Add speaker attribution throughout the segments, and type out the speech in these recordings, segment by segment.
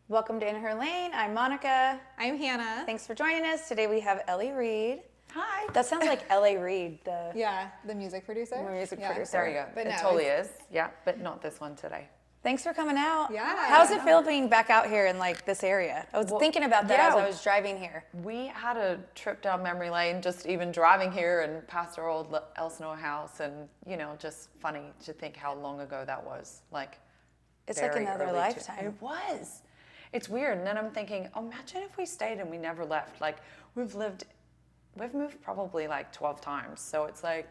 Speaker 1: Welcome to In Her Lane. I'm Monica.
Speaker 2: I'm Hannah.
Speaker 1: Thanks for joining us. Today we have Ellie Reed.
Speaker 2: Hi.
Speaker 1: That sounds like Ellie Reed, the
Speaker 2: The music producer.
Speaker 1: producer.
Speaker 3: There you go.
Speaker 2: But
Speaker 3: It
Speaker 2: no,
Speaker 3: totally is. Yeah, but not this one today.
Speaker 1: Thanks for coming out.
Speaker 2: Yeah.
Speaker 1: How's it feel being back out here in like this area? I was thinking about that as
Speaker 3: yeah.
Speaker 1: I was driving here.
Speaker 3: We had a trip down memory lane, just even driving here and past our old Elsinore house, and just funny to think how long ago that was. Like,
Speaker 1: It's like
Speaker 3: very
Speaker 1: another
Speaker 3: early
Speaker 1: lifetime.
Speaker 3: It was. It's weird. And then I'm thinking, oh, imagine if we stayed and we never left. Like, we've moved probably like 12 times. So it's like,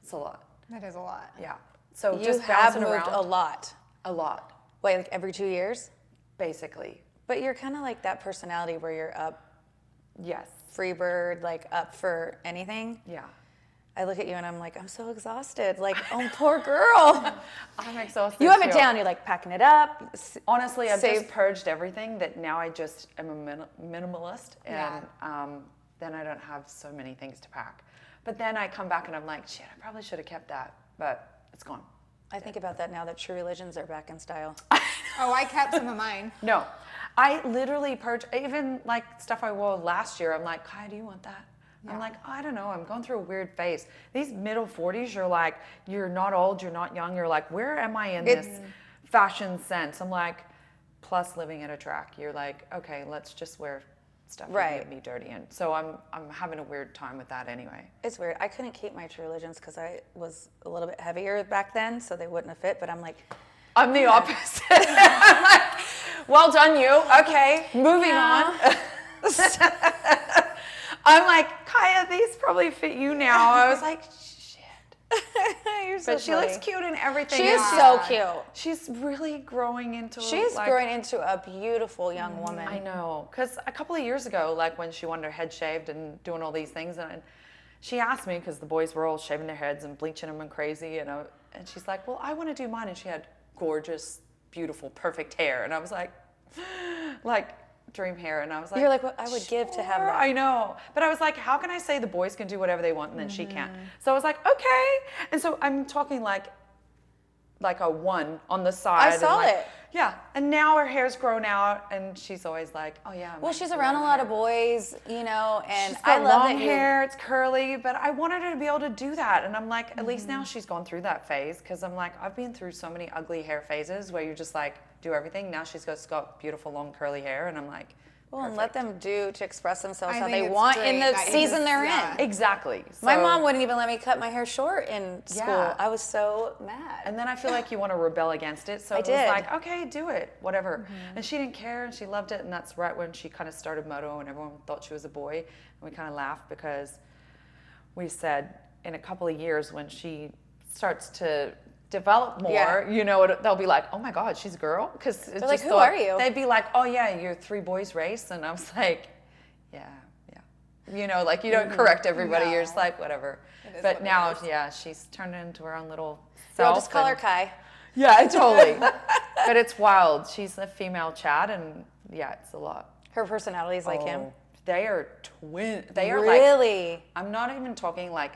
Speaker 3: it's a lot.
Speaker 2: That is a lot.
Speaker 3: Yeah. So
Speaker 1: You
Speaker 3: just
Speaker 1: have
Speaker 3: bouncing
Speaker 1: moved
Speaker 3: around.
Speaker 1: a lot.
Speaker 3: A lot,
Speaker 1: Wait, like every 2 years?
Speaker 3: basically.
Speaker 1: But you're kind of like that personality where you're up,
Speaker 3: Yes.
Speaker 1: free bird, like up for anything.
Speaker 3: Yeah.
Speaker 1: I look at you and I'm like, I'm so exhausted. Like, oh, poor girl.
Speaker 3: I'm exhausted.
Speaker 1: You have it
Speaker 3: too.
Speaker 1: down. You're like packing it up.
Speaker 3: Honestly, I've
Speaker 1: Save-
Speaker 3: just purged everything that now I just am a minimalist, and then I don't have so many things to pack. But then I come back and I'm like, shit, I probably should have kept that, but it's gone.
Speaker 1: I think about that now that True Religions are back in style.
Speaker 2: Oh, I kept some of mine.
Speaker 3: No, I literally purged, even like stuff I wore last year. I'm like, Kai, do you want that? I'm like, I don't know. I'm going through a weird phase. These middle 40s, you're like, you're not old, you're not young. You're like, where am I in this fashion sense? I'm like, plus living at a track. You're like, okay, let's just wear stuff that
Speaker 1: Right.
Speaker 3: make me dirty. And so I'm having a weird time with that anyway.
Speaker 1: It's weird. I couldn't keep my True Religions because I was a little bit heavier back then, so they wouldn't have fit. But I'm like,
Speaker 3: I'm the opposite. I'm like, well done, you. Okay, moving on. I'm like, Kaya, these probably fit you now. I was like, shit.
Speaker 1: you're so
Speaker 3: But she looks
Speaker 1: funny.
Speaker 3: cute in everything.
Speaker 1: She is
Speaker 3: else.
Speaker 1: so cute.
Speaker 3: She's really growing into.
Speaker 1: She's
Speaker 3: like,
Speaker 1: growing into a beautiful young woman.
Speaker 3: I know, because a couple of years ago, like when she wanted her head shaved and doing all these things, and she asked me because the boys were all shaving their heads and bleaching them and crazy, and she's like, well, I want to do mine, and she had gorgeous, beautiful, perfect hair, and I was like dream hair, and I was like,
Speaker 1: You're like, what I would give to have
Speaker 3: "Sure,
Speaker 1: that.
Speaker 3: I know, but I was like, how can I say the boys can do whatever they want and then she can't? So I was like, okay, and so I'm talking like a one on the side.
Speaker 1: I saw
Speaker 3: and like,
Speaker 1: it.
Speaker 3: Yeah, and now her hair's grown out, and she's always like, oh yeah.
Speaker 1: Well, she's around a lot of boys, and
Speaker 3: She's
Speaker 1: I
Speaker 3: got
Speaker 1: love
Speaker 3: long
Speaker 1: that you.
Speaker 3: hair, it's curly, but I wanted her to be able to do that. And I'm like, at least now she's gone through that phase, because I'm like, I've been through so many ugly hair phases where you're just like, do everything. Now she's just got beautiful long curly hair, and I'm like,
Speaker 1: Well, and let them do to express themselves
Speaker 2: I
Speaker 1: how
Speaker 2: think
Speaker 1: they
Speaker 2: it's
Speaker 1: want in
Speaker 2: great
Speaker 1: the
Speaker 2: that you
Speaker 1: season
Speaker 2: just-
Speaker 1: they're
Speaker 2: yeah.
Speaker 1: in.
Speaker 3: exactly.
Speaker 1: My
Speaker 3: So-
Speaker 1: mom wouldn't even let me cut my hair short in school.
Speaker 3: Yeah.
Speaker 1: I was so mad.
Speaker 3: And then I feel like you want to rebel against it. So
Speaker 1: I
Speaker 3: it
Speaker 1: did.
Speaker 3: was like, okay, do it, whatever. And she didn't care, and she loved it. And that's right when she kind of started moto, and everyone thought she was a boy. And we kind of laughed because we said in a couple of years when she starts to develop more,
Speaker 1: Yeah.
Speaker 3: they'll be like, oh my God, she's a girl. Because
Speaker 1: They're like, who are you?
Speaker 3: They'd be like, oh yeah, you're 3 boys race. And I was like, yeah. Like you don't correct everybody. You're just
Speaker 2: No.
Speaker 3: like, whatever.
Speaker 2: It is
Speaker 3: But
Speaker 2: what it
Speaker 3: now,
Speaker 2: is.
Speaker 3: yeah, she's turned into her own little
Speaker 1: So I'll
Speaker 3: self.
Speaker 1: just call her
Speaker 3: and-
Speaker 1: Kai.
Speaker 3: yeah, totally. But it's wild. She's a female Chad, and yeah, it's a lot.
Speaker 1: Her personality is like him.
Speaker 3: Oh, they are twin. They are like.
Speaker 1: Really?
Speaker 3: I'm not even talking like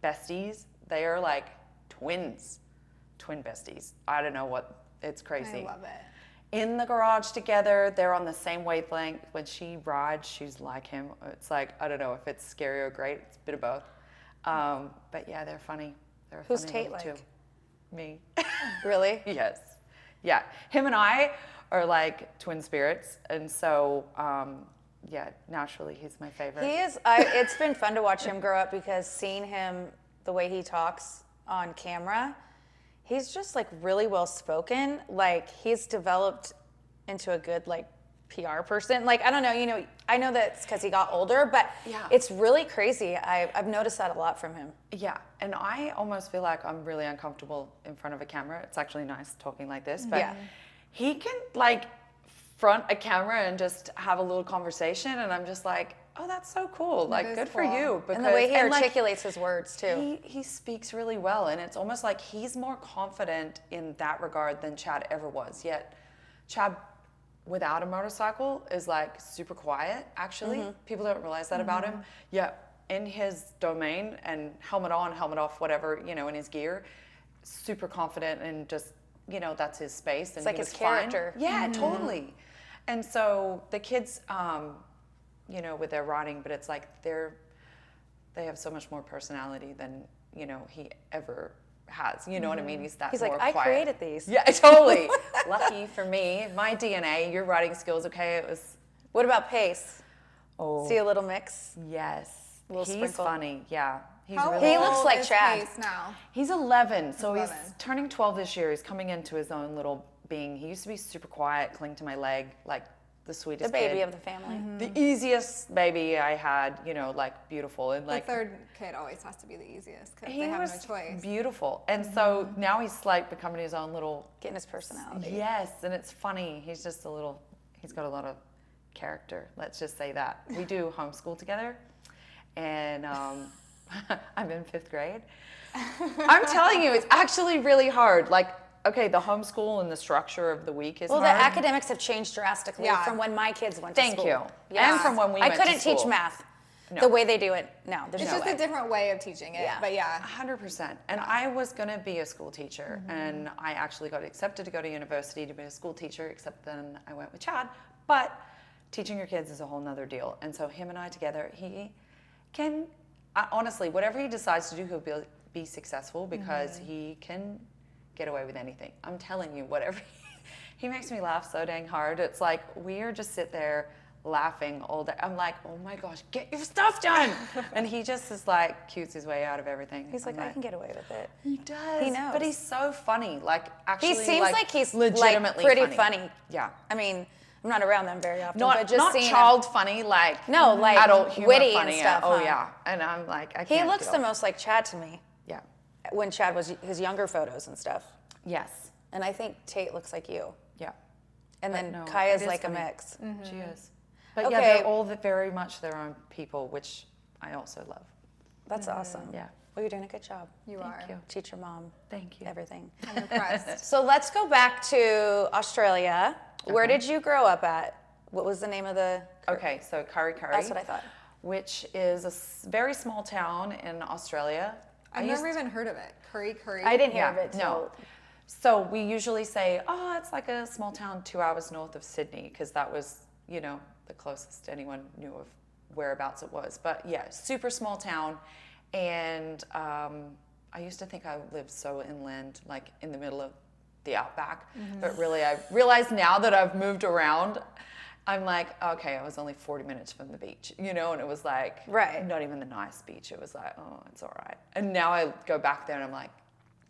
Speaker 3: besties. They are like twins, twin besties. I don't know what. It's crazy.
Speaker 2: I love it.
Speaker 3: In the garage together, they're on the same wavelength. When she rides, she's like him. It's like, I don't know if it's scary or great. It's a bit of both. But yeah, they're funny. They're a
Speaker 1: Who's
Speaker 3: funny
Speaker 1: Tate
Speaker 3: little two.
Speaker 1: like?
Speaker 3: Me.
Speaker 1: Really?
Speaker 3: Yes. Yeah. Him and I are like twin spirits. And so, yeah, naturally he's my favorite.
Speaker 1: He is. It's been fun to watch him grow up because seeing him the way he talks on camera, he's just like really well spoken. Like he's developed into a good like PR person. Like I don't know, I know that's because he got older, but
Speaker 3: Yeah.
Speaker 1: it's really crazy. I've noticed that a lot from him.
Speaker 3: Yeah. And I almost feel like I'm really uncomfortable in front of a camera. It's actually nice talking like this, but
Speaker 1: Yeah.
Speaker 3: he can like front a camera and just have a little conversation. And I'm just like, oh, that's so cool. Like,
Speaker 2: is
Speaker 3: good for
Speaker 2: cool.
Speaker 3: you.
Speaker 1: And the way he
Speaker 3: like,
Speaker 1: articulates his words too.
Speaker 3: He speaks really well, and it's almost like he's more confident in that regard than Chad ever was. Yet Chad, without a motorcycle, is like super quiet, actually. People don't realize that about him. Yet in his domain, and helmet on, helmet off, whatever, in his gear, super confident and just, that's his space. And
Speaker 1: like
Speaker 3: he
Speaker 1: his
Speaker 3: was fine.
Speaker 1: character.
Speaker 3: Yeah, totally. And so the kids, you know, with their writing, but it's like they have so much more personality than, you know, he ever has. You know what I mean? He's
Speaker 1: He's
Speaker 3: more
Speaker 1: like, I
Speaker 3: quiet.
Speaker 1: created these.
Speaker 3: Yeah, totally. Lucky for me, my DNA, your writing skills, okay, it was,
Speaker 1: What about Pace?
Speaker 3: oh,
Speaker 1: See a little mix?
Speaker 3: yes.
Speaker 1: Little
Speaker 3: He's
Speaker 1: sprinkle.
Speaker 3: funny, yeah. He's
Speaker 2: How
Speaker 3: really
Speaker 1: He
Speaker 2: old
Speaker 1: looks like
Speaker 2: is
Speaker 1: Chad.
Speaker 2: Pace now?
Speaker 3: He's 11, so he's
Speaker 2: 11.
Speaker 3: turning 12 this year. He's coming into his own little being. He used to be super quiet, cling to my leg, like the
Speaker 1: The
Speaker 3: sweetest
Speaker 1: baby
Speaker 3: kid.
Speaker 1: of the family.
Speaker 3: The easiest baby I had, you know, like beautiful and
Speaker 2: The
Speaker 3: like
Speaker 2: third kid always has to be the easiest because
Speaker 3: he
Speaker 2: they have
Speaker 3: was
Speaker 2: no choice.
Speaker 3: beautiful. And so now he's like becoming his own little,
Speaker 1: Getting his personality.
Speaker 3: yes, and it's funny. He's just a little, he's got a lot of character. Let's just say that. We do homeschool together, and I'm in 5th grade. I'm telling you, it's actually really hard. Like, okay, the homeschool and the structure of the week is
Speaker 1: Well, the
Speaker 3: hard.
Speaker 1: academics have changed drastically
Speaker 2: Yeah.
Speaker 1: from when my kids went to
Speaker 3: Thank
Speaker 1: school.
Speaker 3: you.
Speaker 1: Yeah.
Speaker 3: And from when we
Speaker 1: I
Speaker 3: went to
Speaker 1: couldn't teach
Speaker 3: school.
Speaker 1: math
Speaker 3: No.
Speaker 1: the way they do it now. There's
Speaker 2: It's
Speaker 1: no
Speaker 2: just
Speaker 1: way.
Speaker 2: a different way of teaching it.
Speaker 1: Yeah.
Speaker 2: But yeah.
Speaker 3: 100%. And I was going to be a school teacher, and I actually got accepted to go to university to be a school teacher, except then I went with Chad. But teaching your kids is a whole nother deal. And so him and I together, he can, honestly, whatever he decides to do, he'll be successful because he can get away with anything. I'm telling you, whatever. He makes me laugh so dang hard. It's like we are just sit there laughing all day. I'm like, oh my gosh, get your stuff done. And he just is like, cutes his way out of everything.
Speaker 1: He's like,
Speaker 3: I'm
Speaker 1: I can get away with it.
Speaker 3: He does.
Speaker 1: He knows.
Speaker 3: But he's so funny. Like, actually,
Speaker 1: He seems like he's
Speaker 3: legitimately
Speaker 1: like pretty funny.
Speaker 3: Yeah.
Speaker 1: I mean, I'm not around them very often,
Speaker 3: Not,
Speaker 1: but just
Speaker 3: not
Speaker 1: seeing
Speaker 3: child funny, like
Speaker 1: No, like
Speaker 3: adult humor
Speaker 1: witty
Speaker 3: funny.
Speaker 1: and stuff.
Speaker 3: Oh
Speaker 1: huh?
Speaker 3: yeah. And I'm like, I
Speaker 1: He
Speaker 3: can't.
Speaker 1: looks
Speaker 3: get
Speaker 1: the
Speaker 3: off-
Speaker 1: most like Chad to me
Speaker 3: Yeah.
Speaker 1: when Chad was his younger photos and stuff.
Speaker 3: Yes.
Speaker 1: And I think Tate looks like you.
Speaker 3: Yeah.
Speaker 1: And
Speaker 3: But
Speaker 1: then
Speaker 3: no,
Speaker 1: Kaya's
Speaker 3: it is
Speaker 1: like
Speaker 3: funny.
Speaker 1: a mix.
Speaker 3: She is. But yeah,
Speaker 1: Okay.
Speaker 3: they're all very much their own people, which I also love.
Speaker 1: That's awesome.
Speaker 3: Yeah.
Speaker 1: Well, you're doing a good job.
Speaker 2: You
Speaker 3: Thank
Speaker 2: are.
Speaker 3: you.
Speaker 1: Teach your mom
Speaker 3: Thank you.
Speaker 1: everything.
Speaker 2: I'm impressed.
Speaker 1: So let's go back to Australia. Where
Speaker 3: Okay.
Speaker 1: did you grow up at? What was the name of the?
Speaker 3: Okay, so Curry.
Speaker 1: That's what I thought.
Speaker 3: Which is a very small town in Australia.
Speaker 2: I've never even heard of it. Curry.
Speaker 1: I didn't hear
Speaker 3: Yeah,
Speaker 1: of it.
Speaker 3: no. So we usually say, oh, it's like a small town 2 hours north of Sydney, because that was, you know, the closest anyone knew of whereabouts it was. But yeah, super small town. And I used to think I lived so inland, like in the middle of the outback. But really, I realize now that I've moved around, I'm like, okay, I was only 40 minutes from the beach, you know, and it was like,
Speaker 1: Right.
Speaker 3: not even the nice beach. It was like, oh, it's all right. And now I go back there and I'm like,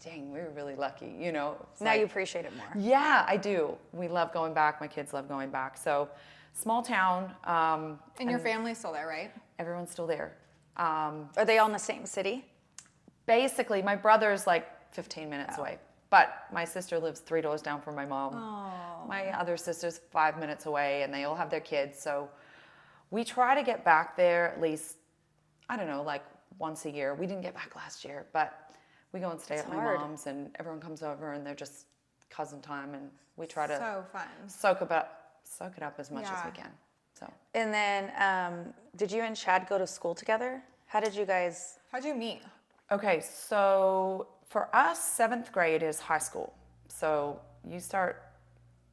Speaker 3: dang, we were really lucky, you know. It's
Speaker 1: Now
Speaker 3: like,
Speaker 1: you appreciate it more.
Speaker 3: yeah, I do. We love going back. My kids love going back. So, small town.
Speaker 2: And your family's still there, right?
Speaker 3: Everyone's still there.
Speaker 1: Are they all in the same city?
Speaker 3: Basically, my brother's like 15 minutes away, but my sister lives 3 doors down from my mom.
Speaker 2: Oh.
Speaker 3: My other sister's 5 minutes away, and they all have their kids. So, we try to get back there at least, I don't know, like once a year. We didn't get back last year, but we go and stay
Speaker 1: It's
Speaker 3: at my
Speaker 1: hard.
Speaker 3: mom's, and everyone comes over, and they're just cousin time, and we try to
Speaker 2: So fun.
Speaker 3: soak it up as much as we
Speaker 2: Yeah.
Speaker 3: can. So
Speaker 1: And then, did you and Chad go to school together? How did you guys?
Speaker 2: How'd you meet?
Speaker 3: okay, so for us, 7th grade is high school. So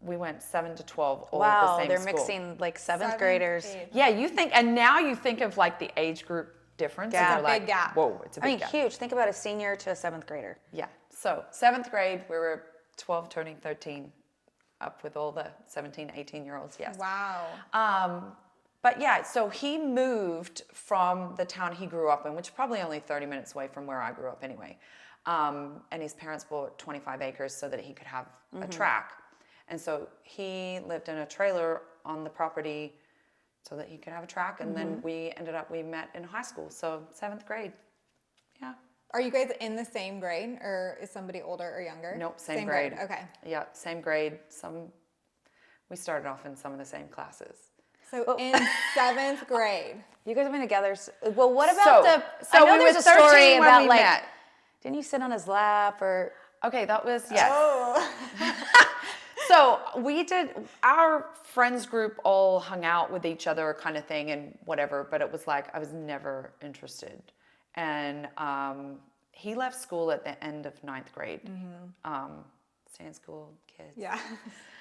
Speaker 3: we went 7 to 12 all at the
Speaker 1: Wow,
Speaker 3: same
Speaker 1: they're
Speaker 3: school.
Speaker 1: mixing like seventh
Speaker 2: Seventh
Speaker 1: graders.
Speaker 2: grade.
Speaker 3: Yeah, and now you think of like the age group difference.
Speaker 1: Yeah,
Speaker 3: and you're like,
Speaker 2: big gap.
Speaker 3: Whoa, it's a
Speaker 1: I
Speaker 3: big
Speaker 1: mean,
Speaker 3: gap.
Speaker 1: huge. Think about a senior to a seventh grader.
Speaker 3: Yeah. So 7th grade, we were 12 turning 13, up with all the 17, 18-year-olds, yes.
Speaker 2: Wow.
Speaker 3: But yeah, so he moved from the town he grew up in, which is probably only 30 minutes away from where I grew up anyway. And his parents bought 25 acres so that he could have a track. And so he lived in a trailer on the property so that he could have a track. And then we met in high school. So 7th grade. Yeah.
Speaker 2: Are you guys in the same grade, or is somebody older or younger?
Speaker 3: Nope, same grade.
Speaker 2: Okay.
Speaker 3: Yeah, same grade. We started off in some of the same classes.
Speaker 2: So in 7th grade.
Speaker 1: You guys have been together. Well, what about
Speaker 3: So
Speaker 1: I know
Speaker 3: we
Speaker 1: there's
Speaker 3: were
Speaker 1: a story
Speaker 3: 13 when
Speaker 1: about
Speaker 3: we
Speaker 1: like.
Speaker 3: met.
Speaker 1: Didn't you sit on his lap or?
Speaker 3: Okay, that was, yes.
Speaker 2: Oh.
Speaker 3: So we did, our friends group all hung out with each other kind of thing and whatever, but it was like, I was never interested. And he left school at the end of 9th grade. Stay in school, kids.
Speaker 2: Yeah.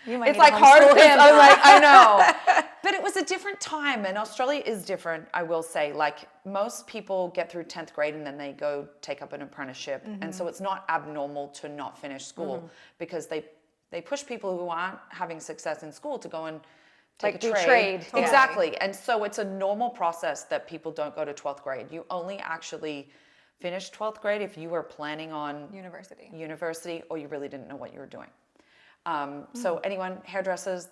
Speaker 1: You might
Speaker 3: It's
Speaker 1: need to
Speaker 3: like hard
Speaker 1: homeschool
Speaker 3: for him.
Speaker 1: him.
Speaker 3: I'm like, I know. But it was a different time, and Australia is different, I will say. Like, most people get through 10th grade and then they go take up an apprenticeship. And so it's not abnormal to not finish school because they push people who aren't having success in school to go and take
Speaker 1: Like
Speaker 3: a
Speaker 1: do
Speaker 3: trade.
Speaker 1: trade.
Speaker 2: Totally.
Speaker 3: Exactly. And so it's a normal process that people don't go to 12th grade. You only actually finish 12th grade if you were planning on university or you really didn't know what you were doing. So anyone, hairdressers,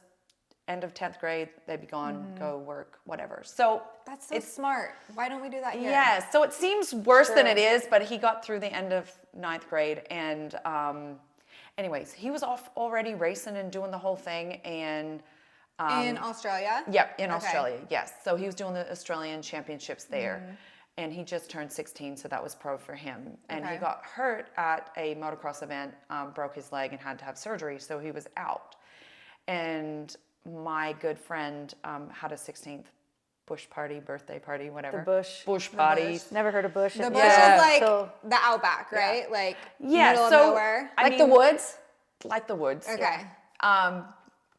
Speaker 3: end of 10th grade, they'd be gone, go work, whatever. So
Speaker 2: That's so smart. Why don't we do that here?
Speaker 3: yeah, so it seems worse than it is, but he got through the end of 9th grade. And anyways, he was off already racing and doing the whole thing. And
Speaker 2: In Australia?
Speaker 3: yep, in
Speaker 2: Okay.
Speaker 3: Australia, yes. So he was doing the Australian championships there. And he just turned 16, so that was pro for him. And he
Speaker 2: Okay.
Speaker 3: got hurt at a motocross event, broke his leg and had to have surgery, so he was out. And my good friend had a 16th bush party, birthday party, whatever.
Speaker 1: bush.
Speaker 3: Party.
Speaker 2: bush.
Speaker 1: Never heard of bush.
Speaker 2: The bush
Speaker 3: Yeah.
Speaker 2: is like
Speaker 1: So-
Speaker 2: the outback, right? Like
Speaker 3: Yeah,
Speaker 2: middle
Speaker 3: so
Speaker 2: of nowhere.
Speaker 3: I
Speaker 1: like the
Speaker 3: mean,
Speaker 1: woods.
Speaker 3: like the woods.
Speaker 2: Okay.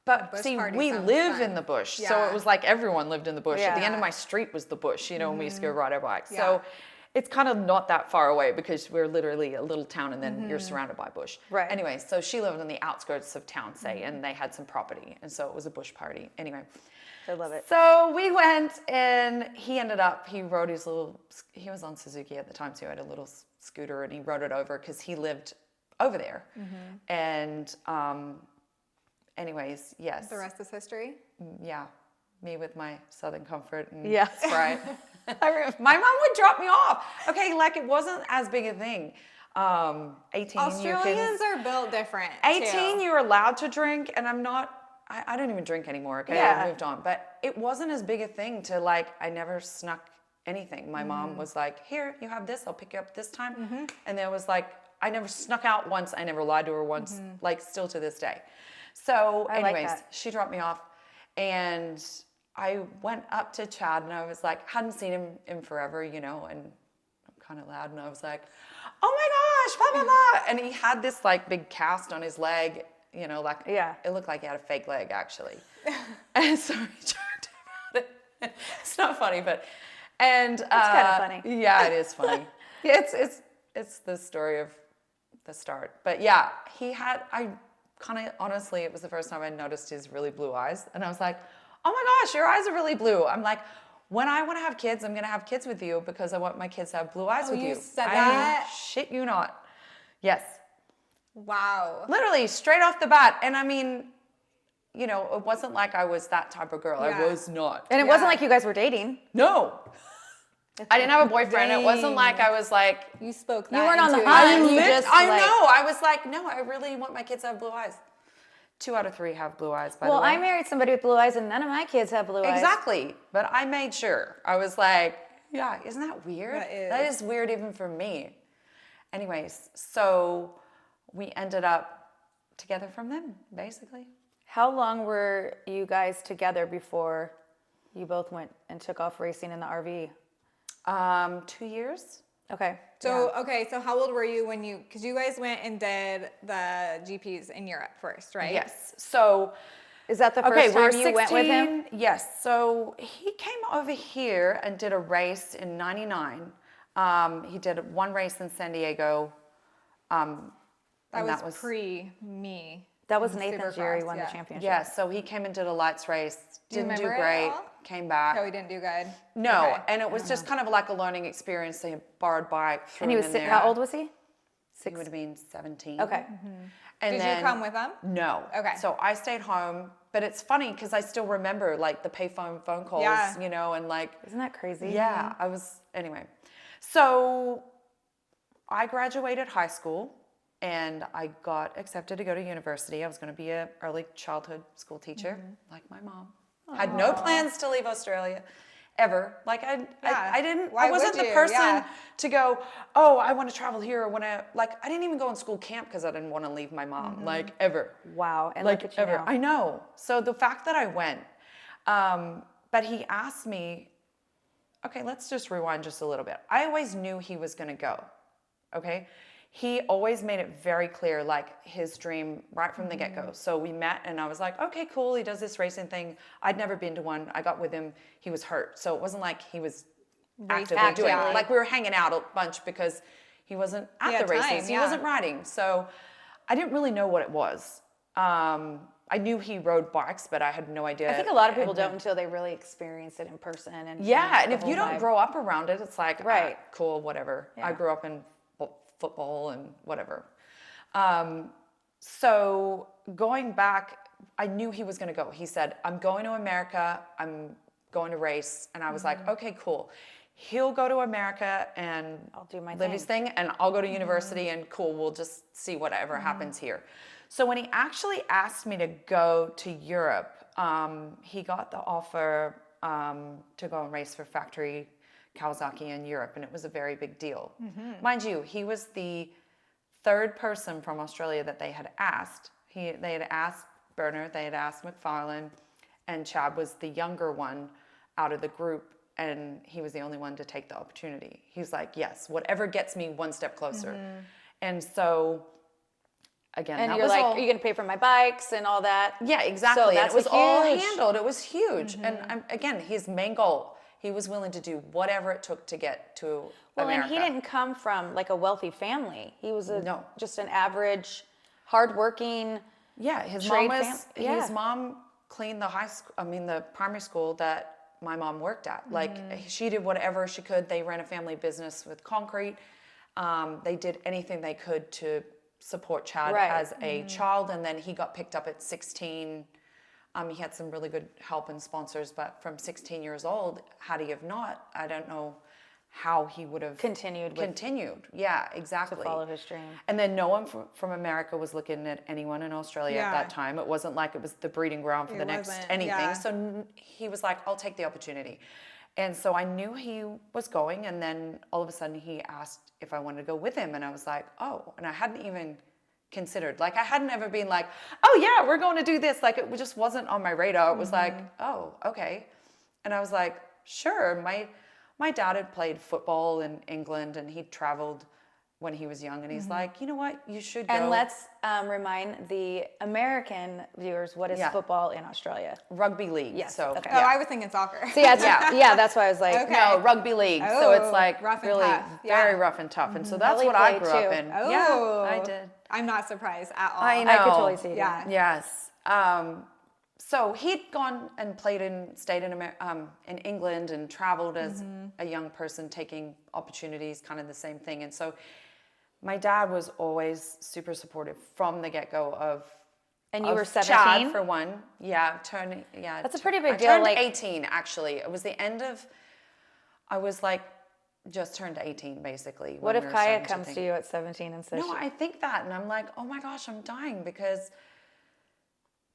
Speaker 3: But
Speaker 2: bush
Speaker 3: see,
Speaker 2: party
Speaker 3: we
Speaker 2: sounds
Speaker 3: live
Speaker 2: fun.
Speaker 3: in the bush, so
Speaker 2: Yeah.
Speaker 3: it was like everyone lived in the bush. At the end of
Speaker 2: Yeah.
Speaker 3: my street was the bush, you know, when we used to go ride our bikes.
Speaker 2: Yeah.
Speaker 3: So it's kind of not that far away because we're literally a little town and then you're surrounded by bush.
Speaker 1: Right.
Speaker 3: Anyway, so she lived on the outskirts of town, say, and they had some property, and so it was a bush party. Anyway.
Speaker 1: I love it.
Speaker 3: So we went, and he rode his little, he was on Suzuki at the time, so he had a little scooter, and he rode it over because he lived over there. And anyways, yes.
Speaker 2: The rest is history.
Speaker 3: Yeah, me with my Southern Comfort and
Speaker 1: Yeah.
Speaker 3: Sprite. My mom would drop me off. Okay, like it wasn't as big a thing. 18,
Speaker 2: Australians are built different.
Speaker 3: 18,
Speaker 2: too.
Speaker 3: you're allowed to drink, and I don't even drink anymore, okay?
Speaker 1: Yeah.
Speaker 3: I moved on. But it wasn't as big a thing to like, I never snuck anything. My mom was like, here, you have this, I'll pick you up this time. And there was like, I never snuck out once, I never lied to her once, like still to this day. So
Speaker 1: I like
Speaker 3: anyways,
Speaker 1: that.
Speaker 3: she dropped me off and I went up to Chad and I was like, hadn't seen him in forever, you know, and I'm kind of loud and I was like, oh my gosh, blah, blah, blah. And he had this like big cast on his leg, you know, like it looked like he had a fake leg actually. And so he joked about it. It's not funny, but, and it's
Speaker 1: kind of funny.
Speaker 3: Yeah, it is funny. Yeah, it's the story of the start. But yeah, I kind of, honestly, it was the first time I noticed his really blue eyes. And I was like, oh my gosh, your eyes are really blue. I'm like, when I want to have kids, I'm going to have kids with you because I want my kids to have blue eyes with you.
Speaker 2: You said that?
Speaker 3: Shit you not. Yes.
Speaker 2: Wow.
Speaker 3: Literally, straight off the bat. And I mean, you know, it wasn't like I was that type of girl.
Speaker 2: Yeah.
Speaker 3: I was not.
Speaker 1: And it wasn't like you guys were dating.
Speaker 3: No. I didn't have a boyfriend. It wasn't like I was like,
Speaker 2: You spoke that
Speaker 1: You weren't on the
Speaker 2: into
Speaker 1: hunt.
Speaker 2: existence.
Speaker 1: You just,
Speaker 3: I
Speaker 1: like-
Speaker 3: know. I was like, no, I really want my kids to have blue eyes. 2 out of 3 have blue eyes, by the
Speaker 1: Well,
Speaker 3: way.
Speaker 1: I married somebody with blue eyes, and none of my kids have blue eyes.
Speaker 3: Exactly. But I made sure. I was like, yeah, isn't that weird?
Speaker 2: That
Speaker 3: is weird even for me. Anyways, so we ended up together from then, basically.
Speaker 1: How long were you guys together before you both went and took off racing in the RV?
Speaker 3: 2 years.
Speaker 1: Okay.
Speaker 2: So, okay, so how old were you when because you guys went and did the GPs in Europe first, right?
Speaker 3: Yes. So,
Speaker 1: Is that the first
Speaker 3: okay, we were
Speaker 1: time you went with him?
Speaker 3: 16. Yes. So he came over here and did a race in '99. He did one race in San Diego.
Speaker 2: That was pre-me.
Speaker 1: That was
Speaker 2: in
Speaker 1: Nathan
Speaker 2: Supercross,
Speaker 1: Jerry won the
Speaker 2: yeah.
Speaker 1: championship.
Speaker 3: Yeah. So he came and did a lights race.
Speaker 2: Do you
Speaker 3: Didn't do
Speaker 2: remember it
Speaker 3: great.
Speaker 2: at all?
Speaker 3: Came back.
Speaker 2: No, he didn't do good.
Speaker 3: No,
Speaker 2: Okay.
Speaker 3: and it was just kind of like a learning experience. They borrowed bike, threw
Speaker 1: And he
Speaker 3: him
Speaker 1: was
Speaker 3: in
Speaker 1: si-
Speaker 3: there.
Speaker 1: how old was he?
Speaker 3: He would have been 17.
Speaker 1: Okay.
Speaker 3: And
Speaker 2: Did
Speaker 3: then,
Speaker 2: you come with him?
Speaker 3: No.
Speaker 2: Okay.
Speaker 3: So I stayed home, but it's funny because I still remember like the payphone phone calls,
Speaker 2: Yeah.
Speaker 3: you know, and like,
Speaker 1: Isn't that crazy?
Speaker 3: yeah, I was, anyway. So I graduated high school and I got accepted to go to university. I was going to be an early childhood school teacher, like my mom. Had no plans to leave Australia ever. Like I didn't,
Speaker 2: Why
Speaker 3: I wasn't
Speaker 2: would
Speaker 3: the
Speaker 2: you?
Speaker 3: person
Speaker 2: Yeah.
Speaker 3: to go, oh, I want to travel here. I want to, like, I didn't even go in school camp because I didn't want to leave my mom, like ever.
Speaker 1: Wow. And
Speaker 3: Like
Speaker 1: look at you
Speaker 3: ever.
Speaker 1: now.
Speaker 3: I know. So the fact that I went, but he asked me, okay, let's just rewind just a little bit. I always knew he was going to go. Okay. he always made it very clear, like his dream right from the get-go. So we met and I was like, okay, cool. He does this racing thing. I'd never been to one. I got with him. He was hurt. So it wasn't like he was actively doing it. Like we were hanging out a bunch because he wasn't at the races. He wasn't riding. So I didn't really know what it was. I knew he rode bikes, but I had no idea.
Speaker 1: I think a lot of people don't until they really experience it in person. And
Speaker 3: and if you don't grow up around it, it's like,
Speaker 1: right,
Speaker 3: cool, whatever. I grew up in football and whatever. So going back, I knew he was going to go. He said, I'm going to America. I'm going to race. And I was like, okay, cool. He'll go to America and
Speaker 1: I'll do my
Speaker 3: live his thing, and I'll go to university and cool, we'll just see whatever happens here. So when he actually asked me to go to Europe, he got the offer to go and race for Factory Kawasaki in Europe, and it was a very big deal. Mind you, he was the third person from Australia that they had asked. They had asked Berner, they had asked McFarlane, and Chad was the younger one out of the group, and he was the only one to take the opportunity. He was like, yes, whatever gets me one step closer. And so, again,
Speaker 1: and
Speaker 3: that
Speaker 1: you're
Speaker 3: was
Speaker 1: like,
Speaker 3: all,
Speaker 1: are you going to pay for my bikes and all that?
Speaker 3: Yeah, exactly.
Speaker 1: So
Speaker 3: And
Speaker 1: that's
Speaker 3: it was all
Speaker 1: huge.
Speaker 3: handled. It was huge. And again, his main goal, he was willing to do whatever it took to get to America.
Speaker 1: And he didn't come from like a wealthy family. He was
Speaker 3: No.
Speaker 1: just an average, hardworking.
Speaker 3: Yeah, his
Speaker 1: trade
Speaker 3: mom was.
Speaker 1: yeah.
Speaker 3: His mom cleaned the primary school that my mom worked at. Like she did whatever she could. They ran a family business with concrete. They did anything they could to support Chad as a child, and then he got picked up at 16. He had some really good help and sponsors, but from 16 years old, had he have not, I don't know how he would have
Speaker 1: Continued.
Speaker 3: Yeah, exactly.
Speaker 1: To follow his dream.
Speaker 3: And then no one from America was looking at anyone in Australia at that time. It wasn't like it was the breeding ground for the next anything.
Speaker 2: Yeah.
Speaker 3: So he was like, I'll take the opportunity. And so I knew he was going, and then all of a sudden he asked if I wanted to go with him, and I was like, oh, and I hadn't even considered, like I hadn't ever been like, oh yeah, we're going to do this. Like it just wasn't on my radar. It was like, oh, okay. And I was like, sure. My dad had played football in England, and he traveled when he was young, and he's like, you know what, you should go.
Speaker 1: And let's remind the American viewers, what is football in Australia?
Speaker 3: Rugby league.
Speaker 1: Yes.
Speaker 3: So,
Speaker 1: Okay.
Speaker 2: Oh, I was thinking soccer.
Speaker 1: So yeah, that's why I was like,
Speaker 2: Okay.
Speaker 3: No, rugby league. So it's like
Speaker 2: rough and
Speaker 3: really
Speaker 2: tough. Yeah.
Speaker 3: very rough and tough. And so that's
Speaker 1: Ellie
Speaker 3: what I
Speaker 1: played
Speaker 3: grew
Speaker 1: too.
Speaker 3: up in.
Speaker 2: Oh,
Speaker 3: Yeah, I did.
Speaker 2: I'm not surprised at all.
Speaker 3: I know.
Speaker 1: I could totally see that.
Speaker 2: Yeah.
Speaker 3: Yes. So he'd gone and stayed in England and traveled as a young person, taking opportunities, kind of the same thing. And so my dad was always super supportive from the get-go of.
Speaker 1: And you were
Speaker 3: Chad
Speaker 1: 17?
Speaker 3: for one. Yeah,
Speaker 1: That's a pretty big
Speaker 3: I
Speaker 1: deal,
Speaker 3: turned
Speaker 1: like-
Speaker 3: 18 actually. It was the end of. I was like, just turned 18 basically.
Speaker 1: What
Speaker 3: when
Speaker 1: if
Speaker 3: we were
Speaker 1: Kaya
Speaker 3: starting
Speaker 1: comes
Speaker 3: think.
Speaker 1: to you at 17 and says,
Speaker 3: No, I think that, and I'm like, oh my gosh, I'm dying because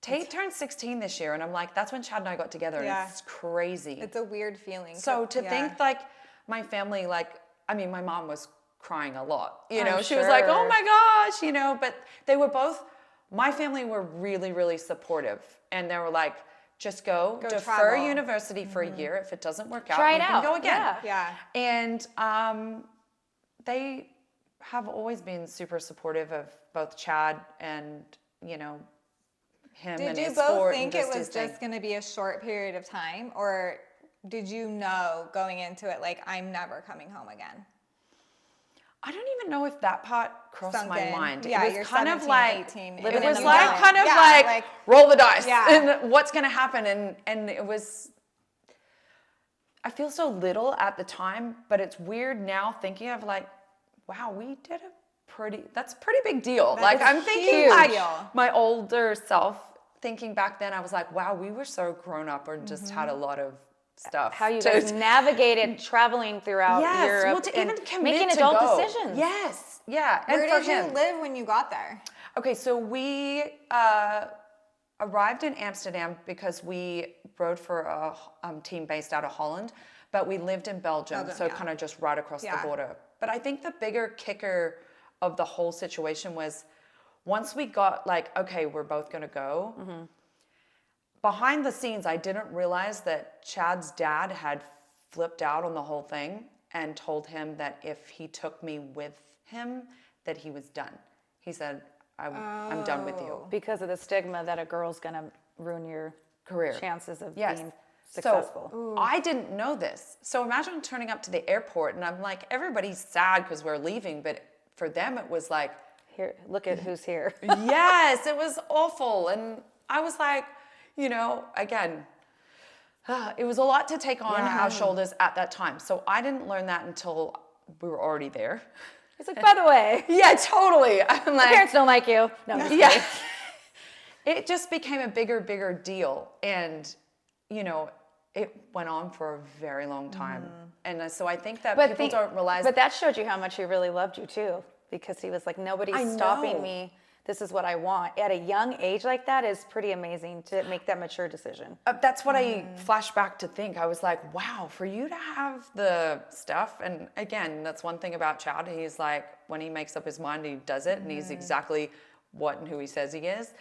Speaker 3: Tate turned 16 this year, and I'm like, that's when Chad and I got together,
Speaker 2: Yeah.
Speaker 3: and it's crazy.
Speaker 2: It's a weird feeling.
Speaker 3: So to think like my family, like, I mean, my mom was crying a lot, you know, she was like, oh
Speaker 1: sure.
Speaker 3: my gosh, you know, but they were both, my family were really, really supportive, and they were like, just go defer
Speaker 2: travel.
Speaker 3: university for a year. If it doesn't work out,
Speaker 1: Try
Speaker 3: you
Speaker 1: it
Speaker 3: can
Speaker 1: out.
Speaker 3: go again.
Speaker 1: Yeah.
Speaker 2: Yeah.
Speaker 3: And they have always been super supportive of both Chad and, you know, him
Speaker 2: Did
Speaker 3: and
Speaker 2: you
Speaker 3: his
Speaker 2: both
Speaker 3: sport
Speaker 2: think
Speaker 3: and
Speaker 2: it was
Speaker 3: his thing.
Speaker 2: just going to be a short period of time, or did you know going into it like I'm never coming home again?
Speaker 3: I don't even know if that part crossed
Speaker 2: Sunk
Speaker 3: my
Speaker 2: in.
Speaker 3: mind.
Speaker 2: Yeah,
Speaker 3: it was
Speaker 2: you're
Speaker 3: kind of
Speaker 2: 17,
Speaker 3: like
Speaker 2: 18,
Speaker 3: it
Speaker 2: living
Speaker 3: was
Speaker 2: in the
Speaker 3: like
Speaker 2: moment.
Speaker 3: kind of
Speaker 2: Yeah,
Speaker 3: like roll the dice
Speaker 2: Yeah.
Speaker 3: and what's going to happen, and it was. I feel so little at the time, but it's weird now thinking of like, wow, we did that's a pretty big deal.
Speaker 2: That
Speaker 3: Like
Speaker 2: is
Speaker 3: I'm thinking
Speaker 2: huge
Speaker 3: like
Speaker 2: deal.
Speaker 3: my older self thinking back then, I was like, wow, we were so grown up and just had a lot of stuff.
Speaker 1: how you guys navigated traveling throughout Europe
Speaker 3: well, to
Speaker 1: and
Speaker 3: even commit
Speaker 1: making
Speaker 3: to
Speaker 1: adult
Speaker 3: go.
Speaker 1: decisions.
Speaker 3: Yes, yeah.
Speaker 2: Where
Speaker 3: and for
Speaker 2: did you
Speaker 3: him.
Speaker 2: live when you got there?
Speaker 3: Okay, so we arrived in Amsterdam because we rode for a team based out of Holland, but we lived in Belgium, so
Speaker 2: yeah.
Speaker 3: kind of just right across
Speaker 2: Yeah.
Speaker 3: the border. But I think the bigger kicker of the whole situation was once we got like, okay, we're both going to go, behind the scenes, I didn't realize that Chad's dad had flipped out on the whole thing and told him that if he took me with him, that he was done. He said, I'm done with you.
Speaker 1: Because of the stigma that a girl's gonna ruin your
Speaker 3: Career.
Speaker 1: chances of
Speaker 3: Yes.
Speaker 1: being successful.
Speaker 3: So I didn't know this. So imagine turning up to the airport and I'm like, everybody's sad because we're leaving, but for them it was like,
Speaker 1: Here, look at who's here.
Speaker 3: yes, it was awful. And I was like, again, it was a lot to take on our shoulders at that time. So I didn't learn that until we were already there.
Speaker 1: He's like, by the way,
Speaker 3: Yeah, totally. I'm
Speaker 1: my
Speaker 3: like,
Speaker 1: parents don't like you. No, I'm just
Speaker 3: yeah.
Speaker 1: kidding.
Speaker 3: It just became a bigger deal. And, it went on for a very long time. And so I think that people don't realize.
Speaker 1: But that showed you how much he really loved you too, because he was like, nobody's
Speaker 3: I
Speaker 1: stopping
Speaker 3: know.
Speaker 1: me. This is what I want. At a young age like that is pretty amazing to make that mature decision.
Speaker 3: That's what I flash back to think. I was like, wow, for you to have the stuff. And again, that's one thing about Chad. He's like, when he makes up his mind, he does it. And he's exactly what and who he says he is.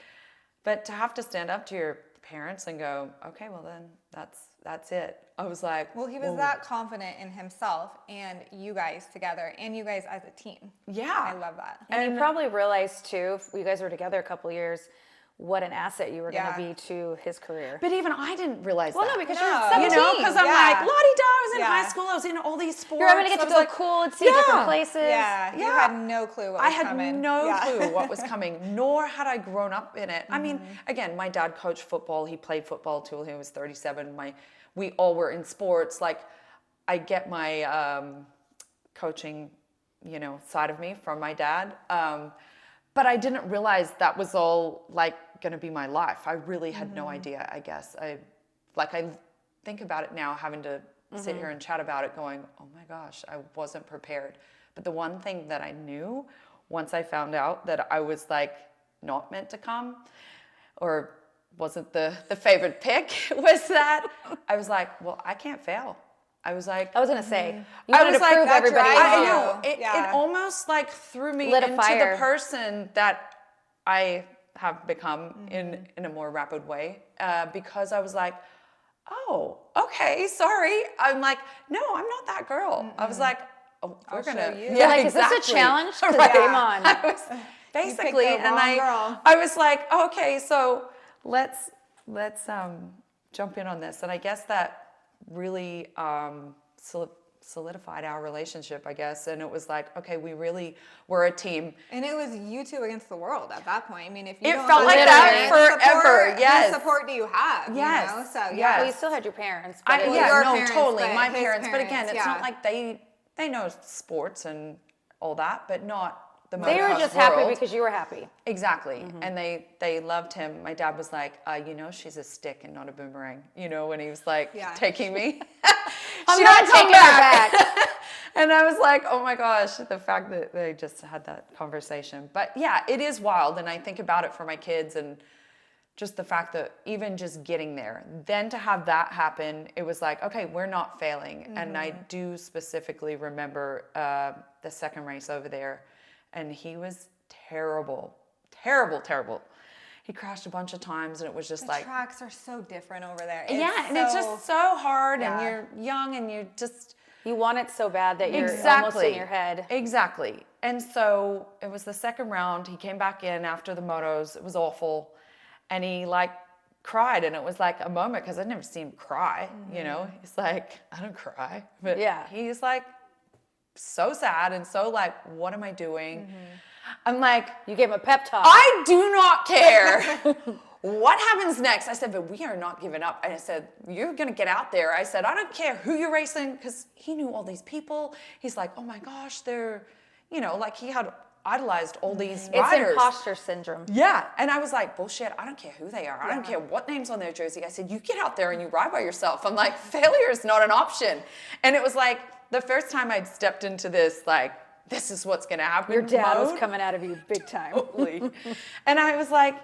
Speaker 3: But to have to stand up to your parents and go, okay, well then that's it. I was like,
Speaker 2: Well, he was that confident in himself and you guys together and you guys as a team.
Speaker 3: yeah.
Speaker 2: I love that.
Speaker 1: And you probably realized too, if you guys were together a couple years, what an asset you were going
Speaker 2: Yeah.
Speaker 1: to be to his career.
Speaker 3: But even I didn't realize
Speaker 1: Well,
Speaker 3: that.
Speaker 1: no, because
Speaker 2: No.
Speaker 1: you're 17.
Speaker 3: because I'm
Speaker 2: Yeah.
Speaker 3: like, la-di-da, I was in
Speaker 2: Yeah.
Speaker 3: high school, I was in all these sports.
Speaker 1: You're going to get
Speaker 3: I
Speaker 1: to
Speaker 3: was
Speaker 1: go
Speaker 3: like,
Speaker 1: cool and see
Speaker 3: yeah.
Speaker 1: different places.
Speaker 2: Yeah, you
Speaker 3: Yeah.
Speaker 2: had no clue what was
Speaker 3: I had
Speaker 2: coming.
Speaker 3: no
Speaker 2: Yeah.
Speaker 3: clue what was coming, nor had I grown up in it. I mean, again, my dad coached football. He played football till he was 37. We all were in sports. Like, I get my coaching, side of me from my dad. But I didn't realize that was all like going to be my life. I really had no idea, I guess. I think about it now, having to sit here and chat about it, going, oh my gosh, I wasn't prepared. But the one thing that I knew once I found out that I was like not meant to come or wasn't the favorite pick was that I was like, well, I can't fail. I was like,
Speaker 1: I was going to say, you
Speaker 3: I
Speaker 1: wanted
Speaker 3: was
Speaker 1: to
Speaker 3: like,
Speaker 1: prove
Speaker 2: that
Speaker 1: everybody
Speaker 2: drives
Speaker 3: I
Speaker 1: wrong.
Speaker 2: you.
Speaker 3: know. It
Speaker 2: Yeah.
Speaker 3: almost like threw me
Speaker 1: Lit a
Speaker 3: into
Speaker 1: fire.
Speaker 3: the person that I have become in a more rapid way because I was like, oh, okay, sorry. I'm like, no, I'm not that girl. I was like, oh, we're
Speaker 2: I'll
Speaker 3: gonna,
Speaker 2: show you.
Speaker 1: You're like, is this a challenge? 'Cause game on.
Speaker 3: I was basically,
Speaker 2: the
Speaker 3: and
Speaker 2: wrong girl.
Speaker 3: I was like, okay, so let's jump in on this. And I guess that really solidified our relationship, I guess. And it was like, okay, we really were a team.
Speaker 2: And it was you two against the world at that point. I mean, if you
Speaker 3: It
Speaker 2: don't
Speaker 3: felt
Speaker 2: have
Speaker 3: like
Speaker 2: any
Speaker 3: that
Speaker 2: support,
Speaker 3: forever, yes.
Speaker 2: whose support do you have?
Speaker 3: Yes,
Speaker 2: You know? So,
Speaker 3: yes.
Speaker 2: yeah.
Speaker 1: Well, you still had your parents. But it was-
Speaker 2: your
Speaker 3: no,
Speaker 2: parents,
Speaker 3: totally,
Speaker 2: but
Speaker 3: my
Speaker 2: his
Speaker 3: parents. But again,
Speaker 2: parents,
Speaker 3: it's not
Speaker 2: yeah.
Speaker 3: like they know sports and all that, but not the
Speaker 1: they were
Speaker 3: motocross
Speaker 1: just
Speaker 3: world.
Speaker 1: happy because you were happy.
Speaker 3: Exactly. And they loved him. My dad was like, she's a stick and not a boomerang, when he was like
Speaker 2: Yeah.
Speaker 3: taking me.
Speaker 1: I'm
Speaker 3: She
Speaker 1: not
Speaker 3: don't come
Speaker 1: taking her back.
Speaker 3: And I was like, oh my gosh, the fact that they just had that conversation. But yeah, it is wild. And I think about it for my kids and just the fact that even just getting there, then to have that happen, it was like, okay, we're not failing. And I do specifically remember the second race over there. And he was terrible. He crashed a bunch of times and it was just
Speaker 2: The
Speaker 3: like,
Speaker 2: tracks are so different over there.
Speaker 3: and it's just so hard
Speaker 2: Yeah.
Speaker 3: and you're young and you're just...
Speaker 1: You want it so bad that you're almost
Speaker 3: Exactly.
Speaker 1: in your head.
Speaker 3: Exactly. And so it was the second round. He came back in after the motos. It was awful. And he cried. And it was like a moment because I'd never seen him cry, He's like, I don't cry. But
Speaker 1: Yeah.
Speaker 3: he's like so sad and so like, what am I doing? I'm like,
Speaker 1: You gave him a pep talk.
Speaker 3: I do not care what happens next. I said, but we are not giving up. And I said, you're going to get out there. I said, I don't care who you're racing because he knew all these people. He's like, oh my gosh, they're, like he had idolized all these
Speaker 1: It's
Speaker 3: riders.
Speaker 1: imposter syndrome.
Speaker 3: Yeah. And I was like, bullshit, I don't care who they are. I don't care what name's on their jersey. I said, you get out there and you ride by yourself. I'm like, failure is not an option. And it was like the first time I'd stepped into this, like, this is what's going to happen.
Speaker 1: Your dad was
Speaker 3: mode.
Speaker 1: coming out of you big time.
Speaker 3: Totally. And I was like,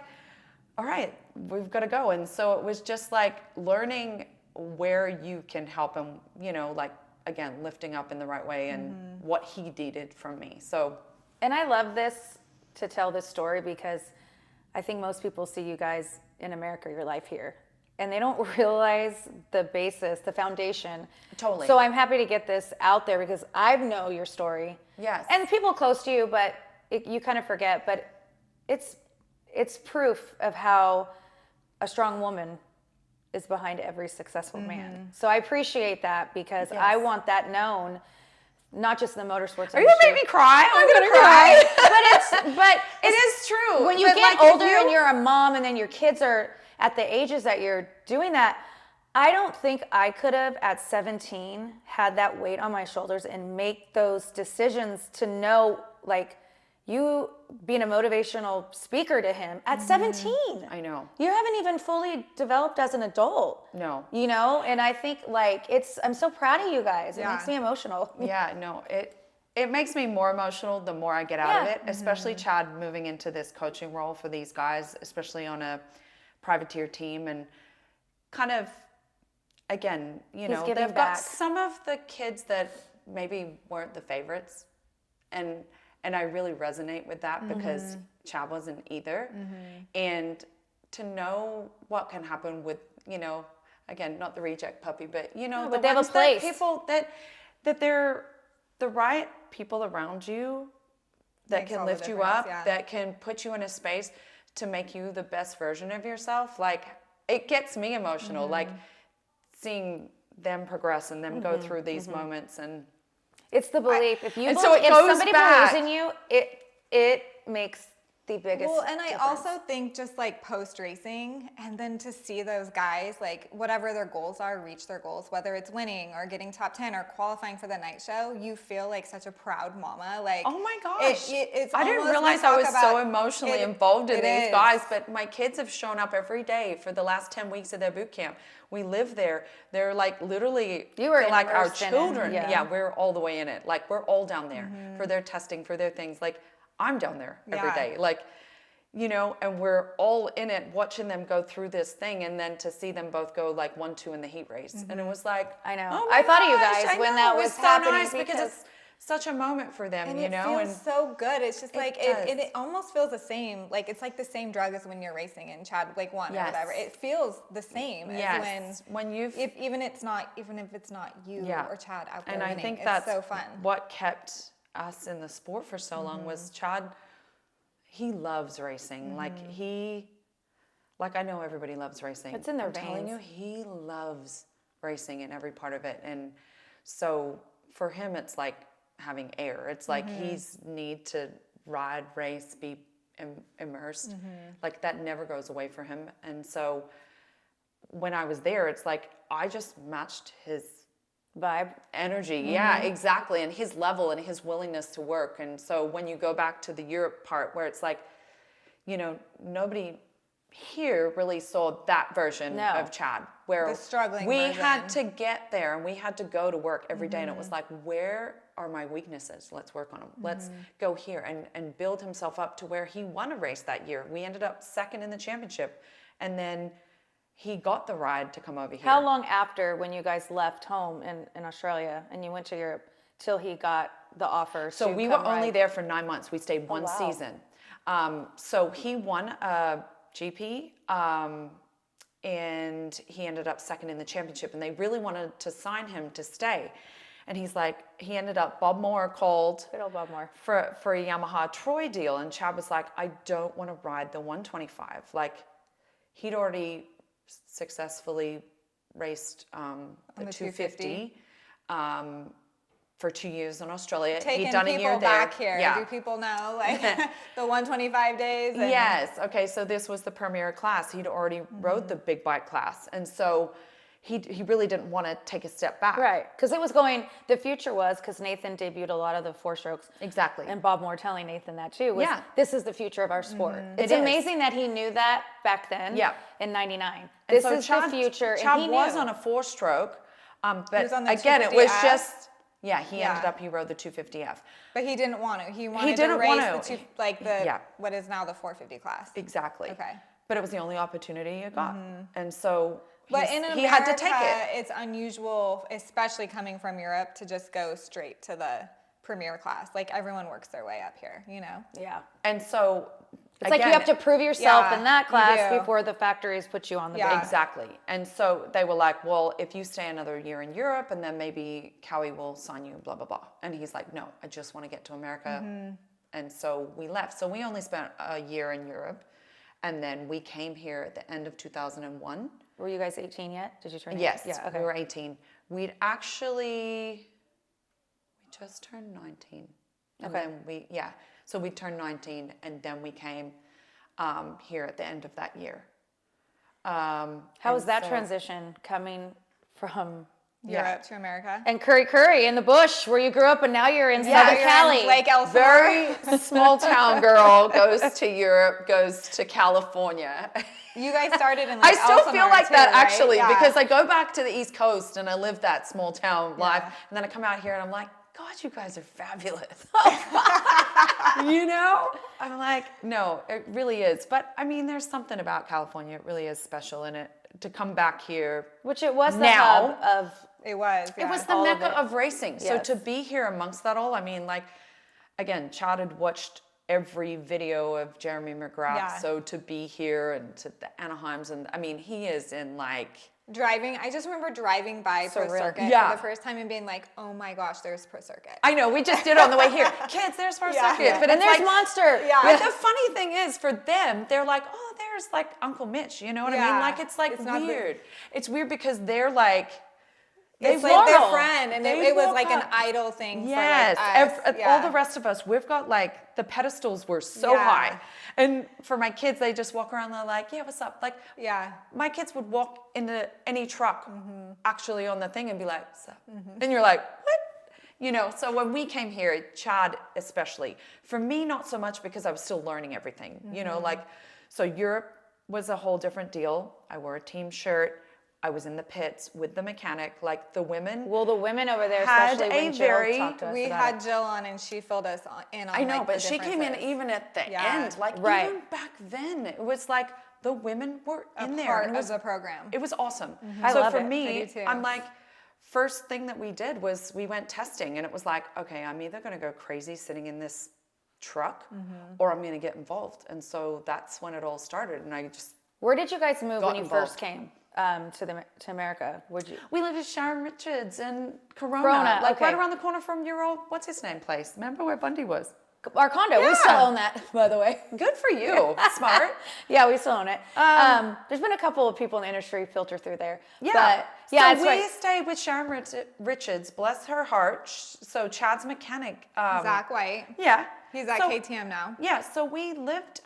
Speaker 3: all right, we've got to go. And so it was just like learning where you can help him, again, lifting up in the right way and what he needed from me. So,
Speaker 1: And I love this to tell this story because I think most people see you guys in America, your life here, and they don't realize the basis, the foundation.
Speaker 3: Totally.
Speaker 1: So I'm happy to get this out there because I know your story.
Speaker 3: Yes.
Speaker 1: And people close to you, but you kind of forget, but it's proof of how a strong woman is behind every successful man. So I appreciate that because I want that known, not just in the motorsports industry.
Speaker 3: Are you gonna make me cry? I'm gonna cry.
Speaker 1: But
Speaker 3: It is true.
Speaker 1: when you
Speaker 3: But,
Speaker 1: get
Speaker 3: like, if
Speaker 1: older
Speaker 3: you-
Speaker 1: and you're a mom and then your kids are at the ages that you're doing that, I don't think I could have at 17 had that weight on my shoulders and make those decisions to know, like, you being a motivational speaker to him at 17.
Speaker 3: I know.
Speaker 1: You haven't even fully developed as an adult.
Speaker 3: No.
Speaker 1: You know, and I think like I'm so proud of you guys. It
Speaker 2: Yeah.
Speaker 1: makes me emotional.
Speaker 3: Yeah, no, it makes me more emotional the more I get out of
Speaker 1: Yeah.
Speaker 3: it, especially Chad moving into this coaching role for these guys, especially on a privateer team, and kind of, again, you know,
Speaker 1: giving
Speaker 3: they've
Speaker 1: back.
Speaker 3: got some of the kids that maybe weren't the favorites, and I really resonate with that because Chad wasn't either, and to know what can happen with, you know, again, not the reject puppy, but you know,
Speaker 1: No,
Speaker 3: the
Speaker 1: but they have a
Speaker 3: ones that
Speaker 1: place.
Speaker 3: people that they're the right people around you that
Speaker 2: Makes
Speaker 3: can
Speaker 2: all the
Speaker 3: lift you
Speaker 2: difference,
Speaker 3: up,
Speaker 2: yeah.
Speaker 3: that can put you in a space to make you the best version of yourself. Like, it gets me emotional, like seeing them progress and them go through these moments. And
Speaker 1: It's the belief. If
Speaker 3: and so it
Speaker 1: if
Speaker 3: goes
Speaker 1: somebody
Speaker 3: back.
Speaker 1: believes in you, it makes the biggest
Speaker 2: Well, and I
Speaker 1: difference.
Speaker 2: also think just like post racing, and then to see those guys, like whatever their goals are, reach their goals, whether it's winning or getting top 10 or qualifying for the night show, you feel like such a proud mama. Like,
Speaker 3: oh my gosh,
Speaker 2: it's
Speaker 3: I didn't
Speaker 2: almost- we
Speaker 3: realize I
Speaker 2: talk
Speaker 3: was so
Speaker 2: about-
Speaker 3: emotionally
Speaker 2: it-
Speaker 3: involved in
Speaker 2: it
Speaker 3: these
Speaker 2: is.
Speaker 3: guys, but my kids have shown up every day for the last 10 weeks of their boot camp. We live there. They're like literally
Speaker 1: You were
Speaker 3: they're like our
Speaker 1: immersed in it,
Speaker 3: children.
Speaker 1: yeah.
Speaker 3: We're all the way in it. Like, we're all down there for their testing, for their things. Like, I'm down there every
Speaker 2: Yeah.
Speaker 3: day. Like, you know, and we're all in it watching them go through this thing, and then to see them both go like 1-2 in the heat race. And it was like,
Speaker 1: I know.
Speaker 3: oh my
Speaker 1: I thought of you
Speaker 3: gosh,
Speaker 1: guys
Speaker 3: I
Speaker 1: when
Speaker 3: know.
Speaker 1: that
Speaker 3: It
Speaker 1: was
Speaker 3: so
Speaker 1: happening
Speaker 3: nice because
Speaker 1: because-
Speaker 3: it's such a moment for them,
Speaker 2: And
Speaker 3: you
Speaker 2: it
Speaker 3: know.
Speaker 2: feels so good. It's just like
Speaker 3: does.
Speaker 2: it almost feels the same. Like it's like the same drug as when you're racing in Chad Lake 1 or
Speaker 3: Yes.
Speaker 2: whatever. It feels the same
Speaker 3: Yes,
Speaker 2: as
Speaker 3: when you've
Speaker 2: even if it's not you
Speaker 3: Yeah.
Speaker 2: or Chad out there
Speaker 3: and I
Speaker 2: winning.
Speaker 3: think
Speaker 2: it's
Speaker 3: that's
Speaker 2: so fun.
Speaker 3: what kept us in the sport for so long was Chad. He loves racing. Like I know everybody loves racing.
Speaker 1: It's in their
Speaker 3: I'm telling
Speaker 1: veins.
Speaker 3: you, he loves racing in every part of it. And so for him, it's like having air. It's like he's need to ride, race, be immersed. Like, that never goes away for him. And so when I was there, it's like I just matched his
Speaker 1: vibe.
Speaker 3: energy. Yeah, exactly. And his level and his willingness to work. And so when you go back to the Europe part where it's like, you know, nobody here really saw that version
Speaker 1: No.
Speaker 3: of Chad, where
Speaker 2: The struggling
Speaker 3: we
Speaker 2: version.
Speaker 3: had to get there and we had to go to work every day. And it was like, where are my weaknesses? Let's work on them. Let's go here and build himself up to where he won a race that year. We ended up second in the championship. And then he got the ride to come over here.
Speaker 1: How long after when you guys left home in Australia and you went to Europe till he got the offer?
Speaker 3: So we were only there for 9 months. We stayed one
Speaker 1: wow.
Speaker 3: season. So he won a GP, and he ended up second in the championship. And they really wanted to sign him to stay. And he's like, he ended up, Bob Moore called
Speaker 1: Good old Bob Moore.
Speaker 3: for a Yamaha Troy deal. And Chad was like, I don't want to ride the 125. Like, he'd already successfully raced the 250 for 2 years in Australia.
Speaker 2: Taking
Speaker 3: He'd done a
Speaker 2: people
Speaker 3: year there.
Speaker 2: back here.
Speaker 3: Yeah.
Speaker 2: Do people know like the 125 days? And
Speaker 3: Yes. Okay. So this was the premier class. He'd already rode the big bike class, and so he really didn't want to take a step back.
Speaker 1: Right, because it was going, the future was, because Nathan debuted a lot of the four strokes.
Speaker 3: Exactly.
Speaker 1: And Bob Moore telling Nathan that too, was
Speaker 3: Yeah.
Speaker 1: this is the future of our sport. It's
Speaker 3: It is.
Speaker 1: amazing that he knew that back then
Speaker 3: Yeah.
Speaker 1: in 99.
Speaker 3: And
Speaker 1: This
Speaker 3: so
Speaker 1: is the future,
Speaker 3: Chad
Speaker 1: and he
Speaker 3: was
Speaker 1: knew.
Speaker 3: on a 4-stroke, but
Speaker 2: was on the
Speaker 3: again, it was
Speaker 2: 250F.
Speaker 3: just he
Speaker 2: Yeah.
Speaker 3: ended up he rode the 250F.
Speaker 2: But he didn't want to. He wanted
Speaker 3: didn't
Speaker 2: to race
Speaker 3: want
Speaker 2: the
Speaker 3: to.
Speaker 2: two, what is now the 450 class.
Speaker 3: Exactly.
Speaker 2: Okay.
Speaker 3: But it was the only opportunity he got, and so
Speaker 2: But in America,
Speaker 3: he had to take it.
Speaker 2: it's unusual, especially coming from Europe, to just go straight to the premier class. Like everyone works their way up here, you know?
Speaker 1: Yeah.
Speaker 3: And so
Speaker 1: It's like you have to prove yourself
Speaker 2: Yeah,
Speaker 1: in that
Speaker 2: you
Speaker 1: class
Speaker 2: do.
Speaker 1: before the factories put you on the
Speaker 2: Yeah.
Speaker 1: big.
Speaker 3: Exactly. And so they were like, well, if you stay another year in Europe and then maybe Cowie will sign you, blah, blah, blah. And he's like, no, I just want to get to America And so we left. So we only spent a year in Europe. And then we came here at the end of 2001.
Speaker 1: Were you guys 18 yet? Did you turn 18?
Speaker 3: Yes,
Speaker 1: Yeah, okay.
Speaker 3: we were 18. We just turned 19. And
Speaker 1: Okay.
Speaker 3: then so we turned 19 and then we came here at the end of that year.
Speaker 1: How was that transition coming from
Speaker 2: Europe to America.
Speaker 1: and Curry in the bush where you grew up and now you're in Southern
Speaker 2: you're
Speaker 1: Cali?
Speaker 2: in Lake Elsinore.
Speaker 3: Very small town girl goes to Europe, goes to California.
Speaker 2: You guys started in
Speaker 3: I
Speaker 2: Lake
Speaker 3: still feel
Speaker 2: Elsinore
Speaker 3: like
Speaker 2: too,
Speaker 3: that
Speaker 2: right?
Speaker 3: actually
Speaker 2: Yeah.
Speaker 3: because I go back to the East Coast and I live that small town life,
Speaker 2: Yeah.
Speaker 3: and then I come out here and I'm like, God, you guys are fabulous. You know? I'm like, no, it really is. But I mean, there's something about California. It really is special in it to come back here.
Speaker 1: Which it was the
Speaker 3: Now-
Speaker 1: hub of.
Speaker 2: It was.
Speaker 3: It was the
Speaker 1: all of
Speaker 3: mecca
Speaker 1: it.
Speaker 3: of racing. So
Speaker 1: Yes.
Speaker 3: to be here amongst that all, I mean, like, again, Chad had watched every video of Jeremy McGrath.
Speaker 2: Yeah.
Speaker 3: So to be here and to the Anaheims, and I mean, he is in like,
Speaker 2: driving. I just remember driving by Pro
Speaker 1: Surreal.
Speaker 2: Circuit
Speaker 3: Yeah.
Speaker 2: for the first time and being like, oh my gosh, there's Pro Circuit.
Speaker 3: I know, we just did on the way here. Kids, there's First
Speaker 2: Yeah.
Speaker 3: Circuit.
Speaker 2: Yeah.
Speaker 3: But
Speaker 1: And
Speaker 3: it's
Speaker 1: there's
Speaker 3: like,
Speaker 1: Monster.
Speaker 2: Yeah.
Speaker 3: But the funny thing is, for them, they're like, oh, there's like Uncle Mitch. You know what I mean?
Speaker 2: Yeah.
Speaker 3: Like, it's like
Speaker 2: It's not the-
Speaker 3: weird. It's weird because they're like,
Speaker 2: It's
Speaker 3: they
Speaker 2: like their
Speaker 3: walk.
Speaker 2: friend, and
Speaker 3: They
Speaker 2: it was
Speaker 3: walk
Speaker 2: like an
Speaker 3: up.
Speaker 2: idol thing
Speaker 3: Yes,
Speaker 2: for like us.
Speaker 3: all the rest of us, we've got like the pedestals were so
Speaker 2: Yeah.
Speaker 3: high, and for my kids, they just walk around. They're like, "Yeah, what's up?" Like,
Speaker 2: Yeah.
Speaker 3: my kids would walk into any truck,
Speaker 2: Mm-hmm.
Speaker 3: actually on the thing, and be like, "What's up?" And you're like, "What?" You know. So when we came here, Chad especially, for me, not so much because I was still learning everything. You know,
Speaker 2: Mm-hmm.
Speaker 3: like, so Europe was a whole different deal. I wore a team shirt. I was in the pits with the mechanic. Like the women.
Speaker 1: Well, the women over there,
Speaker 3: Had
Speaker 1: especially when
Speaker 3: a
Speaker 1: Jill
Speaker 3: very-
Speaker 1: talked to us
Speaker 2: We
Speaker 1: about
Speaker 2: had
Speaker 1: it.
Speaker 2: Jill on, and she filled us in on
Speaker 3: I know,
Speaker 2: like,
Speaker 3: but
Speaker 2: the
Speaker 3: she came in
Speaker 2: differences.
Speaker 3: even at the
Speaker 2: Yeah.
Speaker 3: end. Like
Speaker 1: Right.
Speaker 3: even back then, it was like the women were
Speaker 2: A
Speaker 3: in there.
Speaker 2: part
Speaker 3: and
Speaker 2: of the program.
Speaker 3: It was awesome.
Speaker 1: I
Speaker 3: So
Speaker 1: love
Speaker 3: for
Speaker 1: it.
Speaker 2: I
Speaker 3: me,
Speaker 2: do too.
Speaker 3: I'm like, first thing that we did was we went testing, and it was like, okay, I'm either going to go crazy sitting in this truck, or I'm going to get involved. And so that's when it all started. And I just
Speaker 1: Where did you guys move
Speaker 3: Got
Speaker 1: when you
Speaker 3: involved.
Speaker 1: first came to America? Would you?
Speaker 3: we lived at Sharon Richards and Corona,
Speaker 1: Corona,
Speaker 3: like right
Speaker 1: okay.
Speaker 3: around the corner from your old what's his name place. Remember where Bundy was?
Speaker 1: Our condo. We still
Speaker 3: Yeah.
Speaker 1: own that, by the way.
Speaker 3: Good for you, smart.
Speaker 1: Yeah, we still own it. There's been a couple of people in the industry filter through there.
Speaker 3: Yeah.
Speaker 1: But yeah,
Speaker 3: so
Speaker 1: it's
Speaker 3: we
Speaker 1: right.
Speaker 3: stayed with Sharon Richards, bless her heart. So Chad's mechanic.
Speaker 2: Zach White.
Speaker 3: Yeah.
Speaker 2: He's at
Speaker 3: So-
Speaker 2: KTM now.
Speaker 3: Yeah, so we lived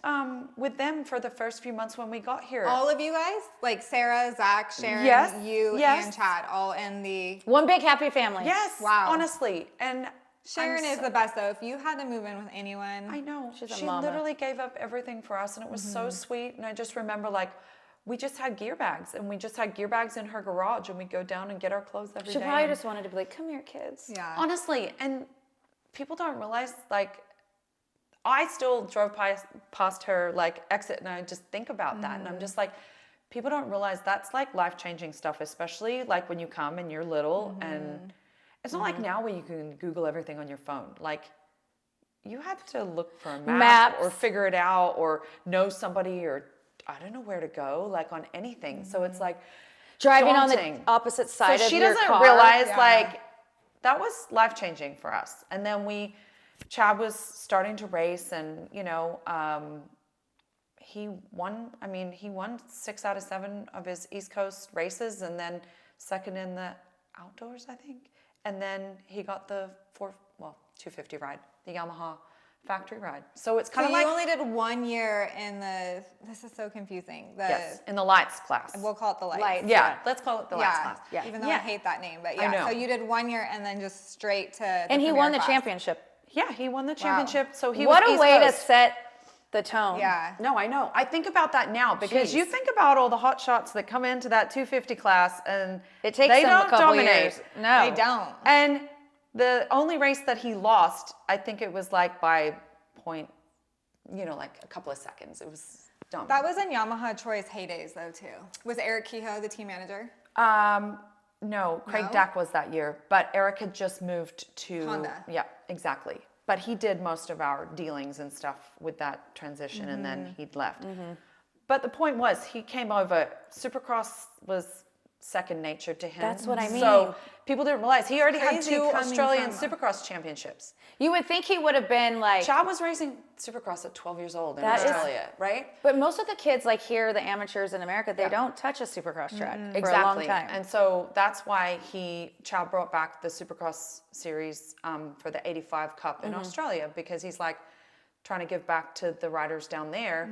Speaker 3: with them for the first few months when we got here.
Speaker 2: All of you guys, like Sarah, Zach, Sharon,
Speaker 3: Yes,
Speaker 2: you,
Speaker 3: yes.
Speaker 2: and Chad, all in the.
Speaker 1: One big happy family.
Speaker 3: Yes.
Speaker 2: Wow.
Speaker 3: Honestly, and
Speaker 2: Sharon is the best though. If you had to move in with anyone,
Speaker 3: I know.
Speaker 1: She's a
Speaker 3: She
Speaker 1: mama.
Speaker 3: literally gave up everything for us, and it was so sweet. And I just remember, like, we just had gear bags, and we just had gear bags in her garage, and we'd go down and get our clothes every
Speaker 1: She
Speaker 3: day.
Speaker 1: probably
Speaker 3: and-
Speaker 1: just wanted to be like, come here, kids.
Speaker 2: yeah.
Speaker 3: Honestly, and people don't realize, like, I still drove past her, like, exit, and I just think about that. And I'm just like, people don't realize that's, like, life-changing stuff, especially, like, when you come and you're little. And it's not like now where you can Google everything on your phone. Like, you had to look for a map or
Speaker 1: Maps.
Speaker 3: figure it out or know somebody or I don't know where to go, like, on anything. So it's, like,
Speaker 1: Driving on
Speaker 3: daunting.
Speaker 1: the opposite side
Speaker 3: so
Speaker 1: of
Speaker 3: she
Speaker 1: your
Speaker 3: doesn't
Speaker 1: car.
Speaker 3: realize
Speaker 2: Yeah.
Speaker 3: like that was life changing for us. And then Chad was starting to race, and you know, he won. I mean, he won 6 out of 7 of his East Coast races, and then second in the outdoors, I think. And then he got the 250 ride, the Yamaha factory ride. So it's
Speaker 2: So
Speaker 3: kind of
Speaker 2: you
Speaker 3: like
Speaker 2: only did 1 year in the. This is so confusing. The
Speaker 3: yes, in the lights class.
Speaker 2: we'll call it the lights.
Speaker 1: Lights.
Speaker 3: Yeah, let's call it the lights
Speaker 2: Yeah.
Speaker 3: class.
Speaker 1: Yeah.
Speaker 2: Even though
Speaker 3: Yeah.
Speaker 2: I hate that name, but
Speaker 3: I
Speaker 2: yeah.
Speaker 3: know.
Speaker 2: So you did 1 year and then just straight to.
Speaker 1: And he
Speaker 2: premier
Speaker 1: won the
Speaker 2: class.
Speaker 1: championship.
Speaker 3: Yeah, he won the championship. So he
Speaker 1: What
Speaker 3: was
Speaker 1: a
Speaker 3: East
Speaker 1: way to
Speaker 3: Coast.
Speaker 1: set the tone.
Speaker 2: Yeah.
Speaker 3: No, I know. I think about that now because you
Speaker 1: Jeez.
Speaker 3: think about all the hot shots that come into that 250 class, and
Speaker 1: It takes
Speaker 3: they
Speaker 1: them
Speaker 3: don't
Speaker 1: a couple
Speaker 3: dominate.
Speaker 1: years. No.
Speaker 2: They don't.
Speaker 3: And the only race that he lost, I think it was like by point, you know, like a couple of seconds. It was dumb.
Speaker 2: That was in Yamaha Troy's heydays though too. Was Eric Kehoe the team manager?
Speaker 3: No, Craig
Speaker 2: No?
Speaker 3: Dack was that year, but Eric had just moved to
Speaker 2: Honda.
Speaker 3: Yeah, exactly. But he did most of our dealings and stuff with that transition, and then he'd left. But the point was, he came over. Supercross was second nature to him.
Speaker 1: That's what I mean.
Speaker 3: So people didn't realize he already had
Speaker 2: Crazy
Speaker 3: 2
Speaker 2: coming
Speaker 3: Australian
Speaker 2: from-
Speaker 3: Supercross championships.
Speaker 1: You would think he would have been like,
Speaker 3: Chad was racing Supercross at 12 years old in
Speaker 1: That is-
Speaker 3: Australia, right?
Speaker 1: but most of the kids like here, the amateurs in America, they don't touch a Supercross track for a long time.
Speaker 3: And so that's why Chad brought back the Supercross series for the 85 Cup in Australia, because he's like trying to give back to the riders down there.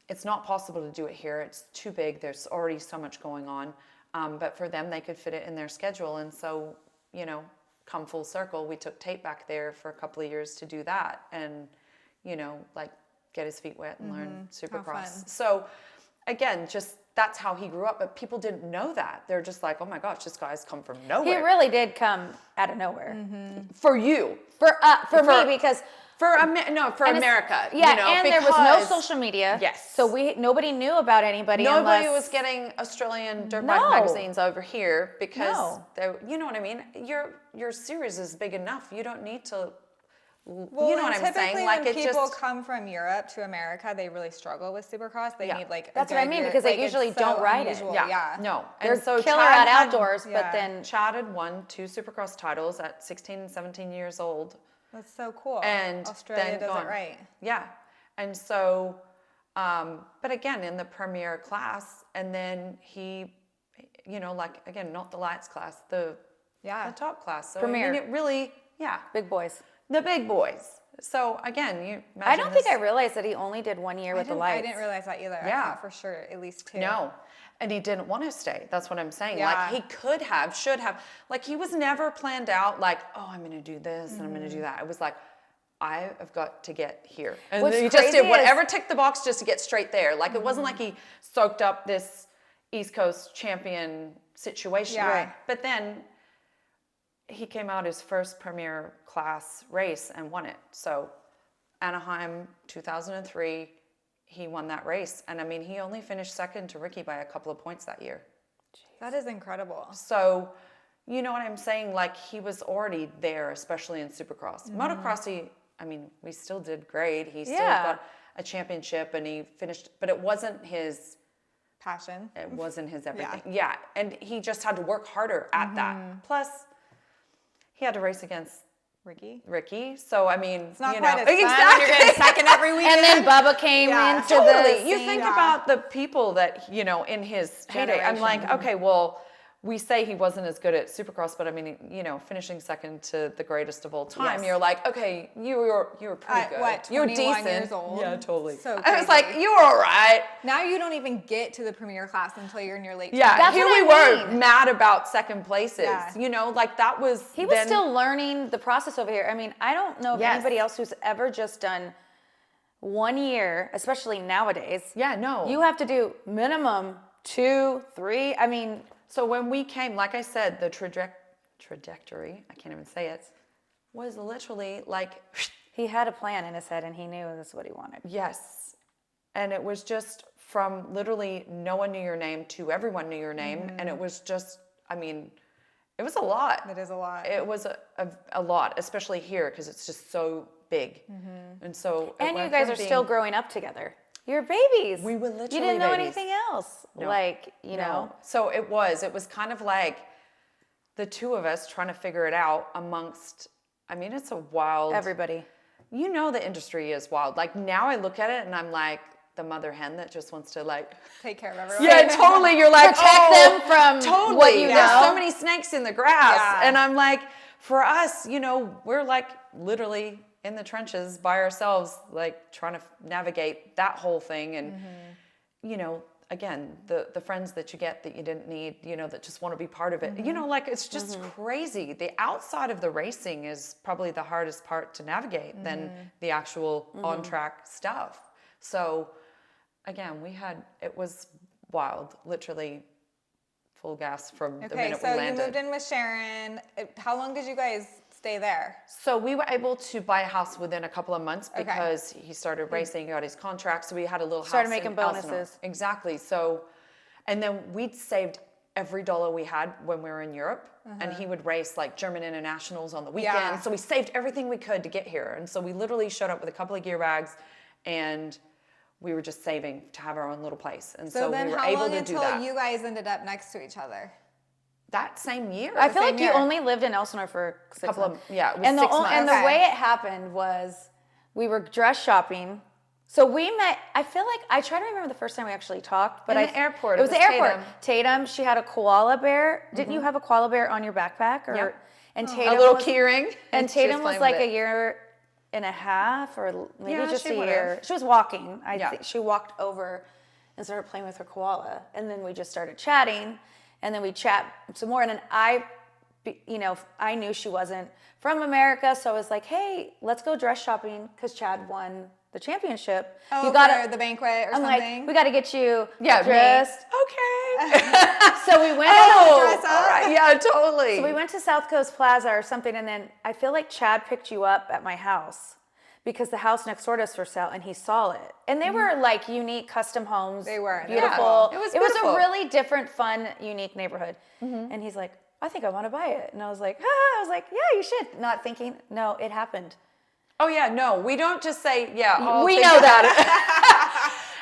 Speaker 3: It's not possible to do it here. It's too big. There's already so much going on. But for them, they could fit it in their schedule. And so, you know, come full circle, we took Tate back there for a couple of years to do that and, you know, like get his feet wet and learn Supercross.
Speaker 2: fun.
Speaker 3: So again, just that's how he grew up. But people didn't know that. They're just like, oh my gosh, this guy's come from
Speaker 1: He
Speaker 3: nowhere.
Speaker 1: really did come out of nowhere
Speaker 3: For you.
Speaker 1: for me because
Speaker 3: For
Speaker 1: and
Speaker 3: America.
Speaker 1: Yeah,
Speaker 3: you know,
Speaker 1: and there was no
Speaker 3: because
Speaker 1: social media.
Speaker 3: Yes.
Speaker 1: So nobody knew about anybody.
Speaker 3: Nobody
Speaker 1: unless,
Speaker 3: was getting Australian dirt bike
Speaker 1: No.
Speaker 3: magazines over here because
Speaker 1: No.
Speaker 3: you know what I mean. Your series is big enough. You don't need to.
Speaker 2: Well,
Speaker 3: you know what
Speaker 2: and
Speaker 3: I'm
Speaker 2: typically
Speaker 3: saying? Like
Speaker 2: when
Speaker 3: it
Speaker 2: people
Speaker 3: just.
Speaker 2: come from Europe to America, they really struggle with Supercross. They
Speaker 3: Yeah.
Speaker 2: need like a
Speaker 1: That's what I
Speaker 2: good
Speaker 1: mean,
Speaker 2: year-
Speaker 1: because they
Speaker 2: like, it's
Speaker 1: usually
Speaker 2: so
Speaker 1: don't ride it.
Speaker 2: unusual.
Speaker 3: Yeah. No.
Speaker 1: They're
Speaker 3: And so
Speaker 1: killer
Speaker 3: Chad
Speaker 1: at
Speaker 3: had-
Speaker 1: outdoors, but
Speaker 2: yeah.
Speaker 1: then
Speaker 3: Chad had won 2 Supercross titles at 16 and 17 years old.
Speaker 2: That's so cool.
Speaker 3: And
Speaker 2: Australia
Speaker 3: then
Speaker 2: does
Speaker 3: gone.
Speaker 2: it right.
Speaker 3: Yeah. And so, but again, in the premier class, and then he, you know, like, again, not the lights class, the top class. So,
Speaker 1: Premier.
Speaker 3: I mean, it really,
Speaker 1: big boys.
Speaker 3: the big boys. So, again, you imagine
Speaker 1: I don't think
Speaker 3: this-
Speaker 1: I realized that he only did 1 year with the
Speaker 2: I
Speaker 1: lights.
Speaker 2: didn't realize that either.
Speaker 3: Yeah.
Speaker 2: I thought for sure at least 2.
Speaker 3: No. And he didn't want to stay. That's what I'm saying.
Speaker 2: Yeah.
Speaker 3: Like, he could have, should have. Like, he was never planned out, like, oh, I'm going to do this and I'm going to do that. It was like, I have got to get here. And
Speaker 1: What's
Speaker 3: he just
Speaker 1: crazy
Speaker 3: did
Speaker 1: is-
Speaker 3: whatever ticked the box just to get straight there. Like, it wasn't like he soaked up this East Coast champion situation.
Speaker 2: Yeah. Right.
Speaker 3: But then he came out his first premier class race and won it. So Anaheim 2003, he won that race. And I mean, he only finished second to Ricky by a couple of points that year.
Speaker 2: That is incredible.
Speaker 3: So, you know what I'm saying? Like, he was already there, especially in Supercross. Motocross, I mean, we still did great. He still
Speaker 1: Yeah.
Speaker 3: got a championship and he finished, but it wasn't his
Speaker 2: Passion.
Speaker 3: everything. Yeah. And he just had to work harder at that. Plus, he had to race against
Speaker 2: Ricky.
Speaker 3: So, I mean,
Speaker 2: It's not
Speaker 3: you
Speaker 2: quite
Speaker 3: know.
Speaker 2: as fun when you're getting second every weekend.
Speaker 1: And then Bubba came
Speaker 2: Yeah.
Speaker 1: into
Speaker 3: Totally.
Speaker 1: the
Speaker 3: You
Speaker 1: scene.
Speaker 3: think
Speaker 2: Yeah.
Speaker 3: about the people that, you know, in his heyday. I'm like, okay, well, we say he wasn't as good at Supercross, but I mean, you know, finishing second to the greatest of all time,
Speaker 1: Yes.
Speaker 3: you're like, okay, you were pretty good.
Speaker 2: What,
Speaker 3: You're
Speaker 2: 21
Speaker 3: decent.
Speaker 2: years old?
Speaker 3: Yeah, totally.
Speaker 2: So
Speaker 3: I was like,
Speaker 2: crazy.
Speaker 3: you're all right.
Speaker 2: Now you don't even get to the premier class until you're in your late
Speaker 3: Yeah,
Speaker 2: 20s.
Speaker 1: That's
Speaker 3: here
Speaker 1: what
Speaker 3: we
Speaker 1: I
Speaker 3: were
Speaker 1: mean.
Speaker 3: mad about second places.
Speaker 2: Yeah.
Speaker 3: You know, like that was.
Speaker 1: He was
Speaker 3: then-
Speaker 1: still learning the process over here. I mean, I don't know of
Speaker 3: Yes.
Speaker 1: anybody else who's ever just done 1 year, especially nowadays.
Speaker 3: Yeah, no.
Speaker 1: You have to do minimum 2, 3. I mean,
Speaker 3: So when we came, like I said, the trajectory, I can't even say it, was literally like,
Speaker 1: he had a plan in his head and he knew this is what he wanted.
Speaker 3: yes. And it was just from literally no one knew your name to everyone knew your name. And it was just, I mean, it was a lot.
Speaker 2: It is a lot.
Speaker 3: It was a lot, especially here because it's just so big. And so. it
Speaker 1: And you
Speaker 3: went
Speaker 1: guys
Speaker 3: from
Speaker 1: are still
Speaker 3: being-
Speaker 1: growing up together. You're babies.
Speaker 3: We were
Speaker 1: You
Speaker 3: literally
Speaker 1: didn't know
Speaker 3: babies.
Speaker 1: anything else.
Speaker 3: No.
Speaker 1: Like, you know.
Speaker 3: No. So it was kind of like the two of us trying to figure it out amongst, I mean, it's a wild.
Speaker 1: Everybody.
Speaker 3: You know, the industry is wild. Like now I look at it and I'm like the mother hen that just wants to like.
Speaker 2: Take care of everyone.
Speaker 3: Yeah, totally. You're like,
Speaker 1: Protect
Speaker 3: oh,
Speaker 1: them from
Speaker 3: totally.
Speaker 1: what you
Speaker 3: There's
Speaker 1: know.
Speaker 3: so many snakes in the grass.
Speaker 2: Yeah.
Speaker 3: And I'm like, for us, you know, we're like literally in the trenches by ourselves, like trying to navigate that whole thing. And, you know, again, the friends that you get that you didn't need, you know, that just want to be part of it. You know, like it's just crazy. The outside of the racing is probably the hardest part to navigate than the actual on-track stuff. So, again, it was wild, literally full gas from the
Speaker 2: Okay,
Speaker 3: minute we
Speaker 2: so you
Speaker 3: landed.
Speaker 2: moved in with Sharon. How long did you guys stay there?
Speaker 3: So we were able to buy a house within a couple of months
Speaker 2: Okay.
Speaker 3: because he started racing, he got his contract, so we had a little
Speaker 1: Started
Speaker 3: house
Speaker 1: making
Speaker 3: in Elsinore.
Speaker 1: bonuses.
Speaker 3: Exactly. So, and then we'd saved every dollar we had when we were in Europe, and he would race like German internationals on the weekend.
Speaker 2: Yeah.
Speaker 3: So we saved everything we could to get here, and so we literally showed up with a couple of gear bags, and we were just saving to have our own little place. And
Speaker 2: So
Speaker 3: so
Speaker 2: then
Speaker 3: we were
Speaker 2: how
Speaker 3: able
Speaker 2: long
Speaker 3: to do
Speaker 2: until
Speaker 3: that.
Speaker 2: you guys ended up next to each other?
Speaker 3: That same year.
Speaker 1: I feel like you
Speaker 2: year.
Speaker 1: only lived in Elsinore for 6
Speaker 3: couple
Speaker 1: months.
Speaker 3: of, yeah, it was
Speaker 1: And
Speaker 3: 6
Speaker 1: and the
Speaker 2: Okay.
Speaker 1: way it happened was we were dress shopping. So we met, I feel like, I try to remember the first time we actually talked. But
Speaker 3: In the airport.
Speaker 1: It was
Speaker 3: It
Speaker 1: the
Speaker 3: was
Speaker 1: airport. Tatum, she had a koala bear. Didn't you have a koala bear on your backpack? Or,
Speaker 3: Yep.
Speaker 1: And
Speaker 3: a
Speaker 1: Tatum
Speaker 3: little
Speaker 1: was,
Speaker 3: key ring.
Speaker 1: And
Speaker 3: She was
Speaker 1: Tatum was
Speaker 3: playing
Speaker 1: like
Speaker 3: with
Speaker 1: a
Speaker 3: it.
Speaker 1: year and a half or maybe
Speaker 3: Yeah,
Speaker 1: just
Speaker 3: she
Speaker 1: a
Speaker 3: would've.
Speaker 1: year. She was walking. I
Speaker 3: Yeah.
Speaker 1: think she walked over and started playing with her koala. And then we just started chatting. And then we chat some more. And then I knew she wasn't from America. So I was like, hey, let's go dress shopping because Chad won the championship.
Speaker 2: Oh,
Speaker 1: you gotta,
Speaker 2: for the banquet or
Speaker 1: I'm
Speaker 2: something?
Speaker 1: like, we got to get you
Speaker 3: Yeah,
Speaker 1: dressed.
Speaker 3: Okay.
Speaker 1: So we went.
Speaker 2: dress up.
Speaker 3: All right. Yeah, totally.
Speaker 1: So we went to South Coast Plaza or something, and then I feel like Chad picked you up at my house because the house next door to us for sale, and he saw it. And they were like unique custom homes.
Speaker 2: They were.
Speaker 1: Beautiful.
Speaker 3: Yeah, it was
Speaker 1: It
Speaker 3: beautiful.
Speaker 1: was a really different, fun, unique neighborhood. And he's like, I think I want to buy it. And I was like, yeah, you should. Not thinking, no, it happened.
Speaker 3: Oh yeah, no, we don't just say, yeah. I'll
Speaker 1: We
Speaker 3: take
Speaker 1: know
Speaker 3: it.
Speaker 1: that.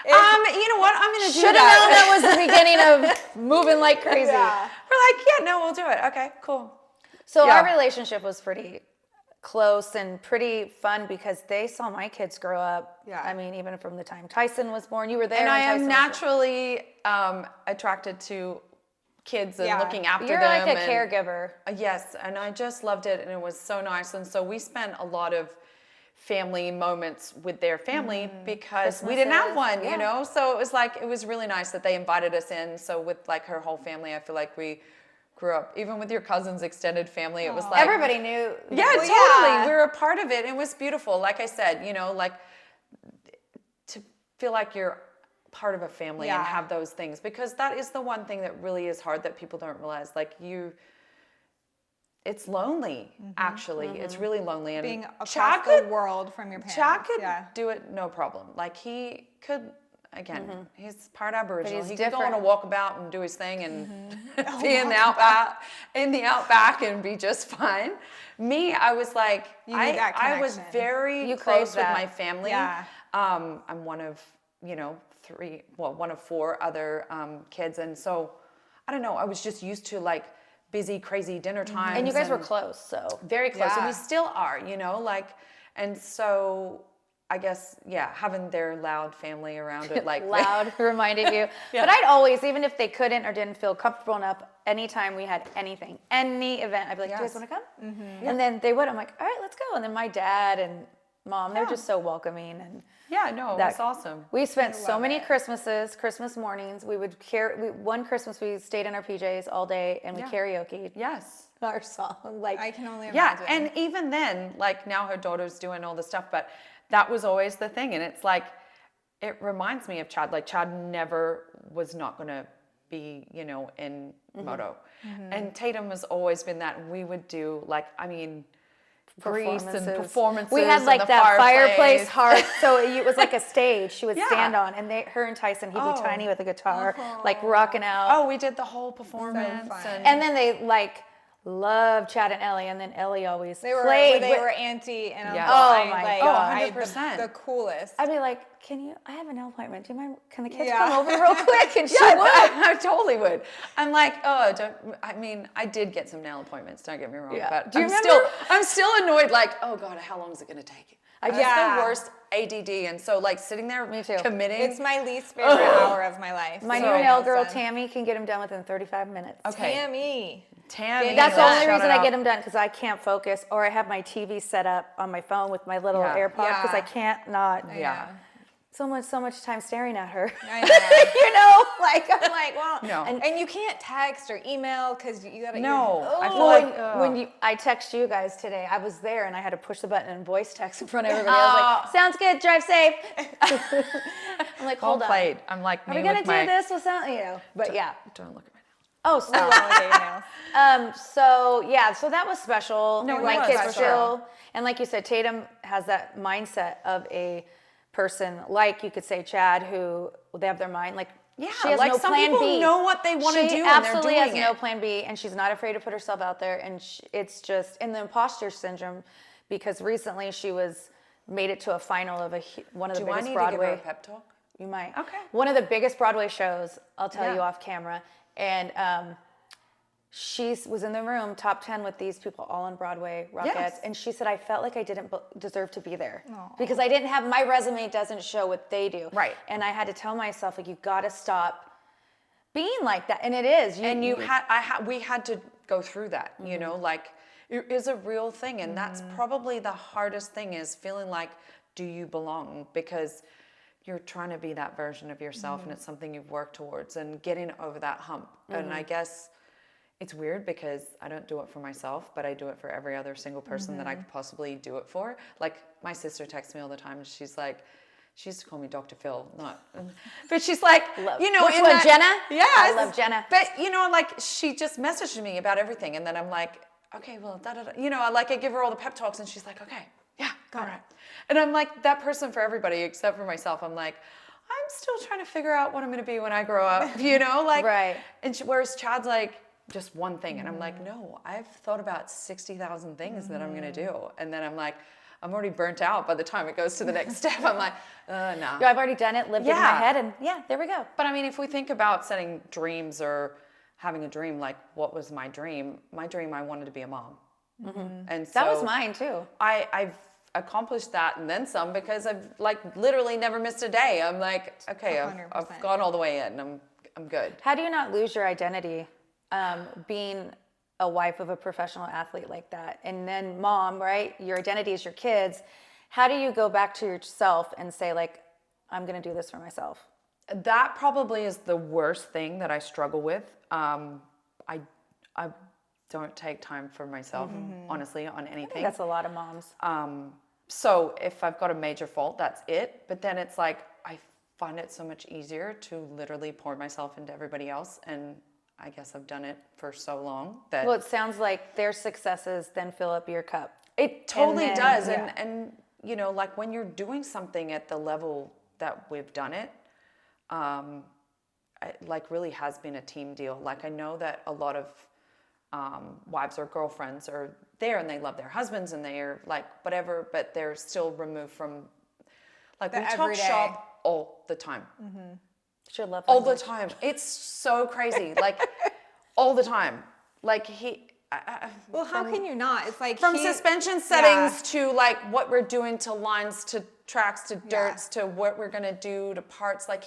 Speaker 3: You know what? I'm gonna do
Speaker 1: Should have known
Speaker 3: that.
Speaker 1: that was the beginning of moving like crazy.
Speaker 2: Yeah.
Speaker 3: We're like, yeah, no, we'll do it. Okay, cool.
Speaker 1: So
Speaker 3: Yeah.
Speaker 1: our relationship was pretty close and pretty fun because they saw my kids grow up.
Speaker 2: Yeah.
Speaker 1: I mean, even from the time Tyson was born, you were there.
Speaker 3: And
Speaker 1: when
Speaker 3: I
Speaker 1: Tyson
Speaker 3: am
Speaker 1: was born.
Speaker 3: naturally attracted to kids and
Speaker 2: Yeah.
Speaker 3: looking after
Speaker 1: You're
Speaker 3: them.
Speaker 1: like a
Speaker 3: and-
Speaker 1: caregiver.
Speaker 3: Yes, and I just loved it, and it was so nice. And so we spent a lot of family moments with their family because we didn't have
Speaker 1: Christmases,
Speaker 3: one,
Speaker 1: yeah.
Speaker 3: you know. So it was really nice that they invited us in. So with like her whole family, I feel like we grew up. Even with your cousin's extended family, it was like
Speaker 1: Everybody knew.
Speaker 3: yeah,
Speaker 2: Well,
Speaker 3: totally.
Speaker 2: yeah.
Speaker 3: We were a part of it. It was beautiful. Like I said, you know, like to feel like you're part of a family
Speaker 2: Yeah.
Speaker 3: and have those things, because that is the one thing that really is hard that people don't realize. Like it's lonely. Actually, it's really lonely. And
Speaker 2: Being across
Speaker 3: Chad
Speaker 2: the world from your parents.
Speaker 3: Chad could
Speaker 2: yeah.
Speaker 3: do it no problem. Like he could. Again, he's part Aboriginal.
Speaker 1: he's
Speaker 3: He could go on a
Speaker 1: different.
Speaker 3: walkabout and do his thing and be in the outback and be just fine. Me, I was like,
Speaker 2: You need that
Speaker 3: I was
Speaker 2: connection.
Speaker 3: very
Speaker 1: You
Speaker 3: close
Speaker 1: crave
Speaker 3: with
Speaker 1: that.
Speaker 3: my family.
Speaker 2: Yeah.
Speaker 3: I'm one of, one of 4 other kids. And so, I don't know, I was just used to like busy, crazy dinner times.
Speaker 1: And you guys were close, so.
Speaker 3: very close. And
Speaker 2: Yeah.
Speaker 3: we still are, you know, like, and so I guess, yeah, having their loud family around it, like
Speaker 1: Loud reminded you. But I'd always, even if they couldn't or didn't feel comfortable enough, anytime we had anything, any event, I'd be like, do you guys
Speaker 3: Yes.
Speaker 1: want to come? And then they would. I'm like, all right, let's go. And then my dad and mom, they're just so welcoming. And
Speaker 3: yeah, no,
Speaker 1: that-
Speaker 3: it's awesome.
Speaker 1: we spent so
Speaker 2: love
Speaker 1: many
Speaker 2: it.
Speaker 1: Christmas mornings. We would one Christmas we stayed in our PJs all day and we
Speaker 3: Yeah.
Speaker 1: karaoke'd
Speaker 3: Yes.
Speaker 1: our song. Like,
Speaker 2: I can only
Speaker 3: Yeah,
Speaker 2: imagine.
Speaker 3: and even then, like now her daughter's doing all the stuff, but that was always the thing. And it's like, it reminds me of Chad. Like Chad never was not going to be, you know, in moto. And Tatum has always been that. And we would do like, I mean, Grease and performances.
Speaker 1: We had
Speaker 3: and
Speaker 1: like
Speaker 3: the
Speaker 1: that fireplace
Speaker 3: fireplace.
Speaker 1: heart, so it was like a stage. She would
Speaker 3: Yeah.
Speaker 1: stand on, and her and Tyson, he'd
Speaker 3: Oh.
Speaker 1: be tiny with a guitar, like rocking out.
Speaker 3: Oh, we did the whole performance.
Speaker 2: fun.
Speaker 1: And then they like loved Chad and Ellie, and then Ellie always
Speaker 2: They were
Speaker 1: played.
Speaker 2: they
Speaker 1: with-
Speaker 2: were auntie and
Speaker 3: Yeah.
Speaker 2: uncle.
Speaker 1: Oh
Speaker 2: I,
Speaker 1: my
Speaker 2: like,
Speaker 1: God.
Speaker 2: I-
Speaker 3: 100%.
Speaker 2: The coolest.
Speaker 1: I'd be like, I have a nail appointment. Do you mind? Can the kids
Speaker 2: Yeah.
Speaker 1: come over real quick? And she
Speaker 3: Yeah,
Speaker 1: would.
Speaker 3: I totally would. I'm like, I mean, I did get some nail appointments. Don't get me wrong,
Speaker 1: Yeah.
Speaker 3: but
Speaker 1: Do you
Speaker 3: I'm still annoyed. Like, oh God, how long is it gonna take? I just
Speaker 2: Yeah.
Speaker 3: the worst ADD, and so like sitting there,
Speaker 1: Me too.
Speaker 3: committing.
Speaker 2: It's my least favorite hour of my life.
Speaker 1: My
Speaker 2: so
Speaker 1: new nail
Speaker 2: almost
Speaker 1: girl,
Speaker 2: done.
Speaker 1: Tammy, can get them done within 35 minutes.
Speaker 3: Okay.
Speaker 2: Tammy.
Speaker 3: Tammy.
Speaker 1: That's the
Speaker 2: Yeah.
Speaker 1: only
Speaker 3: shout
Speaker 1: reason
Speaker 3: it
Speaker 1: I
Speaker 3: out.
Speaker 1: get them done, because I can't focus, or I have my TV set up on my phone with my little
Speaker 3: Yeah.
Speaker 1: AirPod, because I
Speaker 2: Yeah.
Speaker 1: can't not.
Speaker 3: Yeah.
Speaker 1: So much time staring at her.
Speaker 2: I know.
Speaker 1: You know, like I'm like, well,
Speaker 3: No.
Speaker 1: And
Speaker 2: And you can't text or email because you gotta.
Speaker 3: No, I feel
Speaker 1: well,
Speaker 3: like
Speaker 1: when I text you guys today, I was there and I had to push the button and voice text in front of everybody. I was like, sounds good, drive safe. I'm like,
Speaker 3: well
Speaker 1: hold on.
Speaker 3: played. I'm like
Speaker 1: Are
Speaker 3: me
Speaker 1: we gonna
Speaker 3: with
Speaker 1: do
Speaker 3: my.
Speaker 1: this without you? But yeah.
Speaker 3: Don't look at my nails.
Speaker 1: Oh,
Speaker 2: So
Speaker 1: stop.
Speaker 2: long with your nails.
Speaker 1: So yeah, so that was special.
Speaker 3: No, it
Speaker 1: my
Speaker 3: was
Speaker 1: kids
Speaker 3: special.
Speaker 1: still, and like you said, Tatum has that mindset of a person, like you could say Chad, who they have their mind like.
Speaker 3: Yeah,
Speaker 1: she has
Speaker 3: like
Speaker 1: no
Speaker 3: some
Speaker 1: plan
Speaker 3: people
Speaker 1: B.
Speaker 3: know what they wanna
Speaker 1: She
Speaker 3: do and they're
Speaker 1: absolutely has
Speaker 3: doing
Speaker 1: no
Speaker 3: it.
Speaker 1: plan B, and she's not afraid to put herself out there. And it's just in the imposter syndrome, because recently she made it to a final of one of the
Speaker 3: Do I
Speaker 1: biggest
Speaker 3: need to give her
Speaker 1: Broadway.
Speaker 3: a pep talk?
Speaker 1: You might.
Speaker 3: Okay.
Speaker 1: One of the biggest Broadway shows, I'll tell
Speaker 3: Yeah.
Speaker 1: you off camera. And she was in the room, top 10 with these people, all on Broadway, Rockettes.
Speaker 3: Yes.
Speaker 1: And she said, I felt like I didn't deserve to be there. Because I didn't have, my resume doesn't show what they do.
Speaker 3: Right.
Speaker 1: And I had to tell myself, like, you got to stop being like that. And it is.
Speaker 3: We had to go through that, you know, like it is a real thing. And that's probably the hardest thing, is feeling like, do you belong? Because you're trying to be that version of yourself, and it's something you've worked towards, and getting over that hump. And I guess it's weird because I don't do it for myself, but I do it for every other single person that I could possibly do it for. Like, my sister texts me all the time, and she's like, she used to call me Dr. Phil, but she's like, you know,
Speaker 1: Which one, Jenna?
Speaker 3: Yeah,
Speaker 1: I love Jenna.
Speaker 3: But you know, like, she just messaged me about everything, and then I'm like, okay, well, you know, I give her all the pep talks, and she's like, okay, yeah, got it. And I'm like that person for everybody except for myself. I'm like, I'm still trying to figure out what I'm going to be when I grow up, you know, like,
Speaker 1: Right.
Speaker 3: And whereas Chad's like, just one thing, and I'm like, no, I've thought about 60,000 things that I'm going to do, and then I'm like, I'm already burnt out by the time it goes to the next step. I'm like, no.
Speaker 1: Yeah, I've already done it, lived it in my head, and yeah, there we go.
Speaker 3: But I mean, if we think about setting dreams or having a dream, like, what was my dream? My dream, I wanted to be a mom. And so
Speaker 1: That was mine too.
Speaker 3: I've accomplished that and then some, because I've like literally never missed a day. I'm like, okay, I've
Speaker 2: 100%.
Speaker 3: gone all the way in. I'm good.
Speaker 1: How do you not lose your identity being a wife of a professional athlete like that? And then mom, right? Your identity is your kids. How do you go back to yourself and say, like, I'm going to do this for myself?
Speaker 3: That probably is the worst thing that I struggle with. I don't take time for myself, honestly, on
Speaker 1: I
Speaker 3: anything.
Speaker 1: think that's a lot of moms.
Speaker 3: So if I've got a major fault, that's it. But then it's like, I find it so much easier to literally pour myself into everybody else. And I guess I've done it for so long that...
Speaker 1: Well, it sounds like their successes then fill up your cup.
Speaker 3: It totally
Speaker 1: then,
Speaker 3: does.
Speaker 1: yeah.
Speaker 3: And, you know, like, when you're doing something at the level that we've done it, it like really has been a team deal. Like, I know that a lot of wives or girlfriends are there and they love their husbands and they're like whatever, but they're still removed from, like, we talk
Speaker 2: everyday.
Speaker 3: shop all the time.
Speaker 1: It's your love
Speaker 3: All the
Speaker 1: language.
Speaker 3: time. It's so crazy. Like, all the time. Like,
Speaker 2: Well, how can you not? It's like
Speaker 3: from
Speaker 2: he-
Speaker 3: suspension settings to like what we're doing to lines to tracks to dirts to what we're gonna do to parts. Like,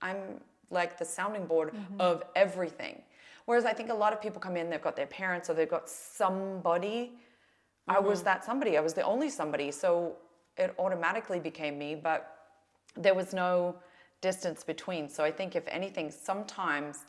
Speaker 3: I'm like the sounding board of everything. Whereas I think a lot of people come in, they've got their parents or they've got somebody. I was that somebody. I was the only somebody. So it automatically became me, but there was no distance between. So I think, if anything, sometimes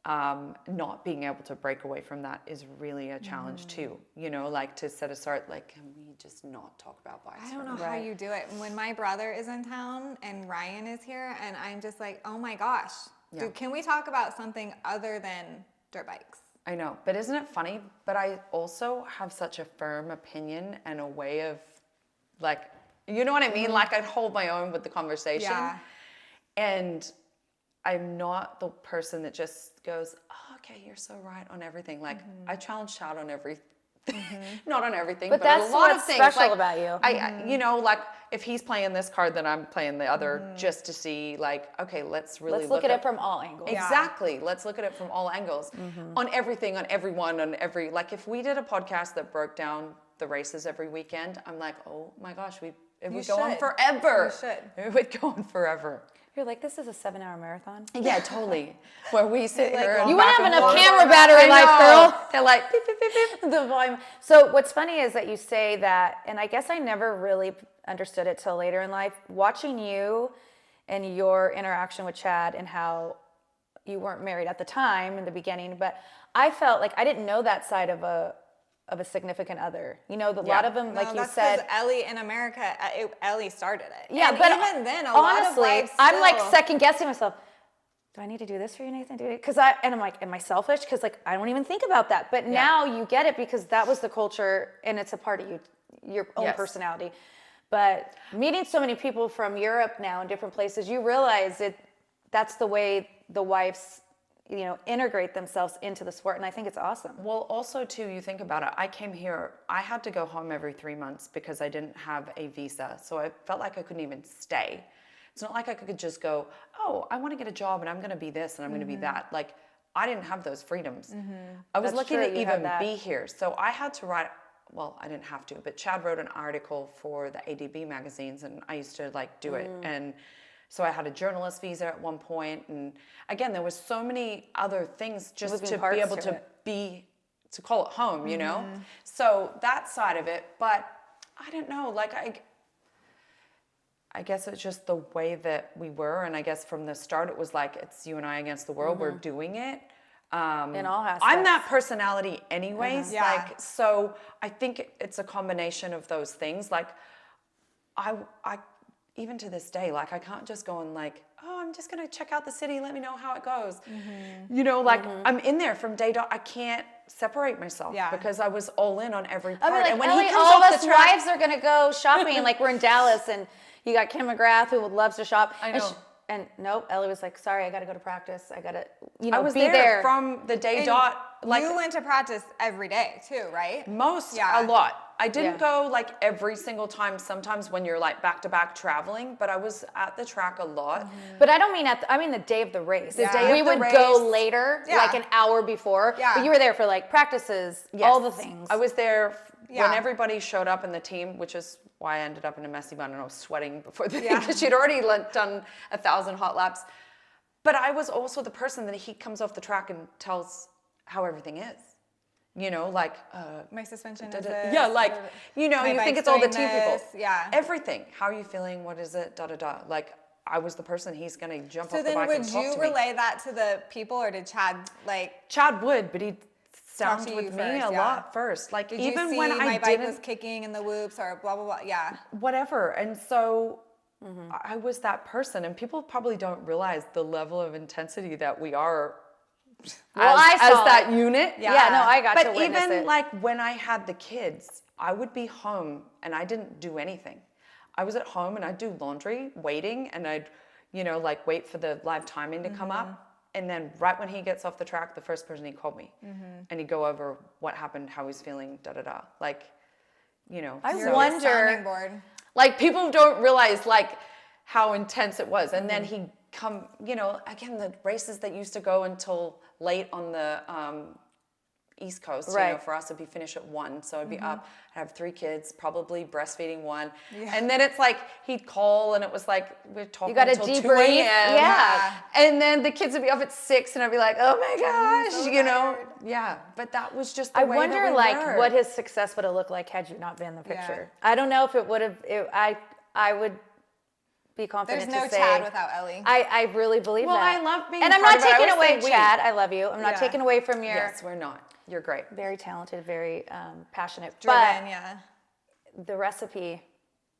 Speaker 3: not being able to break away from that is really a challenge too. You know, like, to set aside, like, can we just not talk about bikes?
Speaker 2: I don't know how you do it. When my brother is in town and Ryan is here, and I'm just like, oh my gosh, dude, can we talk about something other than dirt bikes?
Speaker 3: I know, but isn't it funny? But I also have such a firm opinion and a way of, like, you know what I mean? Like, I'd hold my own with the conversation.
Speaker 2: Yeah.
Speaker 3: And I'm not the person that just goes, oh, okay, you're so right on everything. Like, I challenge Chad on everything. Not on everything, but
Speaker 1: that's
Speaker 3: a lot
Speaker 1: what's
Speaker 3: of things.
Speaker 1: special
Speaker 3: Like,
Speaker 1: about you.
Speaker 3: I, you know, like, if he's playing this card, then I'm playing the other, just to see, like, okay, let's really
Speaker 1: Let's look at it from all angles.
Speaker 3: Exactly. Let's look at it from all angles, on everything, on everyone, on every, like, if we did a podcast that broke down the races every weekend, I'm like, oh my gosh, it would go on
Speaker 2: should.
Speaker 3: forever.
Speaker 2: You should.
Speaker 3: It would go on forever.
Speaker 1: You're like, this is a 7-hour marathon.
Speaker 3: Yeah, totally. Where we sit here. and
Speaker 1: You wouldn't
Speaker 3: back
Speaker 1: have
Speaker 3: and
Speaker 1: enough
Speaker 3: forth.
Speaker 1: camera battery
Speaker 3: I
Speaker 1: life,
Speaker 3: know.
Speaker 1: girl.
Speaker 3: They're like, beep, beep, beep, beep.
Speaker 1: The volume. So what's funny is that you say that, and I guess I never really understood it till later in life. Watching you and your interaction with Chad, and how you weren't married at the time in the beginning, but I felt like I didn't know that side of a significant other. You know, a lot of them, like
Speaker 2: No,
Speaker 1: you
Speaker 2: that's
Speaker 1: said.
Speaker 2: 'cause Ellie in America, Ellie started it.
Speaker 1: Yeah,
Speaker 2: And
Speaker 1: but
Speaker 2: even then, a lot of
Speaker 1: honestly,
Speaker 2: wives
Speaker 1: I'm like
Speaker 2: still-
Speaker 1: second guessing myself. Do I need to do this for you, Nathan? And I'm like, am I selfish? Because, like, I don't even think about that. But now you get it, because that was the culture, and it's a part of you, your own
Speaker 3: Yes.
Speaker 1: personality. But meeting so many people from Europe now in different places, you realize that's the way the wives, you know, integrate themselves into the sport, and I think it's awesome.
Speaker 3: Well, also too, you think about it. I came here, I had to go home every 3 months because I didn't have a visa. So I felt like I couldn't even stay. It's not like I could just go, oh, I want to get a job and I'm going to be this and I'm going to be that. Like, I didn't have those freedoms. I was
Speaker 1: That's
Speaker 3: lucky
Speaker 1: true,
Speaker 3: to
Speaker 1: you had
Speaker 3: even
Speaker 1: that.
Speaker 3: be here. So I had to write, well, I didn't have to, but Chad wrote an article for the ADB magazines and I used to like do it. And so I had a journalist visa at one point. And again, there was so many other things just
Speaker 1: Moving
Speaker 3: to
Speaker 1: parts
Speaker 3: be able
Speaker 1: to
Speaker 3: to
Speaker 1: it.
Speaker 3: be, to call it home, you know? So that side of it, but I don't know, like I guess it's just the way that we were. And I guess from the start, it was like, it's you and I against the world. We're doing it.
Speaker 1: In all aspects.
Speaker 3: I'm that personality anyways.
Speaker 2: Yeah.
Speaker 3: Like, so I think it's a combination of those things. Like I even to this day, like I can't just go and like, oh, I'm just going to check out the city. Let me know how it goes. You know, like I'm in there from day dot. I can't separate myself
Speaker 2: Yeah.
Speaker 3: because I was all in on every
Speaker 1: I
Speaker 3: part.
Speaker 1: mean, like,
Speaker 3: and when
Speaker 1: Ellie,
Speaker 3: he comes
Speaker 1: all of
Speaker 3: off
Speaker 1: us
Speaker 3: the track,
Speaker 1: wives are gonna go shopping. Like we're in Dallas, and you got Kim McGrath who loves to shop.
Speaker 3: I
Speaker 1: And,
Speaker 3: know.
Speaker 1: and nope, Ellie was like, "Sorry, I got to go to practice. I got to,
Speaker 3: I was
Speaker 1: be
Speaker 3: there,
Speaker 1: there."
Speaker 3: from the day
Speaker 2: And
Speaker 3: dot. Like
Speaker 2: you went to practice every day too, right?
Speaker 3: most,
Speaker 2: Yeah.
Speaker 3: a lot. I didn't
Speaker 1: Yeah.
Speaker 3: go like every single time. Sometimes when you're like back to back traveling, but I was at the track a lot.
Speaker 1: But I don't mean I mean the day of the race.
Speaker 2: The day
Speaker 1: we
Speaker 3: of the
Speaker 1: would go
Speaker 3: race.
Speaker 1: later,
Speaker 2: Yeah.
Speaker 1: like an hour before.
Speaker 2: Yeah.
Speaker 1: But you were there for like practices, all the things.
Speaker 3: I was there when
Speaker 2: Yeah.
Speaker 3: everybody showed up in the team, which is why I ended up in a messy bun and I was sweating before the
Speaker 2: Yeah.
Speaker 3: because she'd already done 1,000 hot laps. But I was also the person that he comes off the track and tells how everything is. You know, like,
Speaker 2: My suspension
Speaker 3: da-
Speaker 2: is
Speaker 3: da-
Speaker 2: this.
Speaker 3: yeah, like,
Speaker 2: da- da-
Speaker 3: you know,
Speaker 2: my
Speaker 3: you think
Speaker 2: bike's
Speaker 3: it's all the
Speaker 2: doing
Speaker 3: team people.
Speaker 2: this, yeah.
Speaker 3: Everything. How are you feeling? What is it? Da da da. Like, I was the person he's going to jump
Speaker 2: So
Speaker 3: off the
Speaker 2: then
Speaker 3: bike
Speaker 2: would
Speaker 3: and talk
Speaker 2: you
Speaker 3: to me.
Speaker 2: relay that to the people or did Chad like
Speaker 3: Chad would, but he'd
Speaker 2: Talk
Speaker 3: sound
Speaker 2: to
Speaker 3: with
Speaker 2: you
Speaker 3: me
Speaker 2: first,
Speaker 3: a
Speaker 2: yeah.
Speaker 3: lot first. Like,
Speaker 2: did
Speaker 3: even
Speaker 2: you see
Speaker 3: when I
Speaker 2: my bike
Speaker 3: didn't,
Speaker 2: was kicking in the whoops or blah blah blah? Yeah.
Speaker 3: whatever. And so I was that person, and people probably don't realize the level of intensity that we are
Speaker 1: Well,
Speaker 3: as,
Speaker 1: I saw
Speaker 3: as that
Speaker 1: it.
Speaker 3: unit.
Speaker 1: Yeah, no, I got to
Speaker 3: But
Speaker 1: witness
Speaker 3: even
Speaker 1: it.
Speaker 3: like when I had the kids, I would be home and I didn't do anything. I was at home and I'd do laundry, waiting, and I'd, you know, like wait for the live timing to come up. And then right when he gets off the track, the first person he called me, and he'd go over what happened, how he's feeling, da da da. Like, you know.
Speaker 1: I
Speaker 3: so-
Speaker 2: You're the
Speaker 1: wonder-
Speaker 2: sounding board.
Speaker 3: like people don't realize like how intense it was. And then he'd come, you know, again, the races that used to go until late on the East Coast, you know,
Speaker 1: Right.
Speaker 3: for us it'd be finish at 1. So I'd be up, I'd have 3 kids, probably breastfeeding one.
Speaker 2: Yeah.
Speaker 3: And then it's like he'd call and it was like we're talking
Speaker 1: gotta
Speaker 3: until 2
Speaker 1: debrief,
Speaker 3: a.m.
Speaker 1: yeah.
Speaker 3: And then the kids would be up at 6 and I'd be like, oh my gosh,
Speaker 2: so
Speaker 3: you know.
Speaker 2: tired.
Speaker 3: Yeah. But that was just the
Speaker 1: I
Speaker 3: way that
Speaker 1: wonder,
Speaker 3: we
Speaker 1: like,
Speaker 3: were.
Speaker 1: what his success would have looked like had you not been in the
Speaker 2: Yeah.
Speaker 1: picture. I don't know if it would have. I would be
Speaker 2: There's
Speaker 1: confident
Speaker 2: no
Speaker 1: to say.
Speaker 2: Chad without Ellie.
Speaker 1: I really believe
Speaker 3: Well,
Speaker 1: that.
Speaker 3: I love being
Speaker 1: and I'm
Speaker 3: part
Speaker 1: not
Speaker 3: of it. I
Speaker 1: taking
Speaker 3: always
Speaker 1: away,
Speaker 3: say we.
Speaker 1: Chad. I love you. I'm not
Speaker 2: Yeah.
Speaker 1: taking away from your
Speaker 3: Yes, we're not. You're great.
Speaker 1: very talented, very passionate.
Speaker 2: Driven, yeah.
Speaker 1: But the recipe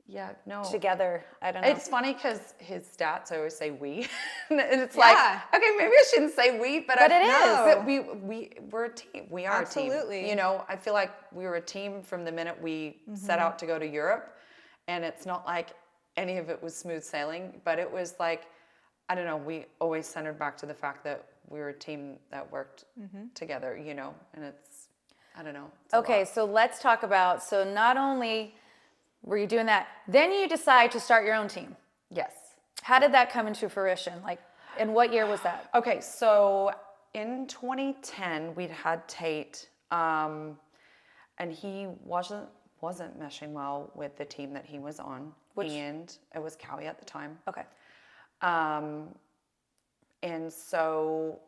Speaker 3: Yeah, no.
Speaker 1: together, I don't know.
Speaker 3: It's funny because his stats, I always say we, and it's
Speaker 2: Yeah.
Speaker 3: like, okay, maybe I shouldn't say we, but
Speaker 1: But
Speaker 3: I,
Speaker 1: it is.
Speaker 3: But we're a team. We are a
Speaker 2: Absolutely.
Speaker 3: team. You know, I feel like we were a team from the minute we set out to go to Europe, and it's not like any of it was smooth sailing, but it was like, I don't know. We always centered back to the fact that we were a team that worked together. You know, and it's, I don't know. It's a
Speaker 1: Okay,
Speaker 3: lot.
Speaker 1: so let's talk about, so not only were you doing that, then you decide to start your own team.
Speaker 3: Yes.
Speaker 1: How did that come into fruition? Like, in what year was that?
Speaker 3: Okay, so in 2010, we'd had Tate, and he wasn't meshing well with the team that he was on, and it was Cowie at the time.
Speaker 1: Okay.
Speaker 3: And so,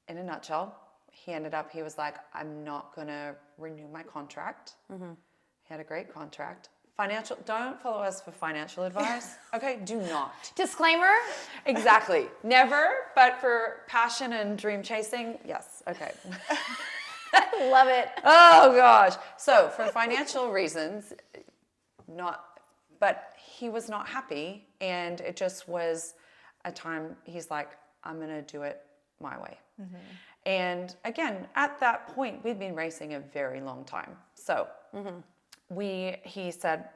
Speaker 3: in a nutshell, he was like, I'm not gonna renew my contract. He had a great contract. Don't follow us for financial advice. Okay, do not.
Speaker 1: Disclaimer,
Speaker 3: Exactly. Never, but for passion and dream chasing, yes. Okay.
Speaker 1: love it.
Speaker 3: Oh gosh. So for financial reasons, but he was not happy, and it just was a time he's like, I'm gonna do it my way. And again, at that point, we'd been racing a very long time. So he said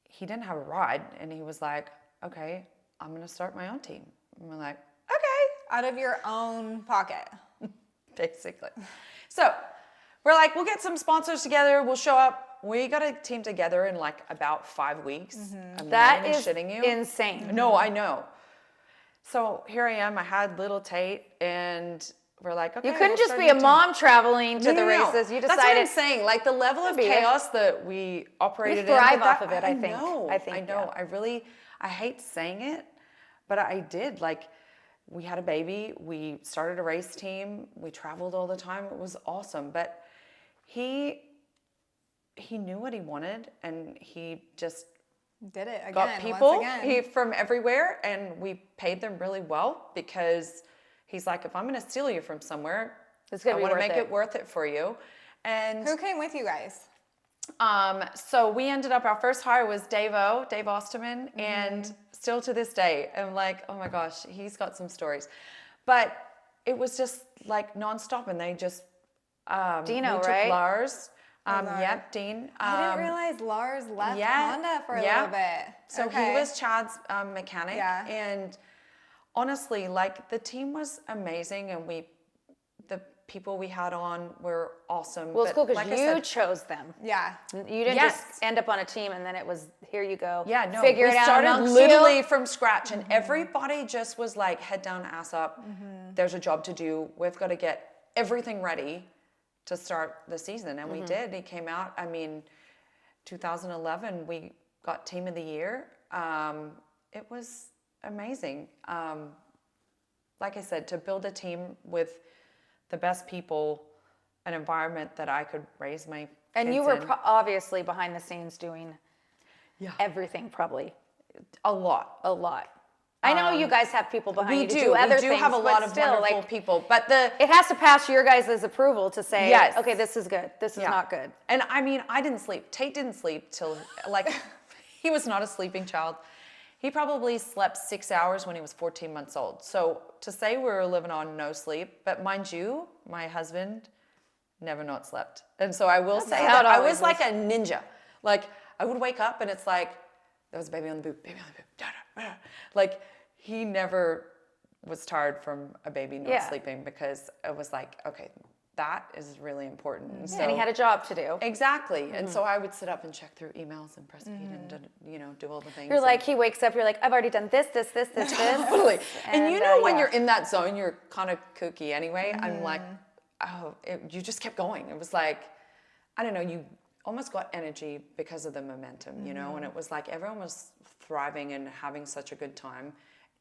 Speaker 3: he didn't have a ride, and he was like, okay, I'm gonna start my own team. And we're like, okay.
Speaker 2: Out of your own pocket.
Speaker 3: Basically. So we're like, we'll get some sponsors together. We'll show up. we got a team together in like about 5 weeks. I'm
Speaker 1: That
Speaker 3: not even
Speaker 1: is
Speaker 3: shitting you.
Speaker 1: insane.
Speaker 3: No, I know. So here I am. I had little Tate, and we're like, okay.
Speaker 1: You couldn't
Speaker 3: we'll
Speaker 1: just
Speaker 3: start
Speaker 1: be a
Speaker 3: team.
Speaker 1: mom traveling to the
Speaker 3: No.
Speaker 1: races. You
Speaker 3: That's what
Speaker 1: decided
Speaker 3: I'm saying. Like the level of
Speaker 1: Maybe.
Speaker 3: chaos that we operated in.
Speaker 1: thrive
Speaker 3: but
Speaker 1: off of it, I think.
Speaker 3: know.
Speaker 1: I think,
Speaker 3: I know.
Speaker 1: yeah.
Speaker 3: I hate saying it, but I did. Like, we had a baby. We started a race team. We traveled all the time. It was awesome. But he knew what he wanted, and he just
Speaker 2: Did it again.
Speaker 3: got people
Speaker 2: Once again.
Speaker 3: from everywhere, and we paid them really well because he's like, if I'm going to steal you from somewhere,
Speaker 1: It's gonna
Speaker 3: I
Speaker 1: be
Speaker 3: want to
Speaker 1: worth
Speaker 3: make
Speaker 1: it.
Speaker 3: it worth it for you. And
Speaker 2: Who came with you guys?
Speaker 3: so we ended up, our first hire was Dave Osterman, and still to this day, I'm like, oh my gosh, he's got some stories. But it was just like nonstop, and they just,
Speaker 1: Dino,
Speaker 3: we took
Speaker 1: right?
Speaker 3: Lars.
Speaker 2: Lars.
Speaker 3: Yep, Dean.
Speaker 2: I didn't realize Lars left Honda for a little bit.
Speaker 3: So
Speaker 2: Okay.
Speaker 3: he was Chad's mechanic.
Speaker 2: Yeah.
Speaker 3: And honestly, like the team was amazing, and the people we had on were awesome.
Speaker 1: Well, it's
Speaker 3: But
Speaker 1: cool because
Speaker 3: like I
Speaker 1: you
Speaker 3: said,
Speaker 1: chose them.
Speaker 2: Yeah.
Speaker 1: You didn't
Speaker 3: Yes.
Speaker 1: just end up on a team and then it was, here you go.
Speaker 3: yeah, no,
Speaker 1: Figure
Speaker 3: we
Speaker 1: it out
Speaker 3: started
Speaker 1: amongst
Speaker 3: literally
Speaker 1: you.
Speaker 3: from scratch, and everybody just was like head down, ass up. There's a job to do. We've got to get everything ready to start the season, and we did. He came out. I mean, 2011, we got Team of the Year. It was amazing. Like I said, to build a team with the best people, an environment that I could raise my
Speaker 1: And
Speaker 3: kids
Speaker 1: you were
Speaker 3: in.
Speaker 1: obviously behind the scenes doing everything, probably
Speaker 3: a lot.
Speaker 1: a lot. I know you guys have people behind
Speaker 3: We
Speaker 1: you to
Speaker 3: do.
Speaker 1: do other
Speaker 3: We do
Speaker 1: things,
Speaker 3: have a
Speaker 1: but
Speaker 3: lot of
Speaker 1: still,
Speaker 3: wonderful
Speaker 1: like,
Speaker 3: people, but the
Speaker 1: it has to pass your guys' approval to say,
Speaker 3: Yes.
Speaker 1: okay, this is good, this is
Speaker 3: Yeah.
Speaker 1: not good.
Speaker 3: And I mean, I didn't sleep. Tate didn't sleep till, like, he was not a sleeping child. He probably slept 6 hours when he was 14 months old. So to say we were living on no sleep, but mind you, my husband never not slept. And so I will say
Speaker 1: how
Speaker 3: that
Speaker 1: it
Speaker 3: I
Speaker 1: always
Speaker 3: was like a ninja. Like, I would wake up and it's like, there was a baby on the boob, baby on the boob, da, da, da. Like, he never was tired from a baby not
Speaker 1: Yeah.
Speaker 3: sleeping, because it was like, okay, that is really important. And
Speaker 1: And he had a job to do.
Speaker 3: Exactly. And so I would sit up and check through emails and breastfeed and, do all the things.
Speaker 1: You're like, he wakes up, you're like, I've already done this, this, this, this, this.
Speaker 3: Totally. And you know, when
Speaker 1: yeah.
Speaker 3: you're in that zone, you're kind of kooky anyway. I'm like, you just kept going. It was like, I don't know, you almost got energy because of the momentum, and it was like everyone was thriving and having such a good time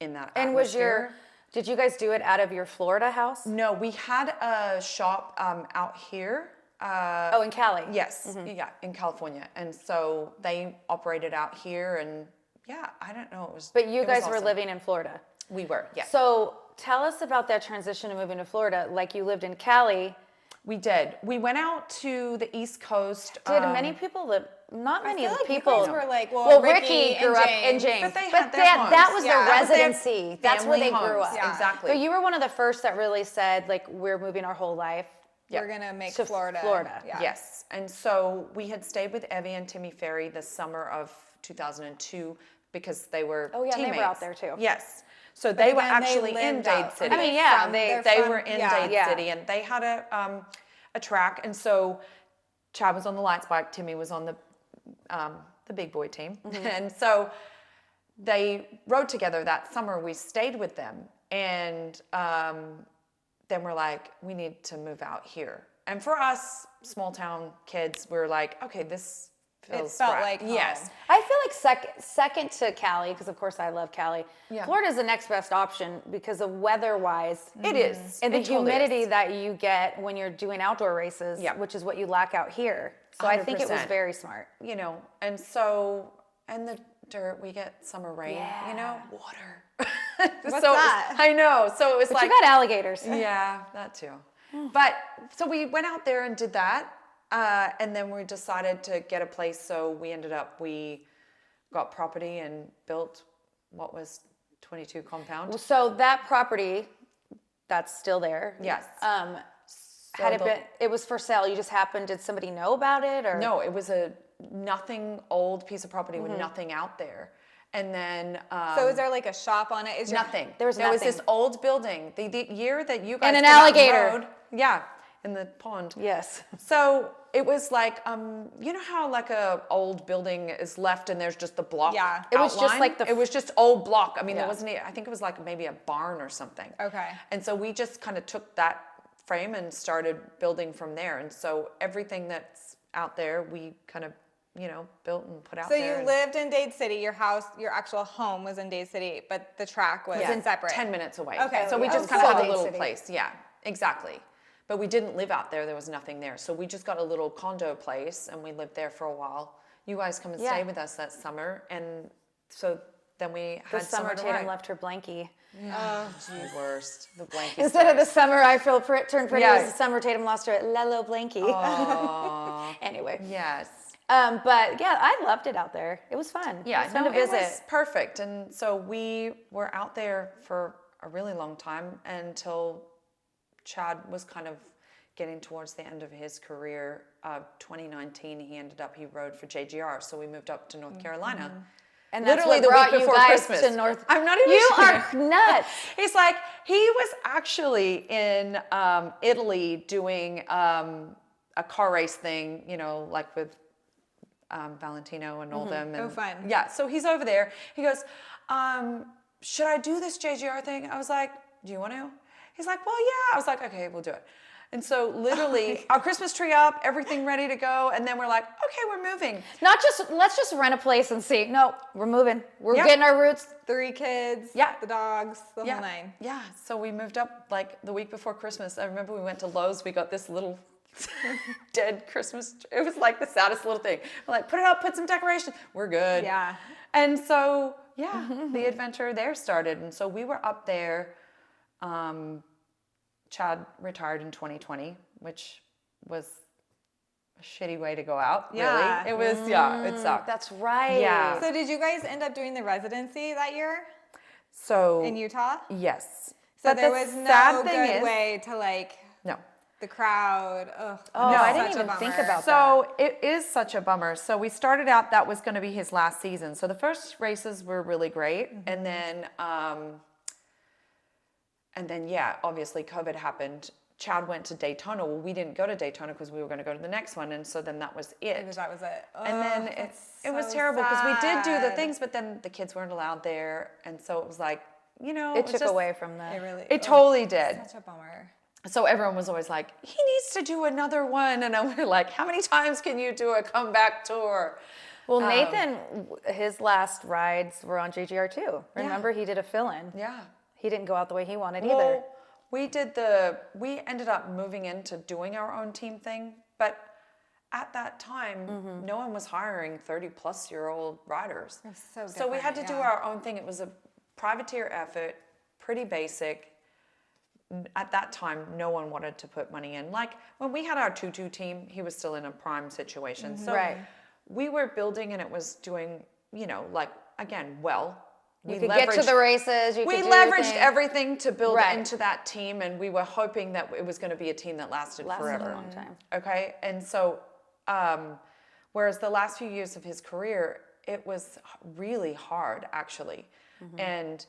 Speaker 3: in that
Speaker 1: And
Speaker 3: atmosphere.
Speaker 1: did you guys do it out of your Florida house?
Speaker 3: No, we had a shop out here.
Speaker 1: Oh, in Cali.
Speaker 3: Yes, yeah, in California. And so they operated out here, and yeah, I don't know, it was.
Speaker 1: But you
Speaker 3: it was
Speaker 1: guys were
Speaker 3: awesome.
Speaker 1: living in Florida.
Speaker 3: We were, yeah.
Speaker 1: So tell us about that transition to moving to Florida. Like, you lived in Cali.
Speaker 3: We did. We went out to the East Coast.
Speaker 1: Did many people live? Not many
Speaker 2: feel like you
Speaker 1: people.
Speaker 2: guys were like,
Speaker 1: well,
Speaker 2: Ricky
Speaker 1: grew
Speaker 2: and
Speaker 1: up
Speaker 2: James.
Speaker 1: in James,
Speaker 3: But they had their
Speaker 1: that
Speaker 3: homes.
Speaker 1: was
Speaker 2: Yeah.
Speaker 1: their
Speaker 2: That was their
Speaker 1: residency. That's where
Speaker 3: family
Speaker 1: they grew
Speaker 3: homes.
Speaker 1: up.
Speaker 2: Yeah.
Speaker 3: Exactly.
Speaker 1: So you were one of the first that really said, like, we're moving our whole life.
Speaker 2: We're going to make
Speaker 1: To
Speaker 2: Florida.
Speaker 1: Florida.
Speaker 2: Yeah.
Speaker 3: Yes. And so we had stayed with Evie and Timmy Ferry the summer of 2002 because they were
Speaker 1: Oh, yeah, and they
Speaker 3: teammates.
Speaker 1: were out there too.
Speaker 3: Yes. So they were
Speaker 2: again, they
Speaker 3: actually in
Speaker 2: lived
Speaker 3: Dade
Speaker 2: out.
Speaker 3: City.
Speaker 1: I mean, yeah,
Speaker 2: They're
Speaker 3: They
Speaker 2: from-
Speaker 3: were in
Speaker 2: yeah.
Speaker 3: Dade
Speaker 1: Yeah.
Speaker 3: City, and they had a track. And so Chad was on the lights bike, Timmy was on the big boy team. And so they rode together that summer. We stayed with them, and then we're like, we need to move out here. And for us, small town kids, we're like, okay, this feels
Speaker 2: felt
Speaker 3: right.
Speaker 2: like home.
Speaker 3: Yes.
Speaker 1: I feel like second to Cali, because of course I love Cali.
Speaker 3: Yeah.
Speaker 1: Florida is the next best option because of weather-wise.
Speaker 3: It is.
Speaker 1: And the
Speaker 3: It totally
Speaker 1: humidity
Speaker 3: is.
Speaker 1: that you get when you're doing outdoor races,
Speaker 3: Yeah.
Speaker 1: which is what you lack out here. So I think it was
Speaker 3: 100%.
Speaker 1: very smart.
Speaker 3: And so, and the dirt, we get summer rain,
Speaker 1: Yeah.
Speaker 3: water.
Speaker 2: What's
Speaker 3: so
Speaker 2: that?
Speaker 3: I know. So it was
Speaker 1: But
Speaker 3: like,
Speaker 1: you got alligators.
Speaker 3: yeah, that too. But so we went out there and did that. And then we decided to get a place. So we got property and built what was 22 compound.
Speaker 1: So that property, that's still there.
Speaker 3: Yes.
Speaker 1: Had it been? It was for sale. You just happened. Did somebody know about it, or
Speaker 3: No, it was a nothing old piece of property with nothing out there. And then
Speaker 2: So is there like a shop on it? Is your-
Speaker 3: nothing.
Speaker 1: There was
Speaker 3: this
Speaker 1: nothing.
Speaker 3: old building. The year that you guys
Speaker 1: And an
Speaker 3: came out
Speaker 1: alligator.
Speaker 3: rode, yeah, in the pond.
Speaker 1: Yes.
Speaker 3: So it was like, you know how like a old building is left and there's just the block
Speaker 2: Yeah.
Speaker 1: It was just
Speaker 3: outline?
Speaker 1: like
Speaker 3: it was just old block. I mean, there
Speaker 1: Yeah.
Speaker 3: wasn't, I think it was like maybe a barn or something.
Speaker 2: Okay.
Speaker 3: And so we just kind of took that frame and started building from there. And so everything that's out there, we kind of, you know, built and put out
Speaker 2: So
Speaker 3: there.
Speaker 2: you
Speaker 3: and-
Speaker 2: lived in Dade City. Your house, your actual home was in Dade City, but the track was separate.
Speaker 3: 10 minutes away.
Speaker 2: Okay.
Speaker 3: So we
Speaker 2: Yeah.
Speaker 3: just kind of
Speaker 1: Full
Speaker 3: had a
Speaker 1: Dade
Speaker 3: little
Speaker 1: City.
Speaker 3: place. Yeah, exactly. But we didn't live out there. There was nothing there. So we just got a little condo place and we lived there for a while. You guys come and
Speaker 1: Yeah.
Speaker 3: stay with us that summer. And so then we had
Speaker 1: This summer,
Speaker 3: to
Speaker 1: Tatum
Speaker 3: ride.
Speaker 1: left her blankie.
Speaker 2: Oh,
Speaker 3: The worst. The blanket.
Speaker 1: Instead of the summer I feel turned pretty,
Speaker 3: Yeah.
Speaker 1: it was the summer Tatum lost her Lelo blankie.
Speaker 3: Aw,
Speaker 1: Anyway.
Speaker 3: yes.
Speaker 1: But yeah, I loved it out there. It was fun.
Speaker 3: Yeah,
Speaker 1: it was fun
Speaker 3: no,
Speaker 1: to visit.
Speaker 3: it was perfect. And so we were out there for a really long time until Chad was kind of getting towards the end of his career. 2019, he rode for JGR. So we moved up to North Carolina.
Speaker 1: And that's
Speaker 3: Literally
Speaker 1: what
Speaker 3: the week
Speaker 1: brought you
Speaker 3: before
Speaker 1: guys
Speaker 3: Christmas.
Speaker 1: to North.
Speaker 3: I'm not even
Speaker 1: You
Speaker 3: sure.
Speaker 1: are nuts.
Speaker 3: He's like, he was actually in Italy doing a car race thing, you know, like with Valentino and all them. And,
Speaker 2: Oh, fun.
Speaker 3: Yeah, so he's over there. He goes, should I do this JGR thing? I was like, do you want to? He's like, well, yeah. I was like, okay, we'll do it. And so literally our Christmas tree up, everything ready to go. And then we're like, okay, we're moving.
Speaker 1: Not just, let's just rent a place and see. No, we're moving. We're
Speaker 3: Yeah.
Speaker 1: getting our roots.
Speaker 2: 3 kids,
Speaker 3: Yeah.
Speaker 2: the dogs, the
Speaker 3: Yeah.
Speaker 2: whole nine.
Speaker 3: Yeah. So we moved up like the week before Christmas. I remember we went to Lowe's. We got this little dead Christmas. It was like the saddest little thing. We're like, put it up, put some decorations. We're good.
Speaker 2: Yeah.
Speaker 3: And so, yeah, the adventure there started. And so we were up there. Chad retired in 2020, which was a shitty way to go out,
Speaker 2: Yeah.
Speaker 3: really. It was, it sucked.
Speaker 1: That's right.
Speaker 3: Yeah.
Speaker 2: So did you guys end up doing the residency that year
Speaker 3: So,
Speaker 2: in Utah?
Speaker 3: yes.
Speaker 2: So
Speaker 3: But
Speaker 2: there
Speaker 3: the
Speaker 2: was
Speaker 3: sad
Speaker 2: no
Speaker 3: thing
Speaker 2: good
Speaker 3: is-
Speaker 2: way to like
Speaker 3: No.
Speaker 2: the crowd. Ugh,
Speaker 1: Oh,
Speaker 2: it's
Speaker 1: I didn't
Speaker 2: such a
Speaker 1: even think
Speaker 2: bummer.
Speaker 1: about that.
Speaker 3: So it is such a bummer. So we started out, that was going to be his last season. So the first races were really great. And then, yeah, obviously COVID happened. Chad went to Daytona. Well, we didn't go to Daytona because we were going to go to the next one. And so then that was it.
Speaker 2: That was it.
Speaker 3: And then
Speaker 2: Ugh,
Speaker 3: it was
Speaker 2: so
Speaker 3: terrible because we did do the
Speaker 2: sad.
Speaker 3: things, but then the kids weren't allowed there. And so it was like, you know,
Speaker 1: It
Speaker 3: was
Speaker 1: took
Speaker 3: just-
Speaker 1: away from that.
Speaker 2: It really.
Speaker 3: It totally did.
Speaker 2: Such a bummer.
Speaker 3: So everyone was always like, he needs to do another one. And we're like, how many times can you do a comeback tour?
Speaker 1: Well, Nathan, his last rides were on JGR too. Remember, he did a fill-in.
Speaker 3: Yeah.
Speaker 1: He didn't go out the way he wanted either.
Speaker 3: Well, we ended up moving into doing our own team thing. But at that time, no one was hiring 30-plus-year-old riders.
Speaker 2: so
Speaker 3: we had to
Speaker 2: different,
Speaker 3: do
Speaker 2: yeah.
Speaker 3: our own thing. It was a privateer effort, pretty basic. At that time, no one wanted to put money in. Like when we had our 2-2 team, he was still in a prime situation. So
Speaker 1: Right.
Speaker 3: we were building and it was doing, you know, like, again, well.
Speaker 1: You could get to the races. You
Speaker 3: We
Speaker 1: could do your
Speaker 3: leveraged
Speaker 1: thing.
Speaker 3: everything to build
Speaker 1: Right.
Speaker 3: into that team, and we were hoping that it was going to be a team that lasted forever.
Speaker 1: a long time.
Speaker 3: Okay, and so, whereas the last few years of his career, it was really hard, actually, and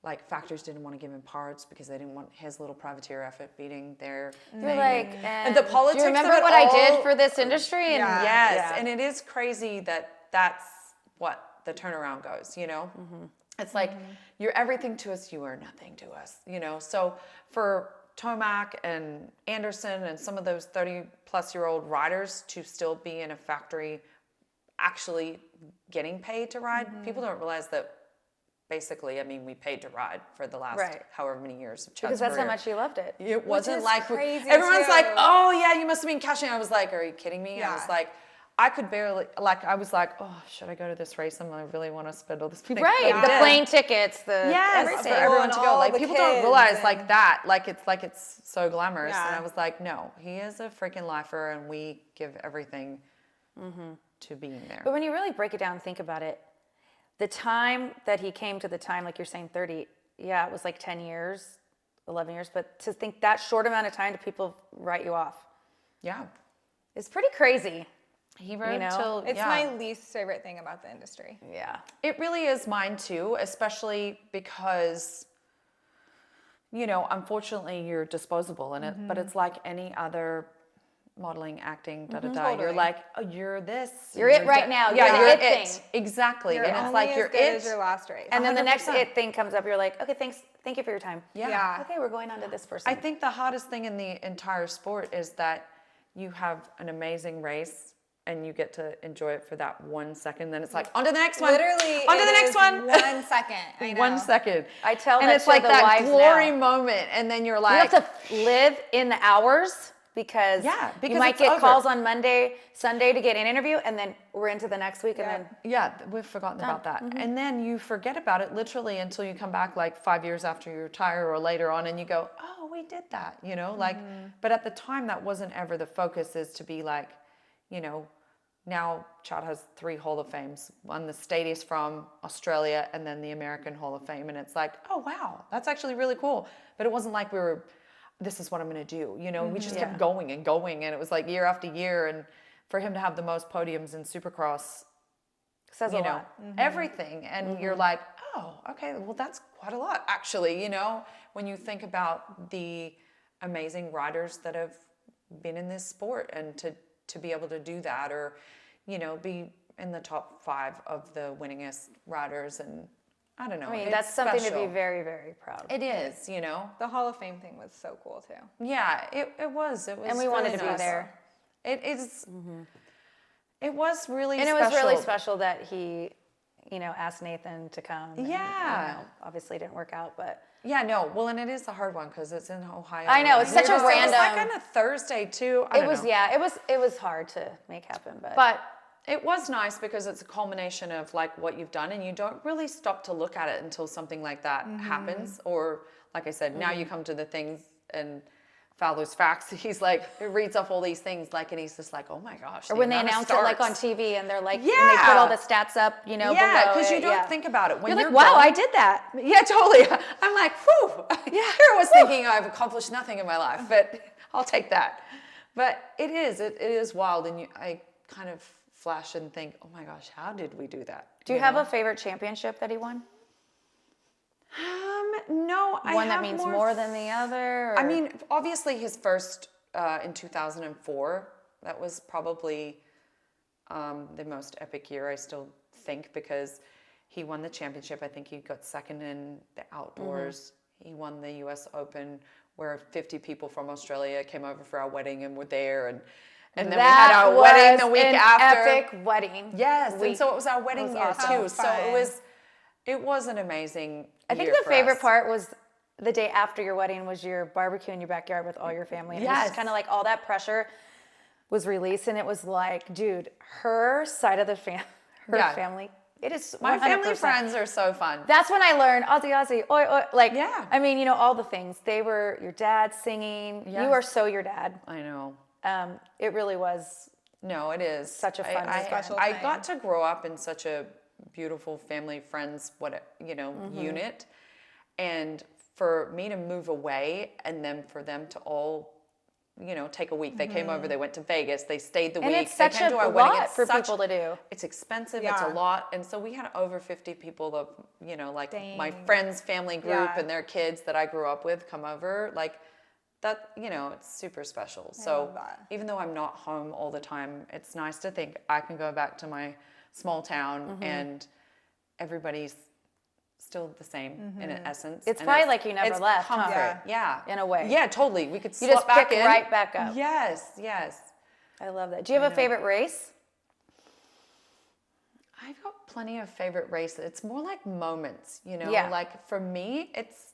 Speaker 3: like factories didn't want to give him parts because they didn't want his little privateer effort beating their.
Speaker 1: You're like,
Speaker 3: And the politics
Speaker 1: do you
Speaker 3: of
Speaker 1: remember
Speaker 3: it
Speaker 1: what I
Speaker 3: all-
Speaker 1: did for this industry? And
Speaker 2: Yeah.
Speaker 3: Yes,
Speaker 1: Yeah.
Speaker 3: and it is crazy that that's what the turnaround goes, you know? It's like, you're everything to us, you are nothing to us, you know? So for Tomac and Anderson and some of those 30-plus-year-old riders to still be in a factory actually getting paid to ride, people don't realize that basically, I mean, we paid to ride for the last
Speaker 1: Right.
Speaker 3: however many years of Chad's
Speaker 1: because that's how
Speaker 3: career.
Speaker 1: much you loved it.
Speaker 3: It wasn't
Speaker 2: is
Speaker 3: like
Speaker 2: crazy,
Speaker 3: everyone's
Speaker 2: too.
Speaker 3: like, oh yeah, you must have been cashing. I was like, are you kidding me? I was
Speaker 2: Yeah.
Speaker 3: like, I could barely I was like, oh, should I go to this race? I really want to spend all this money.
Speaker 1: Right.
Speaker 3: But I
Speaker 1: The
Speaker 3: did.
Speaker 1: plane tickets, the
Speaker 3: Yes,
Speaker 1: everything.
Speaker 3: for everyone
Speaker 2: And
Speaker 3: to go.
Speaker 2: all
Speaker 3: Like
Speaker 2: the
Speaker 3: people don't
Speaker 2: kids
Speaker 3: realize
Speaker 2: and-
Speaker 3: like that. Like it's so glamorous.
Speaker 2: Yeah.
Speaker 3: And I was like, no, he is a freaking lifer, and we give everything to being there.
Speaker 1: But when you really break it down and think about it, the time that he came to the time, like you're saying 30, yeah, it was like 10 years, 11 years. But to think that short amount of time to people write you off
Speaker 3: Yeah,
Speaker 1: is pretty crazy.
Speaker 3: he rode
Speaker 1: know,
Speaker 3: till
Speaker 2: It's
Speaker 3: yeah.
Speaker 2: my least favorite thing about the industry.
Speaker 1: Yeah.
Speaker 3: It really is mine too, especially because, you know, unfortunately you're disposable in it, but it's like any other modeling, acting, da da da.
Speaker 2: Totally.
Speaker 3: You're like, oh, you're this.
Speaker 1: You're it right now.
Speaker 3: Yeah,
Speaker 1: You're
Speaker 3: you're
Speaker 1: the it thing.
Speaker 3: Exactly.
Speaker 2: You're
Speaker 3: and it's
Speaker 2: only
Speaker 3: like
Speaker 2: as
Speaker 3: you're
Speaker 2: good
Speaker 3: it.
Speaker 2: as your last race.
Speaker 1: And then the next
Speaker 3: 100%.
Speaker 1: it thing comes up. You're like, okay, thank you for your time.
Speaker 3: Yeah.
Speaker 1: Okay, we're going on to this person.
Speaker 3: I think the hardest thing in the entire sport is that you have an amazing race and you get to enjoy it for that 1 second. Then it's like, on to the next one.
Speaker 2: Literally,
Speaker 3: on to
Speaker 2: it
Speaker 3: the next
Speaker 2: is
Speaker 3: one.
Speaker 2: 1 second. I know.
Speaker 3: 1 second.
Speaker 1: I tell
Speaker 3: and
Speaker 1: that
Speaker 3: it's
Speaker 1: to
Speaker 3: like
Speaker 1: the
Speaker 3: that
Speaker 1: wives
Speaker 3: glory
Speaker 1: now.
Speaker 3: moment. And then you're
Speaker 1: You
Speaker 3: like,
Speaker 1: have to live in the hours because,
Speaker 3: because
Speaker 1: you might
Speaker 3: it's
Speaker 1: get
Speaker 3: over.
Speaker 1: calls on Monday, Sunday to get an interview, and then we're into the next week, and then
Speaker 3: yeah, we've forgotten about that. And then you forget about it literally until you come back like 5 years after you retire or later on and you go, oh, we did that, you know, like, but at the time that wasn't ever the focus, is to be like, you know, now Chad has 3 Hall of Fames. One, the state is from Australia, and then the American Hall of Fame. And it's like, oh, wow, that's actually really cool. But it wasn't like we were, this is what I'm going to do. You know, we just kept going and going. And it was like year after year. And for him to have the most podiums in Supercross,
Speaker 1: says a
Speaker 3: you know,
Speaker 1: lot.
Speaker 3: everything. And you're like, oh, okay, well, that's quite a lot, actually, you know, when you think about the amazing riders that have been in this sport, and to be able to do that, or, you know, be in the top 5 of the winningest riders. And I don't know.
Speaker 1: I mean,
Speaker 3: it's
Speaker 1: that's something to
Speaker 3: special.
Speaker 1: be very, very proud of.
Speaker 3: It is, you know.
Speaker 2: The Hall of Fame thing was so cool too.
Speaker 3: Yeah, it was. It was.
Speaker 1: And we wanted
Speaker 3: really
Speaker 1: to be
Speaker 3: nice.
Speaker 1: there.
Speaker 3: It is. It was really
Speaker 1: And it
Speaker 3: special.
Speaker 1: was really special that he, you know, asked Nathan to come. And,
Speaker 3: Yeah.
Speaker 1: you know, obviously it didn't work out, but
Speaker 3: Yeah, no. Well, and it is a hard one because it's in Ohio.
Speaker 1: I know, it's
Speaker 3: And
Speaker 1: such a
Speaker 3: it was like
Speaker 1: random-
Speaker 3: on a Thursday too. I
Speaker 1: it
Speaker 3: don't
Speaker 1: was,
Speaker 3: know.
Speaker 1: yeah, it was hard to make happen, but
Speaker 3: But it was nice because it's a culmination of like what you've done, and you don't really stop to look at it until something like that happens. Or like I said, now you come to the things, and Fowler's facts. He's like, he reads off all these things, like, and he's just like, oh my gosh.
Speaker 1: or when they announce it like on TV and they're like, and they put
Speaker 3: Yeah.
Speaker 1: all the stats up, you know,
Speaker 3: Yeah,
Speaker 1: below
Speaker 3: because you
Speaker 1: it,
Speaker 3: don't
Speaker 1: yeah.
Speaker 3: think about it when
Speaker 1: You're
Speaker 3: you're
Speaker 1: like, wow,
Speaker 3: going.
Speaker 1: I did that.
Speaker 3: Yeah, totally. I'm like, whew. Yeah. Here I was thinking I've accomplished nothing in my life, but I'll take that. But it is wild, and I kind of flash and think, oh my gosh, how did we do that?
Speaker 1: Do you have a favorite championship that he won?
Speaker 3: No, I
Speaker 1: One that
Speaker 3: have
Speaker 1: means more than the other? Or?
Speaker 3: I mean, obviously his first in 2004, that was probably the most epic year, I still think, because he won the championship. I think he got second in the outdoors. He won the US Open, where 50 people from Australia came over for our wedding and were there. And then we had
Speaker 1: That
Speaker 3: our wedding the
Speaker 1: was
Speaker 3: week
Speaker 1: an
Speaker 3: after.
Speaker 1: epic wedding.
Speaker 3: Yes, and
Speaker 1: week.
Speaker 3: so it was our wedding
Speaker 1: was
Speaker 3: year
Speaker 1: awesome.
Speaker 3: too. So
Speaker 2: Fun.
Speaker 3: it was an amazing
Speaker 1: I think
Speaker 3: year
Speaker 1: the
Speaker 3: for
Speaker 1: favorite
Speaker 3: us.
Speaker 1: part was the day after your wedding was your barbecue in your backyard with all your family. And it was
Speaker 3: Yes.
Speaker 1: just kind of like all that pressure was released, and it was like, dude, her side of the
Speaker 3: Yeah.
Speaker 1: family, it is
Speaker 3: My
Speaker 1: 100%.
Speaker 3: family friends are so fun.
Speaker 1: That's when I learned Aussie, oi, oi, like,
Speaker 3: Yeah.
Speaker 1: I mean, you know, all the things. They were your dad singing.
Speaker 3: Yes.
Speaker 1: You are so your dad.
Speaker 3: I know.
Speaker 1: It really was.
Speaker 3: No, it is
Speaker 1: Such a fun weekend.
Speaker 2: Special
Speaker 3: I
Speaker 2: time.
Speaker 3: got to grow up in such a beautiful family, friends, unit, and for me to move away, and then for them to all, take a week. They came over. They went to Vegas. They stayed the
Speaker 1: And
Speaker 3: week.
Speaker 1: it's such
Speaker 3: they came
Speaker 1: a
Speaker 3: to our wedding.
Speaker 1: lot
Speaker 3: It's
Speaker 1: for
Speaker 3: such-
Speaker 1: people to do.
Speaker 3: It's expensive. It's a
Speaker 2: Yeah.
Speaker 3: lot, and so we had over 50 people of my
Speaker 2: Dang.
Speaker 3: friends' family group
Speaker 2: Yeah.
Speaker 3: and their kids that I grew up with come over. Like that, it's super special. So
Speaker 2: love that.
Speaker 3: even though I'm not home all the time, it's nice to think I can go back to my small town and everybody's still the same in essence.
Speaker 1: It's
Speaker 3: and
Speaker 1: probably like you never
Speaker 3: it's
Speaker 1: left, huh?
Speaker 3: comfort. Yeah.
Speaker 1: In a way.
Speaker 3: Yeah, totally. We could
Speaker 1: You
Speaker 3: slot
Speaker 1: just
Speaker 3: back
Speaker 1: pick
Speaker 3: in.
Speaker 1: right back up.
Speaker 3: Yes, yes.
Speaker 1: I love that. Do you have a favorite race?
Speaker 3: I've got plenty of favorite races. It's more like moments,
Speaker 1: Yeah.
Speaker 3: Like for me, it's,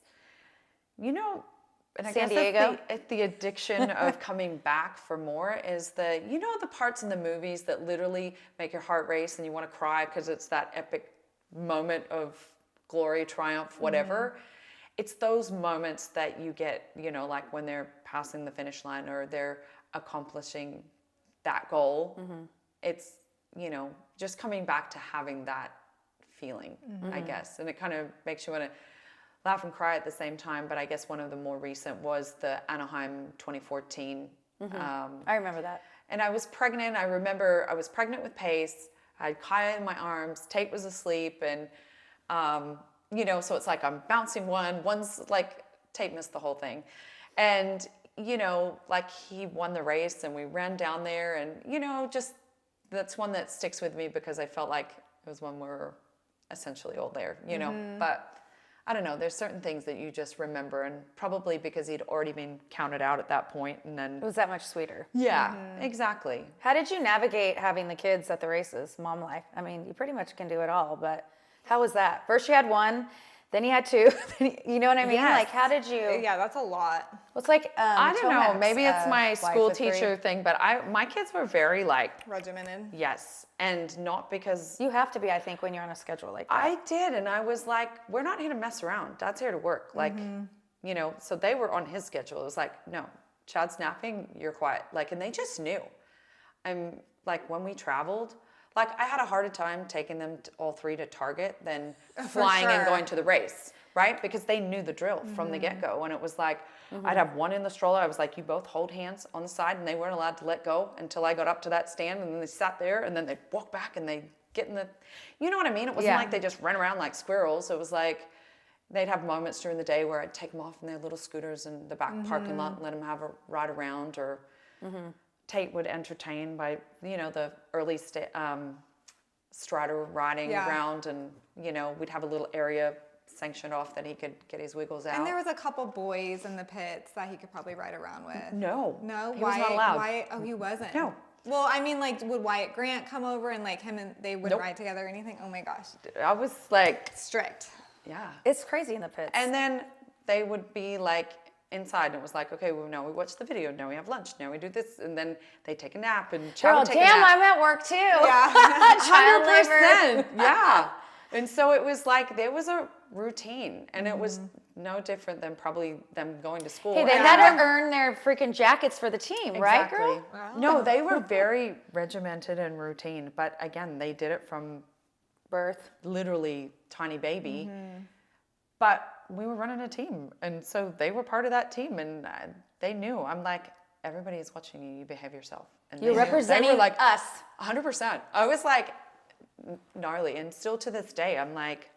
Speaker 3: and I
Speaker 1: San
Speaker 3: guess
Speaker 1: Diego?
Speaker 3: it's the addiction of coming back for more is the parts in the movies that literally make your heart race and you want to cry because it's that epic moment of glory, triumph, whatever. It's those moments that you get, like when they're passing the finish line or they're accomplishing that goal. It's, just coming back to having that feeling, I guess. And it kind of makes you want to laugh and cry at the same time. But I guess one of the more recent was the Anaheim 2014.
Speaker 1: I remember that.
Speaker 3: And I was pregnant. I remember I was pregnant with Pace. I had Kaya in my arms. Tate was asleep. And, so it's like I'm bouncing one's like Tate missed the whole thing. And you know, like he won the race and we ran down there and, you know, just that's one that sticks with me because I felt like it was when we were essentially all there, you know, but I don't know, there's certain things that you just remember and probably because he'd already been counted out at that point and then.
Speaker 1: It was that much sweeter.
Speaker 3: Yeah, exactly.
Speaker 1: How did you navigate having the kids at the races, mom life? I mean, you pretty much can do it all, but how was that? First you had one, then you had two, you know what I mean?
Speaker 3: Yes.
Speaker 1: Like, how did you?
Speaker 2: Yeah, that's a lot.
Speaker 1: What's like,
Speaker 3: I don't know,
Speaker 1: Tomac's,
Speaker 3: maybe it's my
Speaker 1: wife
Speaker 3: school
Speaker 1: with three.
Speaker 3: teacher thing, but my kids were very like,
Speaker 2: Regimented.
Speaker 3: yes, and not because
Speaker 1: You have to be, I think, when you're on a schedule like that.
Speaker 3: I did, and I was like, we're not here to mess around. Dad's here to work. Like, you know, so they were on his schedule. It was like, no, Chad's napping, you're quiet. Like, and they just knew. I'm like, when we traveled, like I had a harder time taking them all three to Target than flying and
Speaker 2: sure.
Speaker 3: going to the race, right? Because they knew the drill from the get-go. And it was like, I'd have one in the stroller. I was like, you both hold hands on the side, and they weren't allowed to let go until I got up to that stand, and then they sat there, and then they'd walk back and they'd get in the, you know what I mean? It wasn't
Speaker 1: Yeah.
Speaker 3: like they just ran around like squirrels. It was like, they'd have moments during the day where I'd take them off in their little scooters in the back parking lot and let them have a ride around, or Tate would entertain by, you know, the early strider riding
Speaker 2: Yeah.
Speaker 3: around, and, you know, we'd have a little area sanctioned off that he could get his wiggles out.
Speaker 2: And there was a couple boys in the pits that he could probably ride around with.
Speaker 3: No.
Speaker 2: No,
Speaker 3: He was not allowed.
Speaker 2: Wyatt, oh, he wasn't.
Speaker 3: No.
Speaker 2: Well, I mean, like, would Wyatt Grant come over and like him and they would
Speaker 3: Nope.
Speaker 2: ride together or anything? Oh my gosh,
Speaker 3: I was like,
Speaker 2: strict.
Speaker 3: yeah.
Speaker 1: It's crazy in the pits.
Speaker 3: And then they would be like inside, and it was like, okay, well, now we watch the video, now we have lunch, now we do this, and then they take a nap, and Chad
Speaker 1: Girl,
Speaker 3: would take
Speaker 1: damn,
Speaker 3: a nap.
Speaker 1: I'm at work too.
Speaker 2: Yeah.
Speaker 1: Child labor.
Speaker 3: 100%. Yeah. And so it was like, there was a routine, and it was no different than probably them going to school.
Speaker 1: Hey, they
Speaker 3: And
Speaker 1: had to earn their freaking jackets for the team, right,
Speaker 3: Exactly.
Speaker 1: girl?
Speaker 2: Wow.
Speaker 3: No, they were very regimented and routine, but again, they did it from
Speaker 1: Birth.
Speaker 3: literally tiny baby. But we were running a team, and so they were part of that team, and they knew. I'm like, everybody is watching you. You behave yourself. And they
Speaker 1: You're
Speaker 3: knew.
Speaker 1: representing
Speaker 3: They were like
Speaker 1: us.
Speaker 3: 100%. I was like gnarly, and still to this day, I'm like,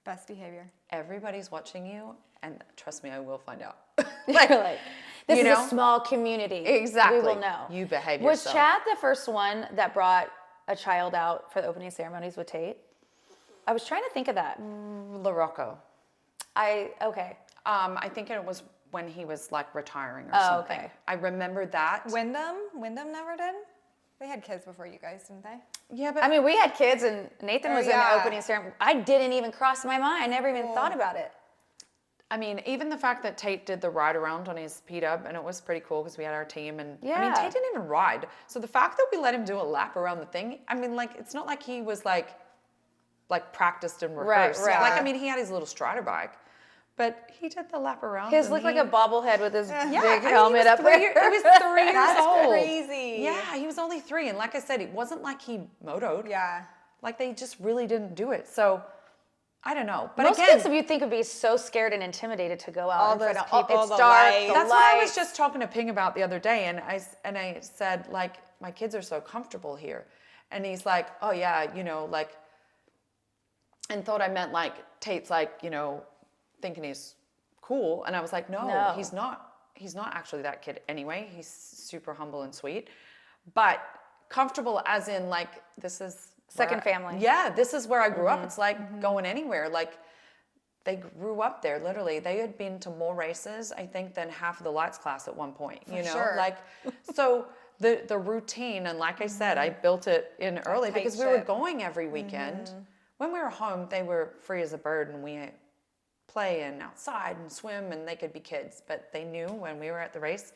Speaker 2: Best behavior.
Speaker 3: everybody's watching you, and trust me, I will find out.
Speaker 1: Like, this
Speaker 3: you
Speaker 1: is
Speaker 3: know?
Speaker 1: a small community.
Speaker 3: Exactly.
Speaker 1: We will know.
Speaker 3: You behave
Speaker 1: Was
Speaker 3: yourself.
Speaker 1: Chad the first one that brought a child out for the opening ceremonies with Tate? I was trying to think of that.
Speaker 3: LaRocco.
Speaker 1: Okay.
Speaker 3: I think it was when he was like retiring or
Speaker 1: Oh,
Speaker 3: something.
Speaker 1: okay.
Speaker 3: I remember that.
Speaker 2: Wyndham never did. They had kids before you guys, didn't they?
Speaker 3: Yeah, but
Speaker 1: I mean, we had kids, and Nathan
Speaker 2: Oh,
Speaker 1: was in
Speaker 2: yeah.
Speaker 1: the opening ceremony. I didn't even cross my mind. I never even thought about it.
Speaker 3: I mean, even the fact that Tate did the ride around on his P-Dub, and it was pretty cool because we had our team, and I mean,
Speaker 1: Yeah.
Speaker 3: Tate didn't even ride. So the fact that we let him do a lap around the thing, I mean, like, it's not like he was like practiced and rehearsed.
Speaker 1: right.
Speaker 3: Like, I mean, he had his little strider bike, but he did the lap around.
Speaker 1: His
Speaker 3: and
Speaker 1: looked like
Speaker 3: he-
Speaker 1: a bobblehead with his
Speaker 3: Yeah,
Speaker 1: big
Speaker 3: I mean,
Speaker 1: helmet
Speaker 3: he was
Speaker 1: up there.
Speaker 3: He was 3 years
Speaker 2: That's
Speaker 3: old.
Speaker 2: crazy.
Speaker 3: Yeah, he was only 3, and like I said, it wasn't like he motoed.
Speaker 2: Yeah.
Speaker 3: Like they just really didn't do it. So I don't know. But
Speaker 1: Most
Speaker 3: again,
Speaker 1: kids, if you think, would be so scared and intimidated to go out.
Speaker 2: All
Speaker 1: in front
Speaker 2: those
Speaker 1: of-
Speaker 2: people,
Speaker 1: it's
Speaker 2: the
Speaker 1: dark.
Speaker 2: lights.
Speaker 1: The
Speaker 3: that's what I was
Speaker 1: lights.
Speaker 3: just talking to Ping about the other day, and I said, like, my kids are so comfortable here, and he's like, oh yeah, you know, like, and thought I meant like Tate's like, you know, thinking he's cool, and I was like, no. He's not actually that kid anyway. He's super humble and sweet, but comfortable as in like, this is
Speaker 1: Second
Speaker 3: where
Speaker 1: family.
Speaker 3: Yeah, this is where I grew up. It's like going anywhere. Like, they grew up there, literally. They had been to more races, I think, than half of the lights class at one point, you know?
Speaker 2: sure.
Speaker 3: Like, so the routine, and like I said, I built it in early
Speaker 2: tight
Speaker 3: because we were
Speaker 2: ship.
Speaker 3: going every weekend. When we were home, they were free as a bird, and we play and outside and swim, and they could be kids. But they knew when we were at the race,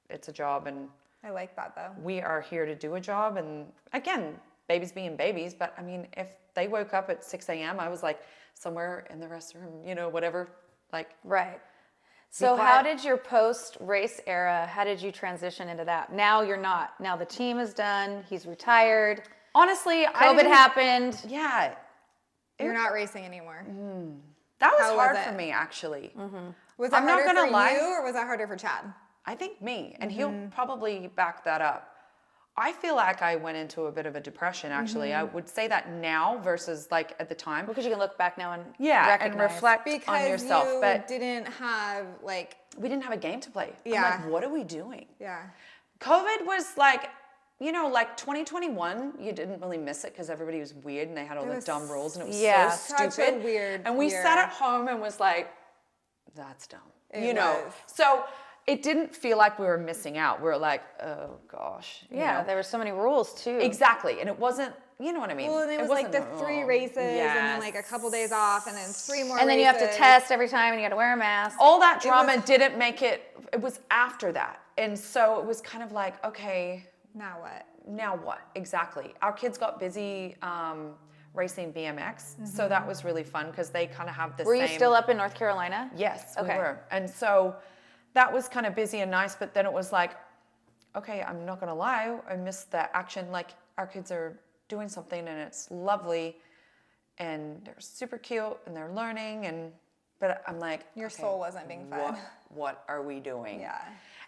Speaker 3: it's a job, and
Speaker 2: I like that though.
Speaker 3: we are here to do a job. And again, babies being babies, but I mean, if they woke up at 6 a.m., I was like somewhere in the restroom, you know, whatever, like.
Speaker 1: Right. So how
Speaker 3: quiet.
Speaker 1: did your post-race era, how did you transition into that? Now you're not. Now the team is done. He's retired.
Speaker 3: Honestly,
Speaker 1: COVID happened.
Speaker 3: Yeah,
Speaker 2: You're not racing anymore.
Speaker 3: that was
Speaker 2: How was
Speaker 3: hard
Speaker 2: it?
Speaker 3: for me, actually.
Speaker 2: Was it
Speaker 3: I'm not
Speaker 2: harder
Speaker 3: gonna
Speaker 2: for
Speaker 3: lie.
Speaker 2: you or was that harder for Chad?
Speaker 3: I think me, and he'll probably back that up. I feel like I went into a bit of a depression, actually. I would say that now versus like at the time.
Speaker 1: Because you can look back now and
Speaker 3: Yeah, and
Speaker 1: recognize.
Speaker 3: reflect
Speaker 2: Because
Speaker 3: on yourself.
Speaker 2: you
Speaker 3: But
Speaker 2: didn't have like,
Speaker 3: we didn't have a game to play.
Speaker 2: Yeah.
Speaker 3: I'm like, what are we doing?
Speaker 2: yeah.
Speaker 3: COVID was like, you know, like 2021, you didn't really miss it because everybody was weird and they had all the
Speaker 2: was
Speaker 3: dumb rules and it was
Speaker 1: yeah,
Speaker 3: so
Speaker 2: such a
Speaker 3: stupid.
Speaker 2: weird
Speaker 3: And we
Speaker 2: year.
Speaker 3: sat at home and was like, that's dumb.
Speaker 2: It was.
Speaker 3: So it didn't feel like we were missing out. We were like, oh gosh. you
Speaker 1: Yeah,
Speaker 3: know?
Speaker 1: there were so many rules too.
Speaker 3: Exactly. And it wasn't, you know what I mean?
Speaker 2: Well, and it was like
Speaker 3: wasn't,
Speaker 2: the 3
Speaker 3: oh,
Speaker 2: races and then
Speaker 3: yes.
Speaker 2: like a couple days off and then 3 more
Speaker 1: And then you have to
Speaker 2: races.
Speaker 1: test every time and you got to wear a mask.
Speaker 3: All that drama didn't make it, it was after that. And so it was kind of like, okay,
Speaker 2: Now what?
Speaker 3: now what? Exactly. Our kids got busy racing BMX. So that was really fun because they kind of have the
Speaker 1: Were
Speaker 3: same.
Speaker 1: you still up in North Carolina?
Speaker 3: Yes, we
Speaker 1: Okay.
Speaker 3: were. And so that was kind of busy and nice, but then it was like, okay, I'm not gonna lie, I missed the action. Like our kids are doing something and it's lovely and they're super cute and they're learning but I'm like,
Speaker 2: Your
Speaker 3: okay,
Speaker 2: soul wasn't being fed.
Speaker 3: What are we doing?
Speaker 2: Yeah.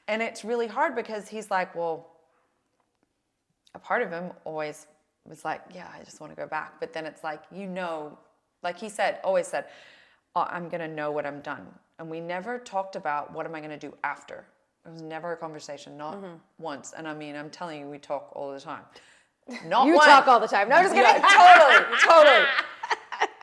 Speaker 3: And it's really hard because he's like, well, a part of him always was like, yeah, I just want to go back. But then it's like, like he said, always said, oh, I'm going to know what I'm done. And we never talked about what am I going to do after. It was never a conversation, not once. And I mean, I'm telling you, we talk all the time. Not
Speaker 1: You
Speaker 3: one.
Speaker 1: talk all the time. No, I'm just kidding.
Speaker 3: Yeah, totally.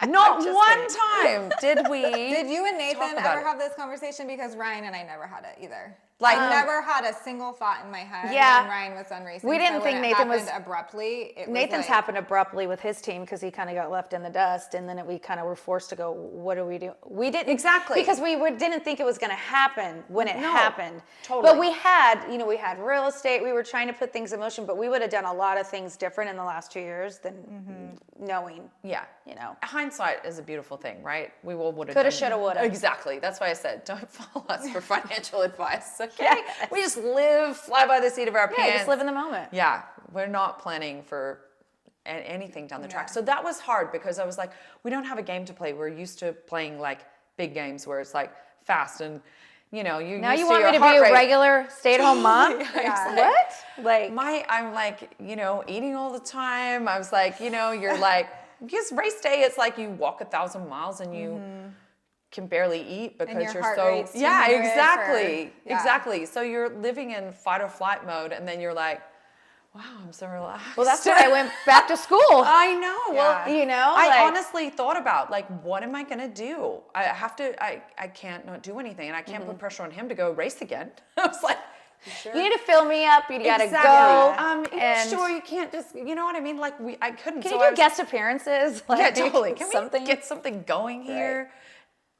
Speaker 3: Not one time did we.
Speaker 2: Did you and Nathan
Speaker 3: talk about
Speaker 2: ever
Speaker 3: it.
Speaker 2: have this conversation? Because Ryan and I never had it either.
Speaker 3: Like-
Speaker 2: I never had a single thought in my head
Speaker 1: Yeah.
Speaker 2: when Ryan was done racing.
Speaker 1: We didn't
Speaker 2: so
Speaker 1: think
Speaker 2: when it
Speaker 1: Nathan was-
Speaker 2: happened abruptly. It was
Speaker 1: Nathan's
Speaker 2: like,
Speaker 1: happened abruptly with his team because he kind of got left in the dust, and then we kind of were forced to go. What do we do? We didn't
Speaker 3: Exactly.
Speaker 1: because didn't think it was going to happen when it
Speaker 3: No,
Speaker 1: happened.
Speaker 3: totally.
Speaker 1: But we had real estate. We were trying to put things in motion, but we would have done a lot of things different in the last 2 years than knowing.
Speaker 3: Yeah. Hindsight is a beautiful thing, right? We all would have
Speaker 1: Coulda,
Speaker 3: done-
Speaker 1: shoulda, woulda.
Speaker 3: Exactly. That's why I said, don't follow us for financial advice, okay?
Speaker 1: Yes.
Speaker 3: We just live, fly by the seat of our
Speaker 1: Yeah,
Speaker 3: pants.
Speaker 1: just live in the moment.
Speaker 3: Yeah, we're not planning for anything down the track.
Speaker 2: Yeah.
Speaker 3: So that was hard because I was like, we don't have a game to play. We're used to playing like big games where it's like fast and you
Speaker 1: Now
Speaker 3: used
Speaker 1: you
Speaker 3: to
Speaker 1: want
Speaker 3: your
Speaker 1: me to be
Speaker 3: heart
Speaker 1: a
Speaker 3: rate.
Speaker 1: regular stay-at-home mom?
Speaker 3: Yeah.
Speaker 1: What? Like
Speaker 3: I'm like, eating all the time. I was like, you're like, because race day, it's like you walk 1,000 miles and you can barely eat because
Speaker 2: your
Speaker 3: you're
Speaker 2: heart
Speaker 3: so,
Speaker 2: rate's
Speaker 3: yeah,
Speaker 2: 200
Speaker 3: exactly,
Speaker 2: yeah.
Speaker 3: exactly. So you're living in fight or flight mode and then you're like, wow, I'm so relaxed.
Speaker 1: well, that's why I went back to school.
Speaker 3: I know. Well,
Speaker 2: Yeah.
Speaker 3: I honestly thought about like, what am I gonna do? I can't not do anything, and I can't put pressure on him to go race again. I was like,
Speaker 1: you need to fill me up. You got to
Speaker 3: exactly.
Speaker 1: go. And
Speaker 3: Sure, you can't just, you know what I mean? Like I couldn't.
Speaker 1: can
Speaker 3: so
Speaker 1: you
Speaker 3: I
Speaker 1: do
Speaker 3: was-
Speaker 1: guest appearances?
Speaker 3: Yeah,
Speaker 1: Like,
Speaker 3: totally. Can
Speaker 1: something?
Speaker 3: we get something going here?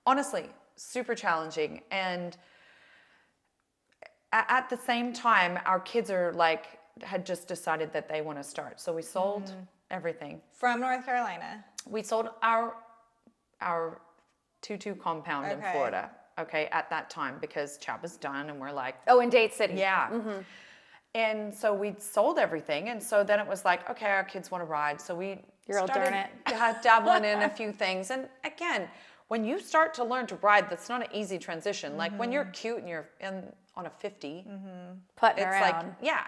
Speaker 3: Honestly, super challenging. And at the same time, our kids had just decided that they want to start. So we sold everything.
Speaker 2: From North Carolina.
Speaker 3: We sold our 2-2 compound in
Speaker 2: Okay.
Speaker 3: Florida, okay, at that time because Chad was done and we're like,
Speaker 1: Oh, in Date City.
Speaker 3: yeah. And so we sold everything. And so then it was like, okay, our kids want to ride. So we
Speaker 1: You're all darn
Speaker 3: started dabbling in a few things. And again, when you start to learn to ride, that's not an easy transition. Like when you're cute and you're on a 50,
Speaker 1: Putting
Speaker 3: it's
Speaker 1: around.
Speaker 3: like, yeah.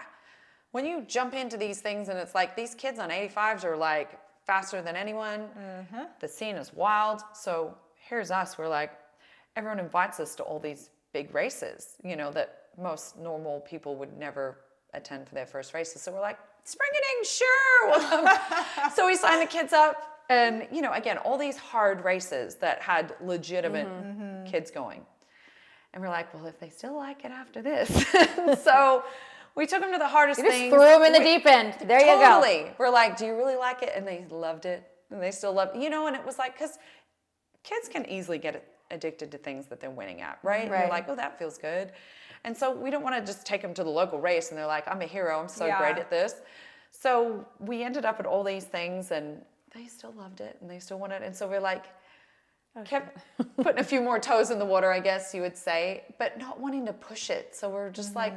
Speaker 3: When you jump into these things and it's like these kids on 85s are like faster than anyone. The scene is wild. So here's us. We're like, everyone invites us to all these big races, that most normal people would never attend for their first races. So we're like, springeting, sure. So we signed the kids up and, again, all these hard races that had legitimate kids going. And we're like, well, if they still like it after this. So we took them to the hardest
Speaker 1: You just
Speaker 3: things.
Speaker 1: threw them in the deep end. There you go.
Speaker 3: Totally. We're like, do you really like it? And they loved it. And they still love it. And it was like, because kids can easily get addicted to things that they're winning at, right? And
Speaker 1: Right.
Speaker 3: they're like, oh, that feels good. And so we don't want to just take them to the local race and they're like, I'm a hero. I'm so
Speaker 2: Yeah.
Speaker 3: great at this. So we ended up at all these things and they still loved it and they still wanted it. And so we're like, kept putting a few more toes in the water, I guess you would say, but not wanting to push it. So we're just like,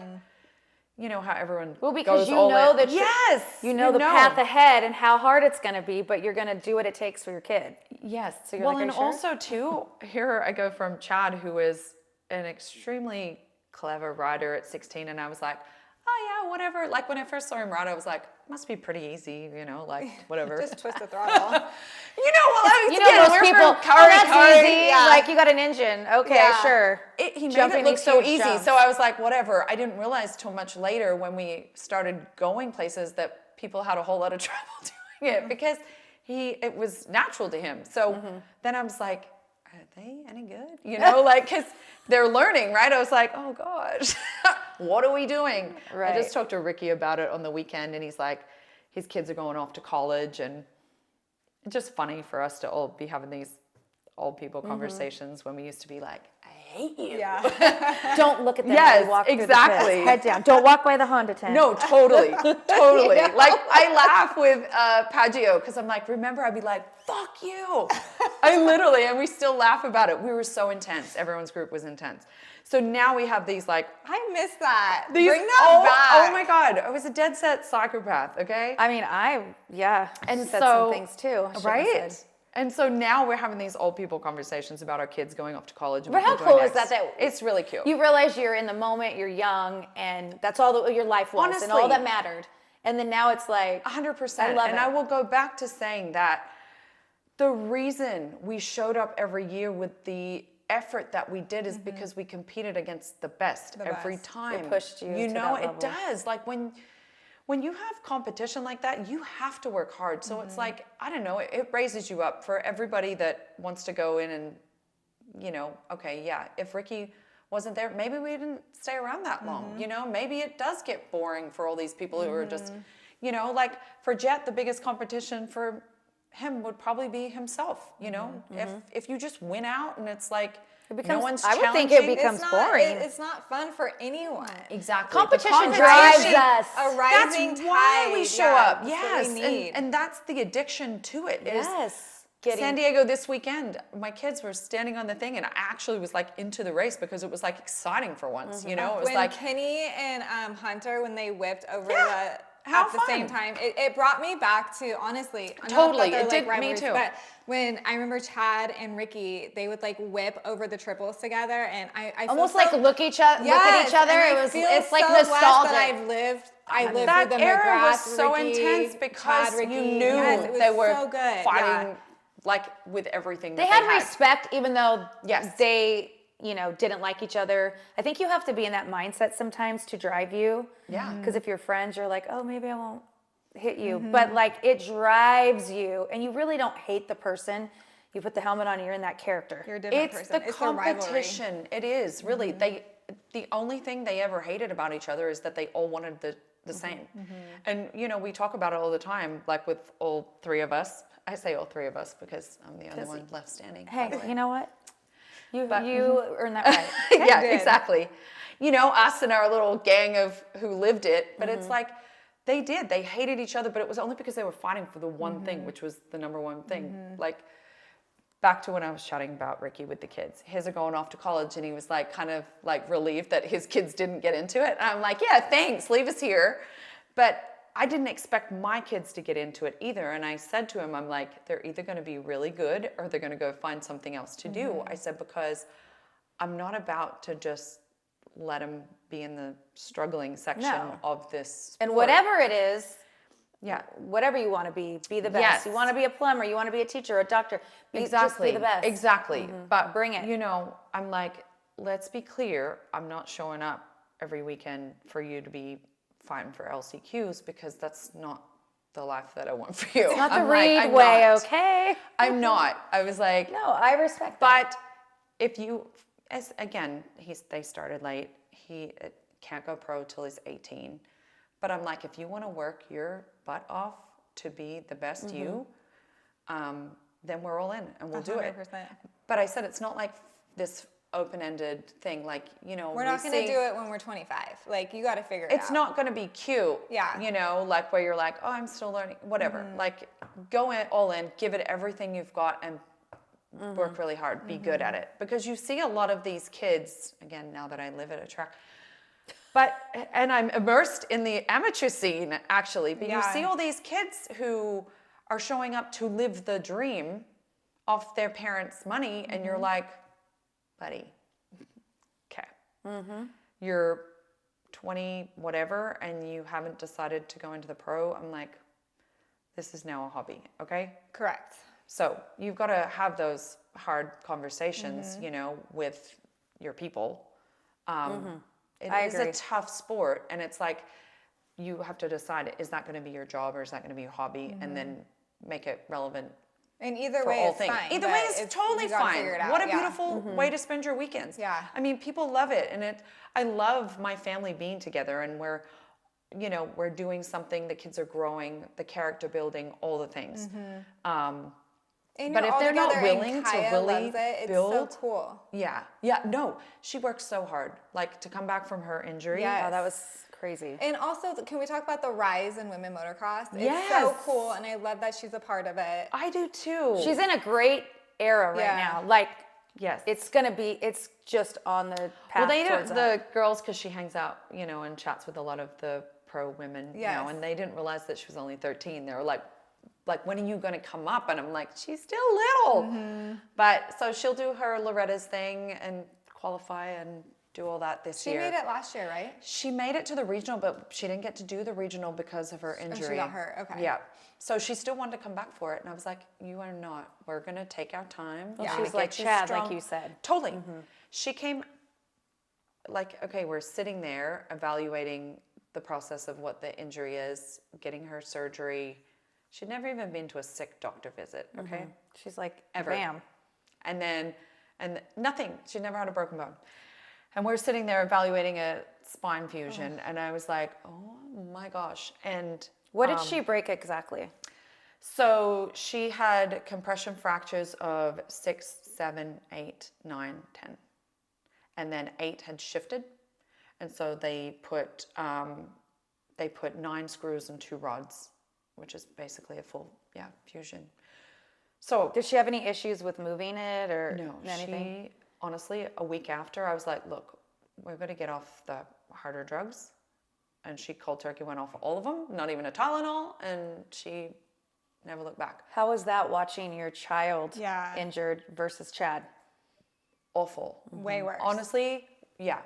Speaker 3: how everyone
Speaker 1: Well, because
Speaker 3: goes
Speaker 1: you
Speaker 3: all
Speaker 1: know
Speaker 3: in.
Speaker 1: that
Speaker 3: yes,
Speaker 1: you know the path ahead and how hard it's going to be, but you're going to do what it takes for your kid.
Speaker 3: Yes.
Speaker 1: So you're
Speaker 3: Well,
Speaker 1: like, are
Speaker 3: and
Speaker 1: you sure?
Speaker 3: also too, here I go from Chad, who is an extremely clever rider at 16, and I was like, oh oh yeah, whatever. Like when I first saw him ride, I was like, must be pretty easy, you know, like whatever.
Speaker 2: Just twist the throttle.
Speaker 3: You know, well, I was
Speaker 1: You know, most
Speaker 3: we're
Speaker 1: people,
Speaker 3: from Kari,
Speaker 1: that's
Speaker 3: Kari.
Speaker 1: easy.
Speaker 2: Yeah.
Speaker 1: Like, you got an engine. Okay,
Speaker 2: Yeah.
Speaker 1: sure.
Speaker 3: He made
Speaker 1: Jumping
Speaker 3: it look
Speaker 1: these
Speaker 3: so
Speaker 1: huge
Speaker 3: easy.
Speaker 1: jumps.
Speaker 3: So I was like, whatever. I didn't realize till much later when we started going places that people had a whole lot of trouble doing it because it was natural to him. So then I was like, are they any good? You know, like, because they're learning, right? I was like, oh gosh, what are we doing?
Speaker 1: Right.
Speaker 3: I just talked to Ricky about it on the weekend, and he's like, his kids are going off to college, and it's just funny for us to all be having these old people conversations when we used to be like, I hate you.
Speaker 2: Yeah.
Speaker 1: Don't look at them
Speaker 3: Yes,
Speaker 1: when you walk through the
Speaker 3: exactly.
Speaker 1: pits. Head down. Don't walk by the Honda tent.
Speaker 3: No, totally, totally. Like, I laugh with Paggio because I'm like, remember, I'd be like, fuck you. I literally, and we still laugh about it. We were so intense. Everyone's group was intense. So now we have these like,
Speaker 2: I miss that.
Speaker 3: these,
Speaker 2: Bring that back.
Speaker 3: oh my God, I was a dead set psychopath, okay?
Speaker 1: I mean,
Speaker 3: And
Speaker 1: said
Speaker 3: so,
Speaker 1: some things too. I shouldn't have
Speaker 3: right?
Speaker 1: said.
Speaker 3: And so now we're having these old people conversations about our kids going off to college. And
Speaker 1: But
Speaker 3: what
Speaker 1: how
Speaker 3: they're doing
Speaker 1: cool is
Speaker 3: next.
Speaker 1: that
Speaker 3: It's really cute.
Speaker 1: You realize you're in the moment, you're young, and that's all that your life was, and all
Speaker 3: Honestly.
Speaker 1: that mattered. And then now it's like
Speaker 3: 100%.
Speaker 1: I love
Speaker 3: and
Speaker 1: it.
Speaker 3: I will go back to saying that the reason we showed up every year with the effort that we did is because we competed against the best every
Speaker 2: best.
Speaker 3: time.
Speaker 1: It pushed you
Speaker 3: You
Speaker 1: to
Speaker 3: know,
Speaker 1: that
Speaker 3: it
Speaker 1: level.
Speaker 3: does. Like when you have competition like that, you have to work hard. So it's like, I don't know, it raises you up for everybody that wants to go in and, you know, okay, yeah, if Ricky wasn't there, maybe we didn't stay around that long. You know, maybe it does get boring for all these people who are just, you know, like for Jet, the biggest competition for him would probably be himself. You know, if you just win out and it's like no one's
Speaker 1: I would
Speaker 3: challenging.
Speaker 1: think it becomes
Speaker 2: It's not,
Speaker 1: boring.
Speaker 2: it's not fun for anyone.
Speaker 3: Exactly.
Speaker 1: Competition
Speaker 3: The
Speaker 1: drives
Speaker 3: competition-
Speaker 1: us.
Speaker 2: A rising
Speaker 3: That's why we
Speaker 2: tide,
Speaker 3: show
Speaker 2: yeah,
Speaker 3: up.
Speaker 2: that's
Speaker 3: Yes,
Speaker 2: what we need.
Speaker 3: and that's the addiction to it. is
Speaker 1: Yes.
Speaker 3: San Diego this weekend, my kids were standing on the thing, and I actually was like into the race because it was like exciting for once. You know, it was
Speaker 2: When
Speaker 3: like
Speaker 2: Kenny and Hunter, when they whipped over
Speaker 3: Yeah,
Speaker 2: the
Speaker 3: how
Speaker 2: at the same
Speaker 3: fun.
Speaker 2: time, it brought me back to honestly. not
Speaker 3: Totally,
Speaker 2: that they're,
Speaker 3: it did me
Speaker 2: rivalries,
Speaker 3: too.
Speaker 2: But when I remember Chad and Ricky, they would like whip over the triples together, and I feel
Speaker 1: Almost
Speaker 2: so,
Speaker 1: like look at each other.
Speaker 2: Yes, and I
Speaker 1: It was.
Speaker 2: feel
Speaker 1: It's like
Speaker 2: so blessed
Speaker 1: nostalgic.
Speaker 2: that I lived
Speaker 3: that
Speaker 2: through the
Speaker 3: era was
Speaker 2: McGrath,
Speaker 3: so
Speaker 2: Ricky,
Speaker 3: intense because
Speaker 2: Chad, Ricky.
Speaker 3: you knew
Speaker 2: Yes, it was
Speaker 3: they were
Speaker 2: so good.
Speaker 3: fighting
Speaker 2: Yeah.
Speaker 3: like with everything.
Speaker 1: They
Speaker 3: that
Speaker 1: had respect, even though
Speaker 3: Yes.
Speaker 1: they, didn't like each other. I think you have to be in that mindset sometimes to drive you.
Speaker 3: Yeah.
Speaker 1: Because if you're friends, you're like, oh, maybe I won't hit you. But like it drives you, and you really don't hate the person. You put the helmet on, you're in that character.
Speaker 2: You're a different
Speaker 3: It's
Speaker 2: person.
Speaker 3: the
Speaker 2: It's the rivalry.
Speaker 3: competition. It is really. The only thing they ever hated about each other is that they all wanted the same. And we talk about it all the time, like with all three of us. I say all three of us because I'm the only one left standing. by the
Speaker 1: Hey,
Speaker 3: way.
Speaker 1: you know what? You earned that right.
Speaker 3: Yeah,
Speaker 2: did.
Speaker 3: exactly. Us and our little gang of who lived it, but it's like they did. They hated each other, but it was only because they were fighting for the one thing, which was the number one thing. Like back to when I was chatting about Ricky with the kids. His are going off to college, and he was like kind of like relieved that his kids didn't get into it. And I'm like, yeah, thanks, leave us here. But I didn't expect my kids to get into it either. And I said to him, I'm like, they're either going to be really good or they're going to go find something else to do. I said, because I'm not about to just let them be in the struggling section
Speaker 1: No.
Speaker 3: of this
Speaker 1: And
Speaker 3: sport.
Speaker 1: whatever it is,
Speaker 3: Yeah.
Speaker 1: whatever you want to be the best.
Speaker 3: Yes.
Speaker 1: You want to be a plumber, you want to be a teacher, a doctor. Just
Speaker 3: Exactly.
Speaker 1: be the best.
Speaker 3: Exactly. But
Speaker 1: Bring it.
Speaker 3: I'm like, let's be clear. I'm not showing up every weekend for you to be fighting for LCQs because that's not the life that I want for you.
Speaker 1: Not the
Speaker 3: I'm like,
Speaker 1: Reed
Speaker 3: I'm
Speaker 1: way,
Speaker 3: not.
Speaker 1: okay?
Speaker 3: I'm not. I was like,
Speaker 1: No, I respect that.
Speaker 3: but if you, as again, they started late. He can't go pro till he's 18. But I'm like, if you want to work your butt off to be the best you, then we're all in and we'll do it.
Speaker 2: 100%.
Speaker 3: But I said it's not like this open-ended thing. Like,
Speaker 2: We're not going to do it when we're 25. Like, you got to figure it out.
Speaker 3: It's not going to be cute.
Speaker 2: Yeah.
Speaker 3: Like where you're like, oh, I'm still learning, whatever. Like, go in all in, give it everything you've got, and work really hard, be good at it. Because you see a lot of these kids, again, now that I live at a track, and I'm immersed in the amateur scene, actually, but you see all these kids who are showing up to live the dream off their parents' money, and you're like, buddy, okay. You're 20 whatever and you haven't decided to go into the pro, I'm like, this is now a hobby, okay?
Speaker 2: Correct.
Speaker 3: So you've got to have those hard conversations, you know, with your people. It
Speaker 1: I
Speaker 3: is
Speaker 1: agree.
Speaker 3: a tough sport, and it's like you have to decide, is that going to be your job or is that going to be your hobby, and then make it relevant
Speaker 2: And either
Speaker 3: for
Speaker 2: way,
Speaker 3: all
Speaker 2: it's
Speaker 3: things.
Speaker 2: fine.
Speaker 3: Either
Speaker 2: but
Speaker 3: way is
Speaker 2: it's-
Speaker 3: totally
Speaker 2: you gotta
Speaker 3: fine.
Speaker 2: figure it out,
Speaker 3: What a
Speaker 2: yeah.
Speaker 3: beautiful way to spend your weekends.
Speaker 2: Yeah.
Speaker 3: I mean, people love it, and I love my family being together, and we're, you know, we're doing something. The kids are growing, the character building, all the things.
Speaker 2: And
Speaker 3: But
Speaker 2: you're
Speaker 3: if
Speaker 2: all
Speaker 3: they're not
Speaker 2: together and
Speaker 3: willing to
Speaker 2: Kaya
Speaker 3: really
Speaker 2: loves it. It's
Speaker 3: build-
Speaker 2: so cool.
Speaker 3: Yeah, no, she works so hard. Like to come back from her injury.
Speaker 2: Yeah.
Speaker 1: Oh, that was crazy.
Speaker 2: And also, can we talk about the rise in women motocross? It's so
Speaker 3: Yes.
Speaker 2: cool, and I love that she's a part of it.
Speaker 3: I do too.
Speaker 1: She's in a great era right
Speaker 2: Yeah.
Speaker 1: now. Like,
Speaker 3: yes.
Speaker 1: it's just on the path
Speaker 3: Well, they
Speaker 1: towards
Speaker 3: don't,
Speaker 1: that.
Speaker 3: the girls, because she hangs out, you know, and chats with a lot of the pro women now,
Speaker 2: Yes.
Speaker 3: and they didn't realize that she was only 13. They were like, when are you going to come up? And I'm like, she's still little. But so she'll do her Loretta's thing and qualify and do all that this
Speaker 2: She
Speaker 3: year.
Speaker 2: made it last year, right?
Speaker 3: She made it to the regional, but she didn't get to do the regional because of her injury.
Speaker 2: got hurt, okay.
Speaker 3: Yeah. So she still wanted to come back for it. And I was like, you are not. We're going to take our time.
Speaker 2: Yeah.
Speaker 3: We're
Speaker 1: She's
Speaker 3: gonna
Speaker 1: like
Speaker 3: get you
Speaker 1: Chad, like
Speaker 3: strong."
Speaker 1: you said.
Speaker 3: Totally. She came, like, okay, we're sitting there evaluating the process of what the injury is, getting her surgery. She'd never even been to a sick doctor visit, okay?
Speaker 1: She's like,
Speaker 3: Ever.
Speaker 1: bam.
Speaker 3: And nothing. She'd never had a broken bone. And we're sitting there evaluating a spine fusion, and I was like, oh my gosh. And
Speaker 1: What did she break exactly?
Speaker 3: so she had compression fractures of 6, 7, 8, 9, 10. And then 8 had shifted. And so they put 9 screws and 2 rods, which is basically a full, fusion. So
Speaker 1: Did she have any issues with moving it or
Speaker 3: no,
Speaker 1: anything?
Speaker 3: she, honestly, a week after, I was like, look, we're going to get off the harder drugs. And she cold turkey went off all of them, not even a Tylenol, and she never looked back.
Speaker 1: How was that watching your child
Speaker 2: Yeah.
Speaker 1: injured versus Chad?
Speaker 3: Awful.
Speaker 2: Way worse.
Speaker 3: Honestly,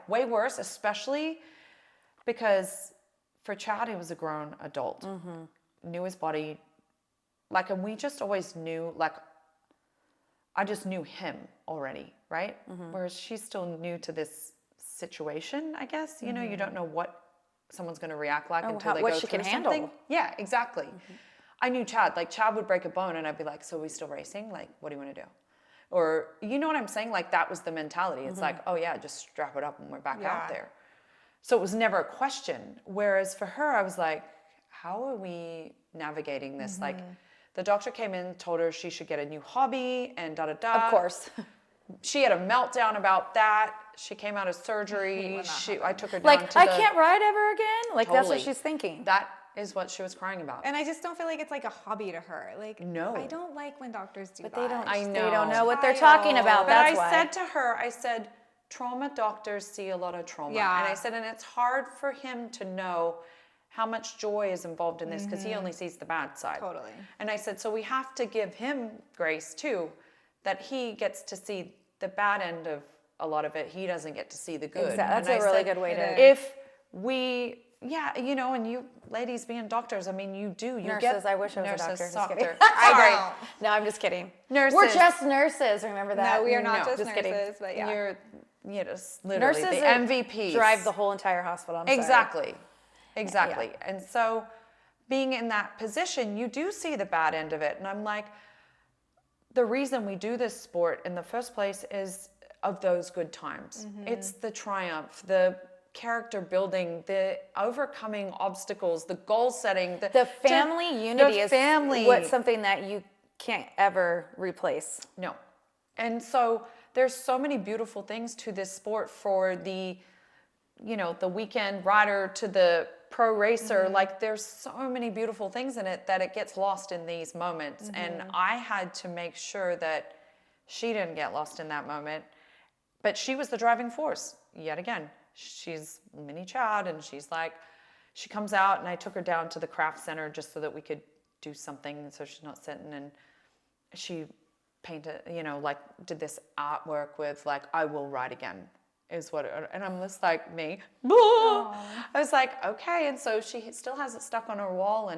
Speaker 3: way worse, especially because for Chad, he was a grown adult, knew his body, like, and we just always knew, like, I just knew him already, right? Whereas she's still new to this situation, I guess. You know, you don't know what someone's going to react like until they
Speaker 1: what
Speaker 3: go
Speaker 1: she
Speaker 3: through
Speaker 1: can
Speaker 3: something.
Speaker 1: handle.
Speaker 3: Yeah, exactly. I knew Chad. Like, Chad would break a bone, and I'd be like, so are we still racing? Like, what do you want to do? Or, you know what I'm saying? Like, that was the mentality. It's like, oh, yeah, just strap it up and we're back out there. So it was never a question. Whereas for her, I was like, how are we navigating this? Like, the doctor came in, told her she should get a new hobby and da-da-da.
Speaker 1: Of course.
Speaker 3: She had a meltdown about that. She came out of surgery. I took her down
Speaker 1: Like,
Speaker 3: to
Speaker 1: I can't ride ever again? Like, that's what
Speaker 3: Totally.
Speaker 1: she's thinking.
Speaker 3: That is what she was crying about.
Speaker 2: And I just don't feel like it's like a hobby to her. Like,
Speaker 3: No.
Speaker 2: I don't like when doctors do
Speaker 1: But
Speaker 2: that.
Speaker 1: they don't,
Speaker 3: I
Speaker 1: they
Speaker 3: know.
Speaker 1: don't know what they're talking about.
Speaker 3: But
Speaker 1: That's
Speaker 3: I
Speaker 1: why.
Speaker 3: said to her, I said, trauma doctors see a lot of trauma.
Speaker 2: Yeah.
Speaker 3: And I said, and it's hard for him to know how much joy is involved in this because he only sees the bad side.
Speaker 2: Totally.
Speaker 3: And I said, so we have to give him grace too, that he gets to see the bad end of a lot of it. He doesn't get to see the good.
Speaker 1: That's
Speaker 3: And
Speaker 1: a
Speaker 3: I
Speaker 1: really
Speaker 3: said,
Speaker 1: good way to.
Speaker 3: If we, you know, and you ladies being doctors, I mean, you do. You
Speaker 1: Nurses,
Speaker 3: get
Speaker 1: I wish I was a
Speaker 3: nurses
Speaker 1: doctor. Just
Speaker 3: softer.
Speaker 1: kidding.
Speaker 3: Sorry.
Speaker 1: No, I'm just kidding.
Speaker 3: Nurses.
Speaker 1: We're just nurses. Remember that?
Speaker 2: No, we are not
Speaker 3: No,
Speaker 2: just
Speaker 1: just kidding.
Speaker 2: nurses, but yeah.
Speaker 3: You're just literally
Speaker 1: Nurses
Speaker 3: the MVPs.
Speaker 1: drive the whole entire hospital. I'm sorry.
Speaker 3: Exactly. And so being in that position, you do see the bad end of it. And I'm like, the reason we do this sport in the first place is of those good times. It's the triumph, the character building, the overcoming obstacles, the goal setting,
Speaker 1: The family unity is
Speaker 3: family.
Speaker 1: what's something that you can't ever replace.
Speaker 3: No. And so there's so many beautiful things to this sport for the, you know, the weekend rider to the pro racer. Like, there's so many beautiful things in it that it gets lost in these moments. And I had to make sure that she didn't get lost in that moment. But she was the driving force yet again. She's mini Chad, and she's like, she comes out, and I took her down to the craft center just so that we could do something so she's not sitting, and she painted, you know, like, did this artwork with, like, I will ride again. is what, and I'm just like me. I was like, okay. And so she still has it stuck on her wall,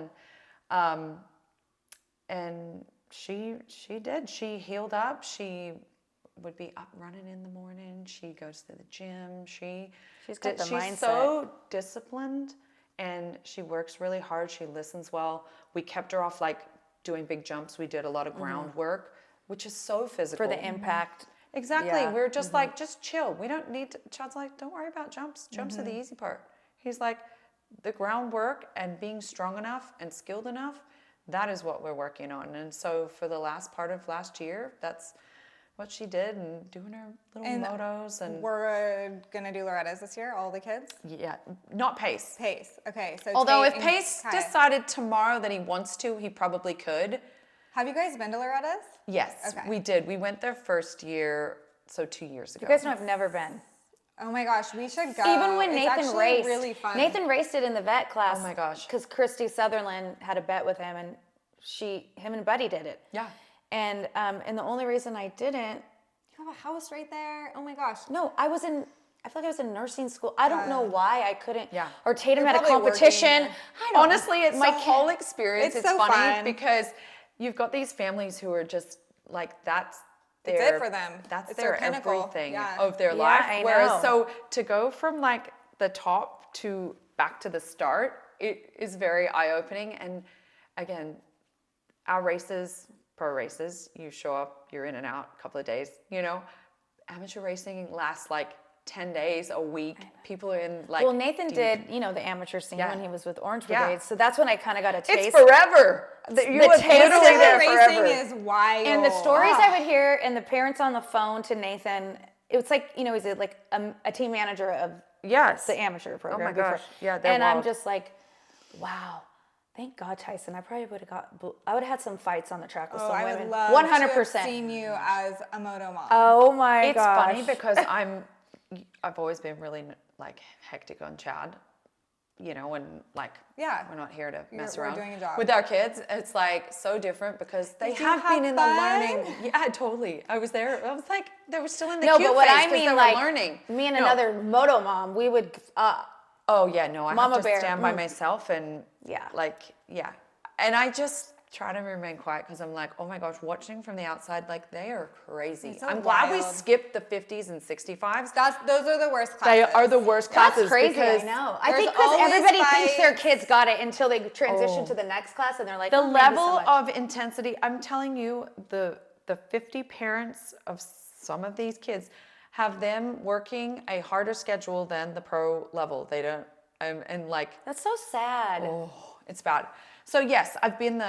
Speaker 3: and she did. She healed up. She would be up running in the morning. She goes to the gym. She's
Speaker 1: got the mindset.
Speaker 3: She's so disciplined, and she works really hard. She listens well. We kept her off like doing big jumps. We did a lot of groundwork, which is so physical.
Speaker 1: For the impact.
Speaker 3: Exactly.
Speaker 1: Yeah.
Speaker 3: We're just like, just chill. We don't need to. Chad's like, don't worry about jumps. Jumps are the easy part. He's like, the groundwork and being strong enough and skilled enough, that is what we're working on. And so for the last part of last year, that's what she did, and doing her little motos. And
Speaker 2: we're gonna do Loretta's this year, all the kids?
Speaker 3: yeah, not Pace.
Speaker 2: Pace, okay. So
Speaker 3: Although
Speaker 2: Tate
Speaker 3: if
Speaker 2: and
Speaker 3: Pace
Speaker 2: Kaya.
Speaker 3: decided tomorrow that he wants to, he probably could.
Speaker 2: Have you guys been to Loretta's?
Speaker 3: Yes,
Speaker 2: Okay.
Speaker 3: we did. We went there first year, so 2 years ago.
Speaker 1: You guys know I've never been.
Speaker 2: Oh my gosh, we should go.
Speaker 1: Even when
Speaker 2: It's
Speaker 1: Nathan
Speaker 2: actually
Speaker 1: raced,
Speaker 2: really fun.
Speaker 1: Nathan raced it in the vet class.
Speaker 3: Oh my gosh.
Speaker 1: Because Christy Sutherland had a bet with him, and him and Buddy did it.
Speaker 3: Yeah.
Speaker 1: And the only reason I didn't,
Speaker 2: You have a house right there. Oh my gosh.
Speaker 1: no, I feel like I was in nursing school. I don't know why I couldn't.
Speaker 3: Yeah.
Speaker 1: Or Tatum
Speaker 2: You're
Speaker 1: had a
Speaker 2: probably
Speaker 1: competition.
Speaker 2: working.
Speaker 1: I don't
Speaker 3: Honestly, it's
Speaker 1: my
Speaker 3: the whole experience.
Speaker 2: It's
Speaker 3: It's
Speaker 2: so
Speaker 3: funny
Speaker 2: fun.
Speaker 3: because you've got these families who are just like, that's
Speaker 2: It's
Speaker 3: their,
Speaker 2: it for them.
Speaker 3: That's
Speaker 2: It's
Speaker 3: their
Speaker 2: their pinnacle.
Speaker 3: everything
Speaker 2: Yeah.
Speaker 3: of their
Speaker 1: Yeah,
Speaker 3: life.
Speaker 1: I
Speaker 3: Whereas,
Speaker 1: know.
Speaker 3: so to go from like the top to back to the start, it is very eye-opening. And again, our races, pro races, you show up, you're in and out a couple of days, you know. Amateur racing lasts like 10 days, a week. People are in like.
Speaker 1: Well, Nathan
Speaker 3: deep.
Speaker 1: did, the amateur scene
Speaker 3: Yeah.
Speaker 1: when he was with Orange
Speaker 3: Yeah.
Speaker 1: Brigade. So that's when I kind of got a taste.
Speaker 3: It's forever. You
Speaker 1: The
Speaker 3: was
Speaker 1: taste of
Speaker 3: literally there
Speaker 2: racing
Speaker 3: forever.
Speaker 2: is wild.
Speaker 1: And the stories I would hear, and the parents on the phone to Nathan, it was like, he's like a team manager of
Speaker 3: Yes.
Speaker 1: the amateur program.
Speaker 3: my
Speaker 1: before.
Speaker 3: gosh. Yeah, they're
Speaker 1: And I'm
Speaker 3: wild.
Speaker 1: just like, wow. Thank God, Tyson. I probably would have I would have had some fights on the track with
Speaker 2: Oh,
Speaker 1: some
Speaker 2: I
Speaker 1: women.
Speaker 2: would love
Speaker 1: 100%.
Speaker 2: to have seen you as a moto mom.
Speaker 1: Oh my
Speaker 3: It's
Speaker 1: gosh.
Speaker 3: funny because I've always been really like hectic on Chad, and like,
Speaker 2: Yeah.
Speaker 3: we're not here to mess
Speaker 2: we're
Speaker 3: around
Speaker 2: doing a job.
Speaker 3: with our kids. It's like so different because they
Speaker 2: Did you
Speaker 3: have been
Speaker 2: have
Speaker 3: in
Speaker 2: fun?
Speaker 3: the learning. Yeah, totally. I was there. I was like, they were still in the
Speaker 1: No,
Speaker 3: cute
Speaker 1: but what
Speaker 3: phase
Speaker 1: I
Speaker 3: 'cause
Speaker 1: mean,
Speaker 3: they were
Speaker 1: like,
Speaker 3: learning.
Speaker 1: me and
Speaker 3: No.
Speaker 1: another moto mom, we would,
Speaker 3: Oh yeah, no, I
Speaker 1: Mama
Speaker 3: have to
Speaker 1: bear,
Speaker 3: stand by myself and
Speaker 1: Yeah.
Speaker 3: and I just try to remain quiet because I'm like, oh my gosh, watching from the outside, like they are crazy.
Speaker 2: It's so
Speaker 3: I'm glad we
Speaker 2: wild.
Speaker 3: skipped the 50s and 65s.
Speaker 2: Those are the worst
Speaker 3: They
Speaker 2: classes.
Speaker 3: are the worst
Speaker 1: that's
Speaker 3: classes
Speaker 1: crazy. I
Speaker 3: because
Speaker 1: know. I
Speaker 2: there's
Speaker 1: think because
Speaker 2: always
Speaker 1: everybody thinks their
Speaker 2: fights.
Speaker 1: kids got it until they transition to the next class and they're like,
Speaker 3: the
Speaker 1: "Oh, thank you so
Speaker 3: level
Speaker 1: much."
Speaker 3: of intensity, I'm telling you, the 50 parents of some of these kids have them working a harder schedule than the pro level. They don't, and like,
Speaker 1: That's so sad.
Speaker 3: oh, it's bad. So yes, I've been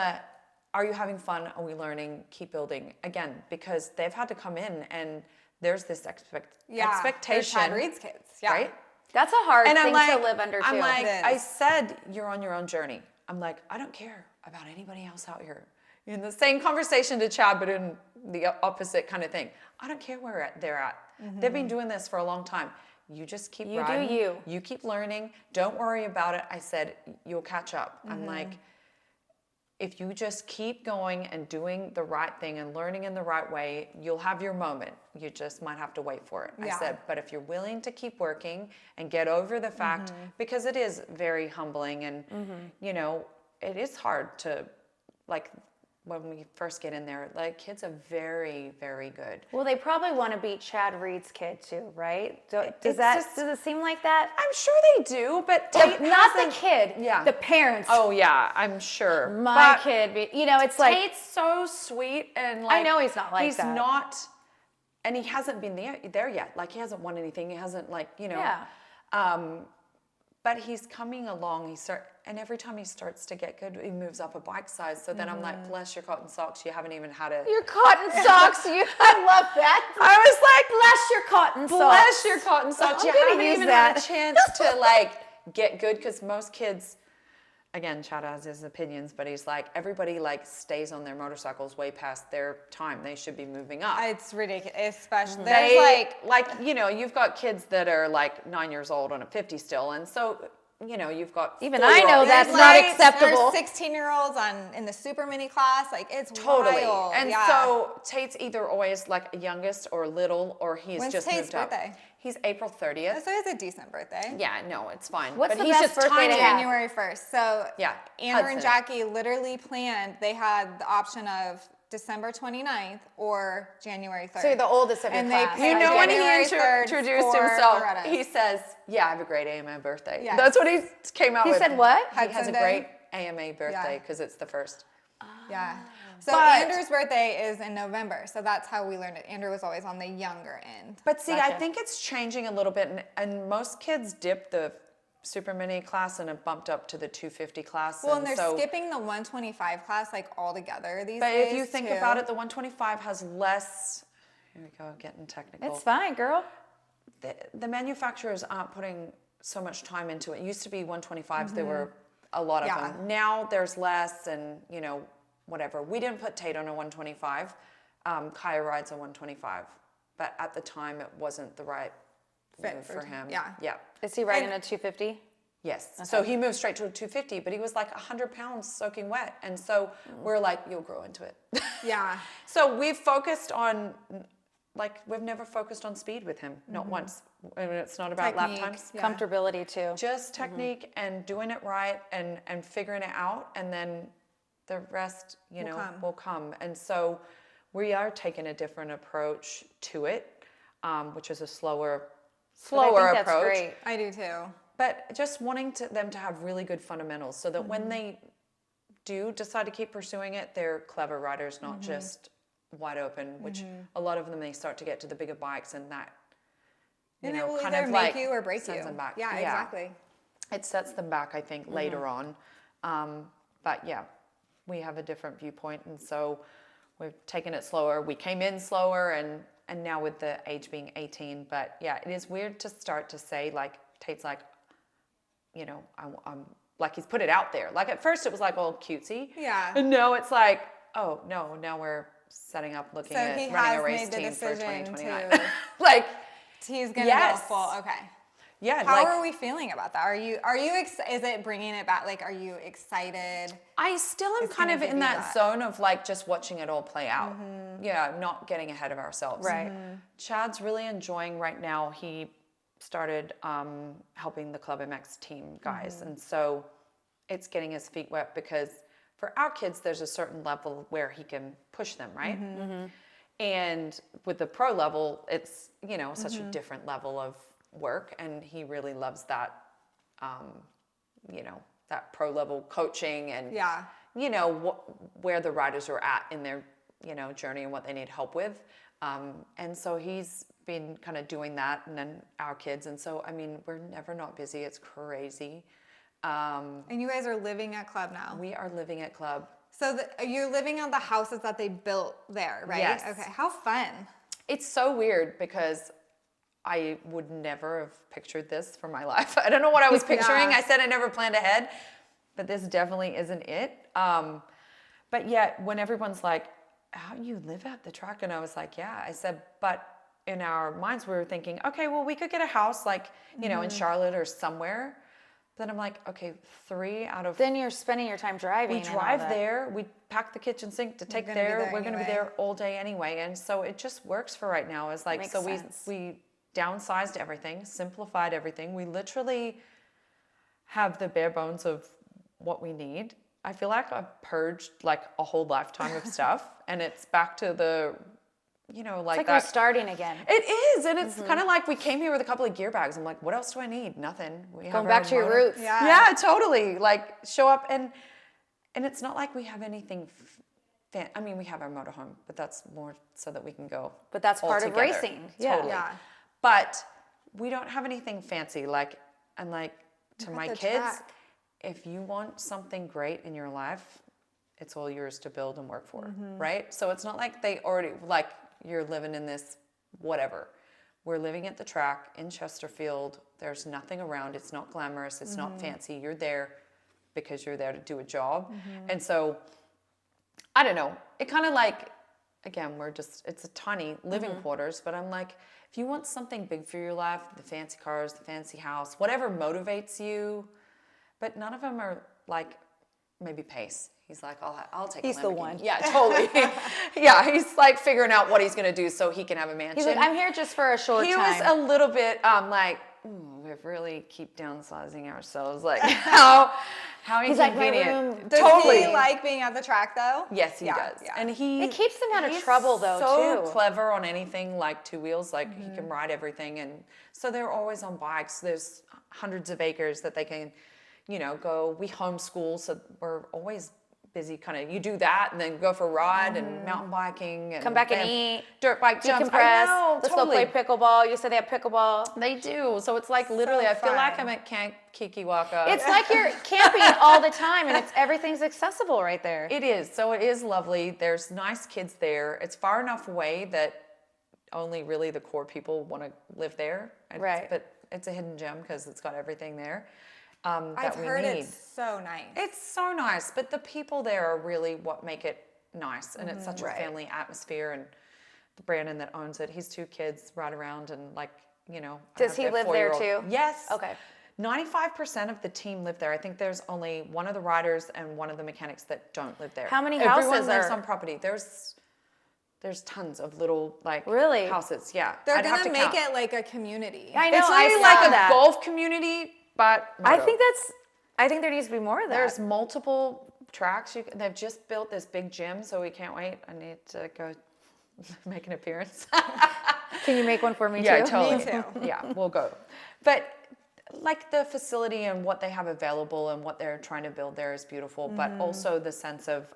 Speaker 3: are you having fun? Are we learning? Keep building. Again, because they've had to come in and there's this expectation.
Speaker 2: Chad Reed's kids. Yeah.
Speaker 3: Right?
Speaker 1: That's a hard
Speaker 3: And
Speaker 1: thing
Speaker 3: I'm like,
Speaker 1: to live under, too.
Speaker 3: I'm like,
Speaker 2: It is.
Speaker 3: I said, you're on your own journey. I'm like, I don't care about anybody else out here. In the same conversation to Chad, but in the opposite kind of thing. I don't care where they're at. They've been doing this for a long time. You just keep
Speaker 1: You do
Speaker 3: riding.
Speaker 1: you.
Speaker 3: You keep learning. Don't worry about it. I said, you'll catch up. I'm like, if you just keep going and doing the right thing and learning in the right way, you'll have your moment. You just might have to wait for it.
Speaker 2: Yeah.
Speaker 3: I said, but if you're willing to keep working and get over the fact, because it is very humbling and, it is hard to, like, when we first get in there, like, kids are very, very good.
Speaker 1: Well, they probably want to beat Chad Reed's kid, too, right? Does
Speaker 3: just-
Speaker 1: it seem like that?
Speaker 3: I'm sure they do, but Tate
Speaker 1: Not the
Speaker 3: hasn't-
Speaker 1: kid,
Speaker 3: Yeah.
Speaker 1: the parents.
Speaker 3: Oh, yeah, I'm sure.
Speaker 1: My
Speaker 3: But
Speaker 1: kid, it's like,
Speaker 3: Tate's so sweet and like
Speaker 1: I know he's not like
Speaker 3: he's
Speaker 1: that.
Speaker 3: not, and he hasn't been there yet. Like he hasn't won anything. He hasn't
Speaker 1: Yeah.
Speaker 3: But he's coming along. And every time he starts to get good, he moves up a bike size. So then I'm like, bless your cotton socks. You haven't even had a.
Speaker 1: your cotton socks, I love that.
Speaker 3: I was like,
Speaker 1: Bless your cotton socks.
Speaker 3: bless your cotton socks.
Speaker 1: I'm
Speaker 3: You
Speaker 1: gonna
Speaker 3: haven't
Speaker 1: use
Speaker 3: even had a
Speaker 1: that.
Speaker 3: chance to like get good because most kids. Again, Chad has his opinions, but he's like, everybody like stays on their motorcycles way past their time. They should be moving up.
Speaker 2: It's ridiculous. Especially,
Speaker 3: They
Speaker 2: there's like,
Speaker 3: you've got kids that are like 9 years old on a 50 still. And so you've got
Speaker 1: Even I know
Speaker 3: 4-year-olds.
Speaker 1: that's not acceptable.
Speaker 2: There's 16-year-olds in the super mini class. Like, it's
Speaker 3: Totally.
Speaker 2: wild.
Speaker 3: And
Speaker 2: yeah.
Speaker 3: so Tate's either always like a youngest or little, or he's
Speaker 2: When's
Speaker 3: just
Speaker 2: Tate's
Speaker 3: moved up.
Speaker 2: birthday?
Speaker 3: He's April 30th.
Speaker 2: So it's a decent birthday.
Speaker 3: Yeah, no, it's fine.
Speaker 1: What's
Speaker 3: but
Speaker 1: the
Speaker 3: he's
Speaker 1: best
Speaker 3: just
Speaker 1: birthday to
Speaker 3: tiny.
Speaker 1: have?
Speaker 2: January 1st. So
Speaker 3: Yeah,
Speaker 2: Andrew and
Speaker 3: Hudson.
Speaker 2: Jackie literally planned, they had the option of December 29th or January 3rd.
Speaker 1: So you're the oldest of your
Speaker 2: And
Speaker 1: class.
Speaker 2: they picked
Speaker 3: You know when he
Speaker 2: January 3rd
Speaker 3: introduced
Speaker 2: for
Speaker 3: himself,
Speaker 2: Loretta's.
Speaker 3: he says, "Yeah, I have a great AMA birthday."
Speaker 2: Yes.
Speaker 3: That's what he came out
Speaker 1: He
Speaker 3: with.
Speaker 1: said what?
Speaker 3: He has a
Speaker 2: Hudson
Speaker 3: great
Speaker 2: Day.
Speaker 3: AMA birthday because it's the first.
Speaker 2: Yeah. So
Speaker 3: But-
Speaker 2: Andrew's birthday is in November. So that's how we learned it. Andrew was always on the younger end.
Speaker 3: But see, I
Speaker 1: Gotcha.
Speaker 3: think it's changing a little bit, and most kids dip the super mini class and have bumped up to the 250 class.
Speaker 2: Well, and they're
Speaker 3: so,
Speaker 2: skipping the 125 class like altogether these
Speaker 3: But
Speaker 2: days.
Speaker 3: if you think
Speaker 2: too.
Speaker 3: about it, the 125 has less. Here we go, getting technical.
Speaker 1: It's fine, girl.
Speaker 3: The manufacturers aren't putting so much time into it. It used to be 125s. There were a lot of
Speaker 2: Yeah.
Speaker 3: them. Now there's less, and whatever. We didn't put Tate on a 125. Kaya rides a 125, but at the time it wasn't the right
Speaker 2: Fit
Speaker 3: move
Speaker 2: for
Speaker 3: for
Speaker 2: Tate,
Speaker 3: him.
Speaker 2: yeah.
Speaker 3: Yeah.
Speaker 1: Is he riding a 250?
Speaker 3: Yes. So he moved straight to a 250, but he was like 100 pounds soaking wet, and so we're like, you'll grow into it.
Speaker 2: Yeah.
Speaker 3: So we've focused on, we've never focused on speed with him, not once. I mean, it's not about lap
Speaker 2: Technique,
Speaker 3: times.
Speaker 2: yeah.
Speaker 1: Comfortability too.
Speaker 3: Just technique and doing it right and figuring it out, and then the rest, will come. And so we are taking a different approach to it, which is a slower
Speaker 1: But I think
Speaker 3: approach.
Speaker 1: that's great.
Speaker 2: I do too.
Speaker 3: But just wanting them to have really good fundamentals so that when they do decide to keep pursuing it, they're clever riders, not just wide open, which a lot of them, they start to get to the bigger bikes and that,
Speaker 2: And it will
Speaker 3: kind
Speaker 2: either
Speaker 3: of
Speaker 2: make
Speaker 3: like
Speaker 2: you or break you.
Speaker 3: sends them back.
Speaker 2: Yeah, exactly.
Speaker 3: It sets them back, I think, later on. But yeah, we have a different viewpoint, and so we've taken it slower. We came in slower, and now with the age being 18. But yeah, it is weird to start to say, like, Tate's like, I'm like, he's put it out there. Like at first it was like all cutesy.
Speaker 2: Yeah.
Speaker 3: And now it's like, oh no, now we're setting up looking
Speaker 2: So
Speaker 3: at
Speaker 2: he
Speaker 3: running
Speaker 2: has
Speaker 3: a race
Speaker 2: made the
Speaker 3: team for
Speaker 2: decision
Speaker 3: 2029.
Speaker 2: to.
Speaker 3: Like,
Speaker 2: He's gonna
Speaker 3: Yes.
Speaker 2: go full. Okay.
Speaker 3: yeah,
Speaker 2: How
Speaker 3: like,
Speaker 2: are we feeling about that? Are you is it bringing it back? Like, are you excited?
Speaker 3: I still am
Speaker 2: It's
Speaker 3: kind
Speaker 2: gonna
Speaker 3: of
Speaker 2: give
Speaker 3: in
Speaker 2: you
Speaker 3: that
Speaker 2: that.
Speaker 3: zone of like just watching it all play out. Yeah, not getting ahead of ourselves.
Speaker 1: Right.
Speaker 3: Chad's really enjoying right now. He started helping the Club MX team guys, and so it's getting his feet wet because for our kids, there's a certain level where he can push them, right? And with the pro level, it's such a different level of work, and he really loves that, that pro level coaching and
Speaker 2: Yeah.
Speaker 3: where the riders are at in their journey and what they need help with, and so he's been kind of doing that, and then our kids, and so I mean we're never not busy. It's crazy.
Speaker 2: And you guys are living at Club now.
Speaker 3: We are living at Club.
Speaker 2: So you're living on the houses that they built there, right?
Speaker 3: Yes.
Speaker 2: Okay. How fun.
Speaker 3: It's so weird because I would never have pictured this for my life. I don't know what I was picturing.
Speaker 2: Yeah.
Speaker 3: I said I never planned ahead, but this definitely isn't it. But yet when everyone's like, how do you live at the track? And I was like, yeah. I said, but in our minds we were thinking, okay, well we could get a house like, in Charlotte or somewhere. Then I'm like, okay, 3 out of
Speaker 1: Then you're spending your time driving.
Speaker 3: we
Speaker 1: and all
Speaker 3: drive
Speaker 1: that.
Speaker 3: there, we pack the kitchen sink to take
Speaker 2: gonna be
Speaker 3: there.
Speaker 2: there
Speaker 3: We're going to be
Speaker 2: anyway.
Speaker 3: there all day anyway, and so it just works for right now. It's like
Speaker 1: Makes
Speaker 3: so
Speaker 1: sense.
Speaker 3: we downsized everything, simplified everything. We literally have the bare bones of what we need. I feel like I've purged like a whole lifetime of stuff, and it's back to the like
Speaker 1: It's like
Speaker 3: that.
Speaker 1: we're starting again.
Speaker 3: It is, and it's kind of like we came here with a couple of gear bags. I'm like, what else do I need? Nothing. We have
Speaker 1: Going
Speaker 3: our
Speaker 1: back to your
Speaker 3: motor.
Speaker 1: roots.
Speaker 2: Yeah.
Speaker 3: Yeah, totally. Like show up and it's not like we have anything. I mean, we have our motorhome, but that's more so that we can go.
Speaker 1: But that's
Speaker 3: all
Speaker 1: part of
Speaker 3: together.
Speaker 1: racing. Yeah.
Speaker 3: Totally.
Speaker 2: Yeah.
Speaker 3: But we don't have anything fancy. Like to
Speaker 2: You're
Speaker 3: my
Speaker 2: at the
Speaker 3: kids,
Speaker 2: track.
Speaker 3: if you want something great in your life, it's all yours to build and work for, right? So it's not like they already you're living in this whatever. We're living at the track in Chesterfield. There's nothing around. It's not glamorous. It's not fancy. You're there because you're there to do a job. And so, I don't know. It kind of again, it's a tiny living quarters, but I'm like, if you want something big for your life, the fancy cars, the fancy house, whatever motivates you, but none of them are like, maybe Pace. He's like, I'll take
Speaker 1: He's
Speaker 3: a
Speaker 1: the
Speaker 3: Lamborghini.
Speaker 1: one.
Speaker 3: Yeah, totally. Yeah, he's like figuring out what he's going to do so he can have a mansion.
Speaker 1: He's like, I'm here just for a short
Speaker 3: He
Speaker 1: time.
Speaker 3: was a little bit like, we really keep downsizing ourselves. Like, how
Speaker 1: He's like, my
Speaker 3: inconvenient.
Speaker 1: room.
Speaker 2: Does
Speaker 3: Totally.
Speaker 2: he like being at the track though?
Speaker 3: Yes, he
Speaker 2: Yeah,
Speaker 3: does.
Speaker 2: yeah.
Speaker 3: And
Speaker 1: It keeps him out of
Speaker 3: he's
Speaker 1: trouble, though,
Speaker 3: so
Speaker 1: too.
Speaker 3: clever on anything like two wheels. Like he can ride everything, and so they're always on bikes. There's hundreds of acres that they can, go. We homeschool, so we're always busy. Kind of, you do that, and then go for a ride and mountain biking, and
Speaker 1: Come back and
Speaker 3: bam,
Speaker 1: eat.
Speaker 3: dirt bike jumps. I
Speaker 1: Decompress.
Speaker 3: know,
Speaker 1: Let's
Speaker 3: totally.
Speaker 1: go play pickleball. You said they have pickleball.
Speaker 3: They do. So it's like literally, I feel like
Speaker 2: fun.
Speaker 3: I'm at Camp Kikiwaka.
Speaker 1: It's like you're camping all the time, and everything's accessible right there.
Speaker 3: It is. So it is lovely. There's nice kids there. It's far enough away that only really the core people want to live there.
Speaker 1: Right.
Speaker 3: But it's a hidden gem because it's got everything there that
Speaker 2: I've
Speaker 3: we
Speaker 2: heard
Speaker 3: need.
Speaker 2: it's so nice.
Speaker 3: It's so nice. But the people there are really what make it nice. And it's such a
Speaker 1: Right.
Speaker 3: family atmosphere. And Brandon that owns it, his two kids ride around and I
Speaker 1: Does
Speaker 3: have
Speaker 1: he
Speaker 3: their
Speaker 1: live there
Speaker 3: 4-year-old.
Speaker 1: too?
Speaker 3: Yes.
Speaker 1: Okay.
Speaker 3: 95% of the team live there. I think there's only one of the riders and one of the mechanics that don't live there.
Speaker 1: How many
Speaker 3: Everyone
Speaker 1: houses
Speaker 3: lives
Speaker 1: are-
Speaker 3: on property. There's tons of little
Speaker 1: Really?
Speaker 3: houses. Yeah,
Speaker 2: They're
Speaker 3: I'd have
Speaker 2: gonna
Speaker 3: to
Speaker 2: make
Speaker 3: count.
Speaker 2: it like a community.
Speaker 1: I know.
Speaker 3: It's
Speaker 1: I
Speaker 3: really
Speaker 1: saw
Speaker 3: like a
Speaker 1: that.
Speaker 3: golf community, but
Speaker 1: I think there needs to be more of that.
Speaker 3: there's multiple tracks. They've just built this big gym, so we can't wait. I need to go make an appearance.
Speaker 1: Can you make one for me
Speaker 3: Yeah,
Speaker 1: too?
Speaker 3: totally.
Speaker 2: Me too.
Speaker 3: Yeah, we'll go. But like the facility and what they have available and what they're trying to build there is beautiful, but also the sense of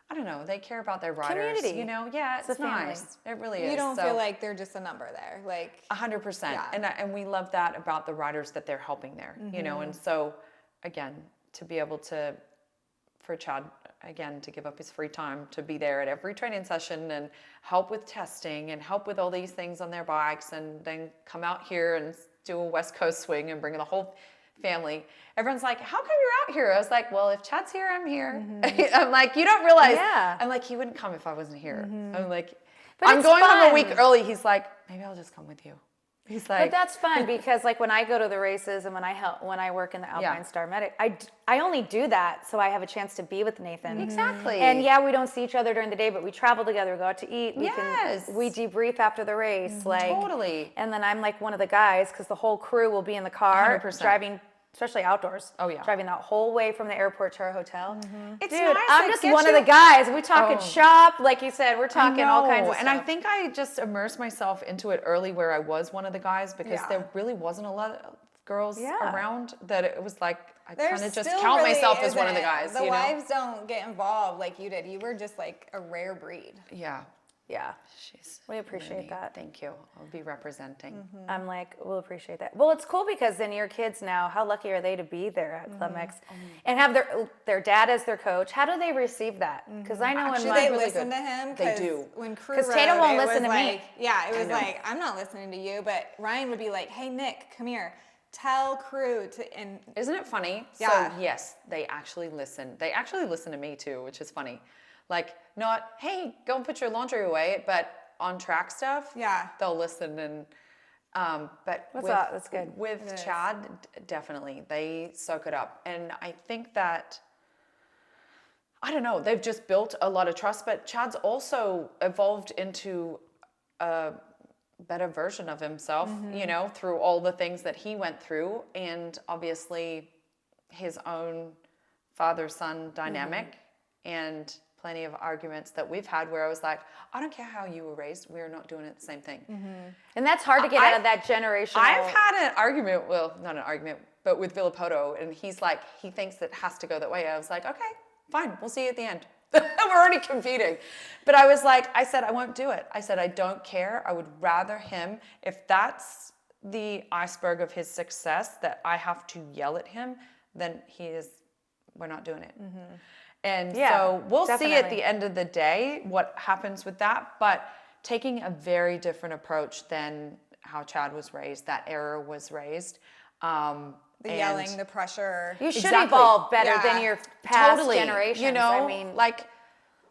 Speaker 3: I don't know, they care about their riders.
Speaker 1: Community.
Speaker 3: Yeah,
Speaker 1: It's a
Speaker 3: it's
Speaker 1: family.
Speaker 3: nice. It really is.
Speaker 2: You don't
Speaker 3: So,
Speaker 2: feel like they're just a number there. Like
Speaker 3: 100%.
Speaker 2: Yeah.
Speaker 3: And we love that about the riders that they're helping there, and so again, to be able to, for Chad, again, to give up his free time to be there at every training session and help with testing and help with all these things on their bikes and then come out here and do a West Coast swing and bring the whole family. Everyone's like, how come you're out here? I was like, well, if Chad's here, I'm here. I'm like, you don't realize.
Speaker 1: Yeah.
Speaker 3: I'm like, he wouldn't come if I wasn't here. I'm like,
Speaker 1: But
Speaker 3: I'm
Speaker 1: it's
Speaker 3: going home a
Speaker 1: fun.
Speaker 3: week early. He's like, maybe I'll just come with you. He's like,
Speaker 1: But that's fun because like when I go to the races and when I work in the Alpine Star Medic, I only do that so I have a chance to be with Nathan.
Speaker 3: Exactly.
Speaker 1: And yeah, we don't see each other during the day, but we travel together, we go out to eat.
Speaker 3: Yes.
Speaker 1: We debrief after the race. Like
Speaker 3: Totally.
Speaker 1: And then I'm like one of the guys because the whole crew will be in the car
Speaker 3: 100%.
Speaker 1: driving, especially outdoors.
Speaker 3: Oh, yeah.
Speaker 1: Driving that whole way from the airport to our hotel.
Speaker 3: It's
Speaker 1: Dude,
Speaker 3: nice.
Speaker 1: I'm
Speaker 3: It
Speaker 1: just
Speaker 3: gets
Speaker 1: one of
Speaker 3: you-
Speaker 1: the guys. We talking
Speaker 3: Oh.
Speaker 1: shop, like you said. We're talking all
Speaker 3: know,
Speaker 1: kinds of
Speaker 3: and
Speaker 1: stuff.
Speaker 3: I think I just immersed myself into it early where I was one of the guys because
Speaker 2: Yeah.
Speaker 3: there really wasn't a lot of girls
Speaker 1: Yeah.
Speaker 3: around that it was like I
Speaker 2: there's
Speaker 3: kind of just
Speaker 2: still
Speaker 3: count
Speaker 2: really
Speaker 3: myself as one of the
Speaker 2: isn't.
Speaker 3: guys.
Speaker 2: The
Speaker 3: you know?
Speaker 2: wives don't get involved like you did. You were just like a rare breed.
Speaker 3: Yeah.
Speaker 1: yeah.
Speaker 3: She's
Speaker 1: We appreciate
Speaker 3: really-
Speaker 1: that.
Speaker 3: Thank you. I'll be representing.
Speaker 1: I'm like, we'll appreciate that. Well, it's cool because then your kids now, how lucky are they to be there at Clemex and have their dad as their coach? How do they receive that? Because I know
Speaker 2: Do
Speaker 1: in
Speaker 2: they
Speaker 1: my,
Speaker 2: listen to him?
Speaker 3: They
Speaker 2: 'Cause
Speaker 3: do.
Speaker 2: When crew
Speaker 1: 'Cause Tatum
Speaker 2: rode,
Speaker 1: won't
Speaker 2: it
Speaker 1: listen
Speaker 2: was
Speaker 1: to me.
Speaker 2: like, yeah, it was
Speaker 3: know.
Speaker 2: like, I'm not listening to you, but Ryan would be like, hey, Nick, come here. Tell crew to, and
Speaker 3: Isn't it funny?
Speaker 2: Yeah.
Speaker 3: So yes, they actually listen. They actually listen to me too, which is funny. Like not, hey, go and put your laundry away, but on track stuff,
Speaker 2: Yeah.
Speaker 3: they'll listen and. But
Speaker 1: That's good.
Speaker 3: With Chad, definitely they soak it up, and I think that I don't know. They've just built a lot of trust, but Chad's also evolved into a better version of himself, through all the things that he went through, and obviously his own father-son dynamic, and plenty of arguments that we've had where I was like, I don't care how you were raised, we're not doing it the same thing.
Speaker 1: and that's hard to get out of that generational.
Speaker 3: I've had an argument, well, not an argument, but with Villapoto, and he's like, he thinks it has to go that way. I was like, okay, fine, we'll see you at the end. We're already competing. But I was like, I said, I won't do it. I said, I don't care. I would rather him, if that's the iceberg of his success, that I have to yell at him, then we're not doing it. And
Speaker 1: Yeah,
Speaker 3: so we'll see at
Speaker 1: definitely.
Speaker 3: the end of the day what happens with that, but taking a very different approach than how Chad was raised, that era was raised.
Speaker 2: the yelling, the pressure.
Speaker 1: You should
Speaker 3: Exactly.
Speaker 1: evolve better
Speaker 2: Yeah.
Speaker 1: than your past
Speaker 3: Totally.
Speaker 1: generations.
Speaker 3: You know,
Speaker 1: I mean,
Speaker 3: like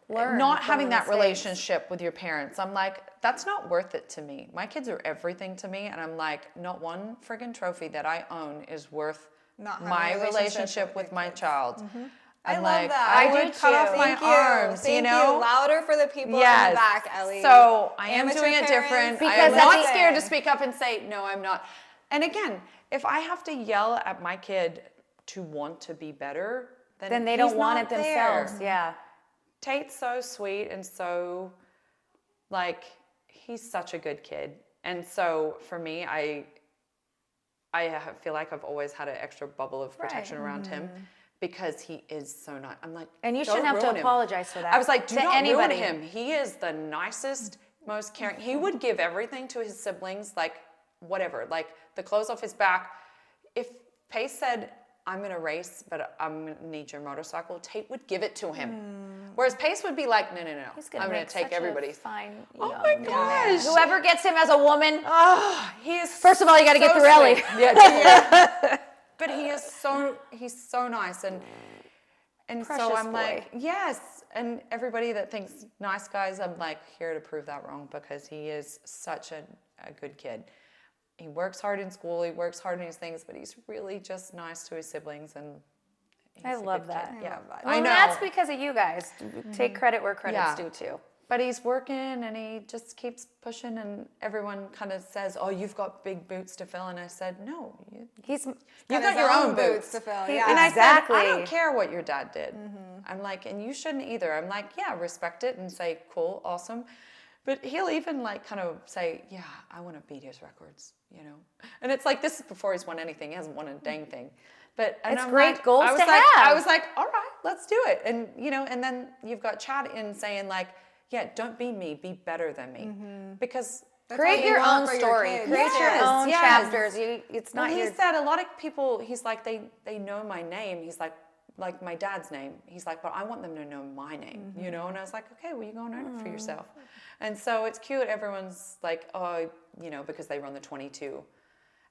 Speaker 1: learn
Speaker 3: not
Speaker 1: from
Speaker 3: having
Speaker 1: the
Speaker 3: that
Speaker 1: mistakes.
Speaker 3: relationship with your parents. I'm like, that's not worth it to me. My kids are everything to me, and I'm like, not one friggin' trophy that I own is worth
Speaker 2: not having
Speaker 3: my
Speaker 2: a
Speaker 3: relationship with my
Speaker 2: kids.
Speaker 3: child.
Speaker 2: I
Speaker 3: I'm
Speaker 2: love
Speaker 3: like,
Speaker 2: that.
Speaker 3: I
Speaker 1: I
Speaker 3: would
Speaker 1: do
Speaker 3: cut off
Speaker 1: too.
Speaker 3: my
Speaker 2: Thank you.
Speaker 3: arms,
Speaker 2: Thank
Speaker 3: you know?
Speaker 2: Louder for the people in
Speaker 3: Yes.
Speaker 2: the back, Ellie.
Speaker 3: So I am
Speaker 2: Amateur
Speaker 3: doing it
Speaker 2: parents,
Speaker 3: different.
Speaker 1: Because
Speaker 3: I'm
Speaker 1: at
Speaker 3: not
Speaker 1: the
Speaker 3: scared to
Speaker 2: end-
Speaker 3: speak up and say, no, I'm not. And again, if I have to yell at my kid to want to be better,
Speaker 1: Then they
Speaker 3: he's
Speaker 1: don't want
Speaker 3: not
Speaker 1: it themselves.
Speaker 3: there.
Speaker 1: Yeah.
Speaker 3: Tate's so sweet and so, like, he's such a good kid. And so for me, I feel like I've always had an extra bubble of protection around him because he is so nice. I'm like,
Speaker 1: And you
Speaker 3: don't
Speaker 1: shouldn't have to
Speaker 3: ruin him.
Speaker 1: apologize for that.
Speaker 3: I was like, do
Speaker 1: to
Speaker 3: not
Speaker 1: anybody.
Speaker 3: ruin him. He is the nicest, most caring. He would give everything to his siblings, like whatever, like the clothes off his back. If Pace said, I'm going to race, but I'm going to need your motorcycle, Tate would give it to him. Whereas Pace would be like, no,
Speaker 1: He's gonna
Speaker 3: I'm going
Speaker 1: make
Speaker 3: to take
Speaker 1: such a
Speaker 3: everybody's.
Speaker 1: fine
Speaker 3: Oh
Speaker 1: young
Speaker 3: my
Speaker 1: man.
Speaker 3: gosh.
Speaker 1: Whoever gets him as a woman.
Speaker 3: Oh, he is
Speaker 1: First of all, you got to get
Speaker 3: so
Speaker 1: through Ellie.
Speaker 3: sweet. Yeah. But he is he's so nice and so
Speaker 1: Precious
Speaker 3: I'm
Speaker 1: boy.
Speaker 3: like, yes. And everybody that thinks nice guys, I'm like here to prove that wrong because he is such a good kid. He works hard in school, he works hard in his things, but he's really just nice to his siblings and he's
Speaker 1: I
Speaker 3: a
Speaker 1: love
Speaker 3: good
Speaker 1: that.
Speaker 3: kid.
Speaker 2: I
Speaker 3: Yeah.
Speaker 2: love that.
Speaker 1: Well,
Speaker 3: I know.
Speaker 1: that's because of you guys. Take credit where credit's
Speaker 3: Yeah.
Speaker 1: due too.
Speaker 3: But he's working and he just keeps pushing and everyone kind of says, oh, you've got big boots to fill. And I said, no,
Speaker 1: He's
Speaker 3: you've
Speaker 2: Got
Speaker 3: got
Speaker 2: his
Speaker 3: your own boots
Speaker 2: to fill.
Speaker 1: He-
Speaker 2: Yeah.
Speaker 3: And I
Speaker 1: Exactly.
Speaker 3: said, I don't care what your dad did. I'm like, and you shouldn't either. I'm like, yeah, respect it and say, cool, awesome. But he'll even like kind of say, yeah, I want to beat his records, you know? And it's like, this is before he's won anything. He hasn't won a dang thing. But and
Speaker 1: It's
Speaker 3: I'm
Speaker 1: great
Speaker 3: like,
Speaker 1: goals
Speaker 3: I was
Speaker 1: to
Speaker 3: like,
Speaker 1: have.
Speaker 3: I was like, all right, let's do it. And, you know, and then you've got Chad in saying like, yeah, don't be me, be better than me. Because
Speaker 2: That's
Speaker 1: create
Speaker 2: what you
Speaker 1: your
Speaker 2: want
Speaker 1: own
Speaker 2: for your
Speaker 1: story.
Speaker 2: kids.
Speaker 1: Create your
Speaker 3: Yes,
Speaker 1: own
Speaker 3: yes.
Speaker 1: chapters. It's
Speaker 3: well,
Speaker 1: not
Speaker 3: he
Speaker 1: your.
Speaker 3: said a lot of people, he's like, they know my name. He's like my dad's name. He's like, but I want them to know my name, you know? And I was like, okay, well, you go and earn it for yourself. And so it's cute. Everyone's like, oh, you know, because they run the 22.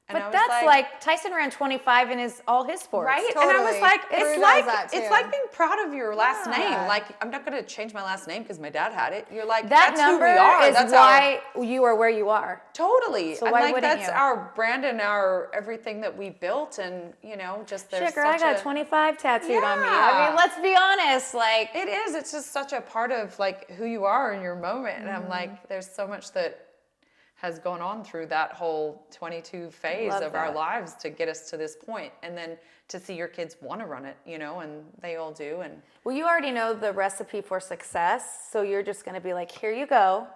Speaker 3: And I
Speaker 1: But
Speaker 3: was
Speaker 1: that's like Tyson ran 25 in all his sports.
Speaker 3: right? And I was
Speaker 2: Totally.
Speaker 3: like,
Speaker 2: Drew
Speaker 3: it's
Speaker 2: does
Speaker 3: like
Speaker 2: that
Speaker 3: it's
Speaker 2: too.
Speaker 3: like being proud of your last name.
Speaker 2: Yeah.
Speaker 3: Like I'm not going to change my last name because my dad had it. You're like
Speaker 1: That
Speaker 3: that's
Speaker 1: number
Speaker 3: who we are.
Speaker 1: is
Speaker 3: That's
Speaker 1: why you are where you are.
Speaker 3: totally.
Speaker 1: So
Speaker 3: and
Speaker 1: why
Speaker 3: like
Speaker 1: wouldn't
Speaker 3: that's
Speaker 1: you?
Speaker 3: our brand and our everything that we built, and you know, just there's
Speaker 1: Shit, girl, I
Speaker 3: such
Speaker 1: got
Speaker 3: a
Speaker 1: 25 tattooed on me. I
Speaker 3: Yeah.
Speaker 1: mean, let's be honest. Like,
Speaker 3: It is. It's just such a part of like who you are in your moment. And I'm like, there's so much that has gone on through that whole 22 phase
Speaker 1: Love
Speaker 3: of our
Speaker 1: that.
Speaker 3: lives to get us to this point. And then to see your kids want to run it, you know, and they all do. And
Speaker 1: well, you already know the recipe for success. So you're just going to be like, here you go.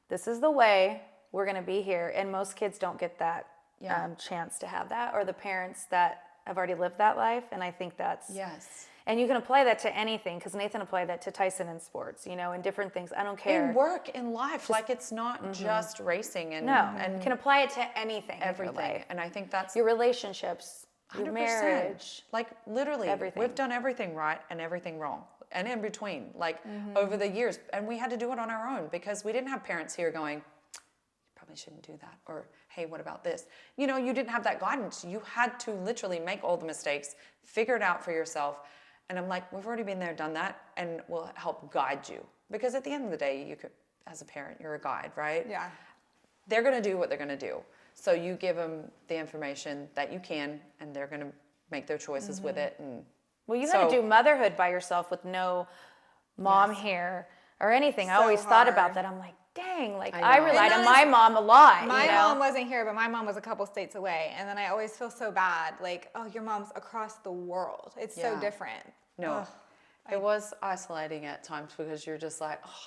Speaker 1: This is the way. We're going to be here. And most kids don't get that
Speaker 3: Yeah.
Speaker 1: chance to have that, or the parents that have already lived that life. And I think that's.
Speaker 3: yes.
Speaker 1: And you can apply that to anything, because Nathan applied that to Tyson in sports, you know, in different things. I don't care.
Speaker 3: In work, in life, like it's not just racing and,
Speaker 1: No,
Speaker 3: and
Speaker 1: you can apply it to anything. In your
Speaker 3: everything.
Speaker 1: life.
Speaker 3: And I think that's
Speaker 1: Your relationships, your
Speaker 3: 100%.
Speaker 1: marriage.
Speaker 3: Like literally,
Speaker 1: Everything.
Speaker 3: we've done everything right and everything wrong and in between, like over the years. And we had to do it on our own because we didn't have parents here going, you probably shouldn't do that. Or, hey, what about this? You know, you didn't have that guidance. You had to literally make all the mistakes, figure it out for yourself. And I'm like, we've already been there, done that, and we'll help guide you. Because at the end of the day, you could, as a parent, you're a guide, right?
Speaker 2: Yeah.
Speaker 3: They're going to do what they're going to do. So you give them the information that you can, and they're going to make their choices with it. And
Speaker 1: Well, you had to do motherhood by yourself with no mom here or anything. I
Speaker 2: So
Speaker 1: always thought about
Speaker 2: hard.
Speaker 1: that. I'm like, dang, like
Speaker 3: I
Speaker 1: I
Speaker 3: know.
Speaker 1: relied
Speaker 2: And
Speaker 1: on
Speaker 2: that
Speaker 1: my
Speaker 2: is-
Speaker 1: mom a lot.
Speaker 2: My
Speaker 1: you know?
Speaker 2: mom wasn't here, but my mom was a couple states away. And then I always feel so bad. Like, oh, your mom's across the world. It's so
Speaker 3: Yeah.
Speaker 2: different.
Speaker 3: no,
Speaker 2: Ugh.
Speaker 3: it was isolating at times because you're just like, oh,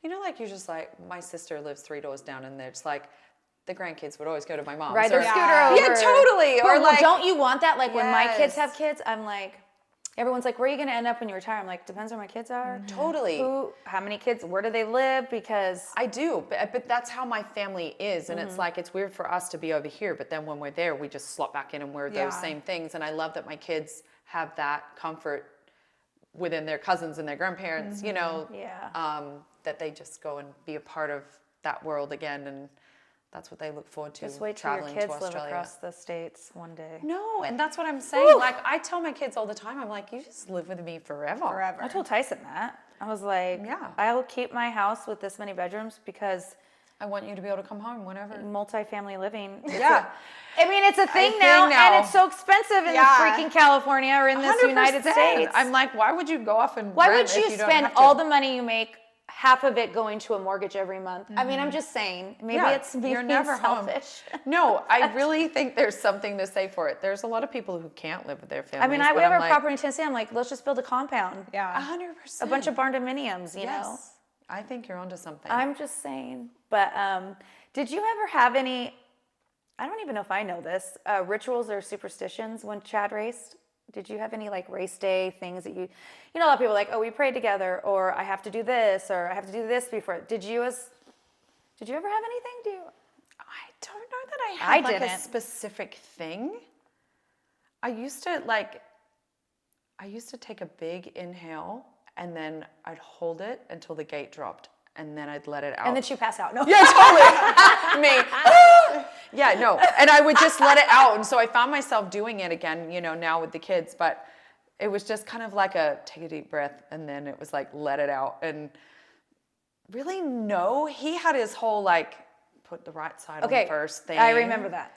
Speaker 3: you know, like you're just like, my sister lives 3 doors down, and it's like, the grandkids would always go to my mom's.
Speaker 1: Ride their
Speaker 3: or-
Speaker 1: scooter
Speaker 2: Yeah.
Speaker 1: over.
Speaker 3: Yeah, totally.
Speaker 1: But,
Speaker 3: Or
Speaker 1: well,
Speaker 3: like,
Speaker 1: don't you want that? Like when my kids
Speaker 3: Yes.
Speaker 1: have kids, I'm like, everyone's like, where are you going to end up when you retire? I'm like, depends where my kids are.
Speaker 3: totally.
Speaker 1: How many kids? Where do they live? Because
Speaker 3: I do, but that's how my family is, and it's like it's weird for us to be over here, but then when we're there, we just slot back in and we're
Speaker 2: Yeah.
Speaker 3: those same things. And I love that my kids have that comfort within their cousins and their grandparents, you know,
Speaker 1: Yeah.
Speaker 3: that they just go and be a part of that world again, and that's what they look forward to.
Speaker 1: just wait till your
Speaker 3: traveling
Speaker 1: kids
Speaker 3: to
Speaker 1: live
Speaker 3: Australia.
Speaker 1: across the states one day.
Speaker 3: No, and that's what I'm saying. Like I tell my kids all the time, I'm like, you just live with me forever.
Speaker 2: Forever.
Speaker 1: I told Tyson that. I was like,
Speaker 3: Yeah.
Speaker 1: I'll keep my house with this many bedrooms because
Speaker 3: I want you to be able to come home whenever.
Speaker 1: Multi-family living.
Speaker 3: Yeah.
Speaker 1: I mean, it's a thing
Speaker 3: thing
Speaker 1: now,
Speaker 3: now.
Speaker 1: and it's so expensive in freaking California or in this United
Speaker 3: 100%.
Speaker 1: States.
Speaker 3: I'm like, why would you go off and
Speaker 1: Why
Speaker 3: rent
Speaker 1: would you
Speaker 3: if you don't
Speaker 1: spend
Speaker 3: have to?
Speaker 1: all the money you make, half of it going to a mortgage every month? I mean, I'm just saying. Maybe
Speaker 3: Yeah,
Speaker 1: it's me
Speaker 3: you're
Speaker 1: being
Speaker 3: never home.
Speaker 1: selfish.
Speaker 3: No, I really think there's something to say for it. There's a lot of people who can't live with their families.
Speaker 1: I mean, we have our property in Tennessee. I'm like, let's just build a compound.
Speaker 2: Yeah.
Speaker 3: 100%.
Speaker 1: A bunch of barn dominiums, you know?
Speaker 3: Yes. I think you're onto something.
Speaker 1: I'm just saying. But did you ever have any, I don't even know if I know this, rituals or superstitions when Chad raced? Did you have any like race day things that you know, a lot of people are like, oh, we prayed together, or I have to do this, or I have to do this before. Did you ever have anything?
Speaker 3: I don't know that I had like a
Speaker 1: didn't.
Speaker 3: specific thing. I used to take a big inhale and then I'd hold it until the gate dropped and then I'd let it out.
Speaker 1: And then you pass out. No.
Speaker 3: Yeah, totally. Me. Yeah, no. And I would just let it out. And so I found myself doing it again, you know, now with the kids. But it was just kind of like a take a deep breath and then it was like let it out. And really, no. He had his whole like put the right side on first thing.
Speaker 1: I remember that.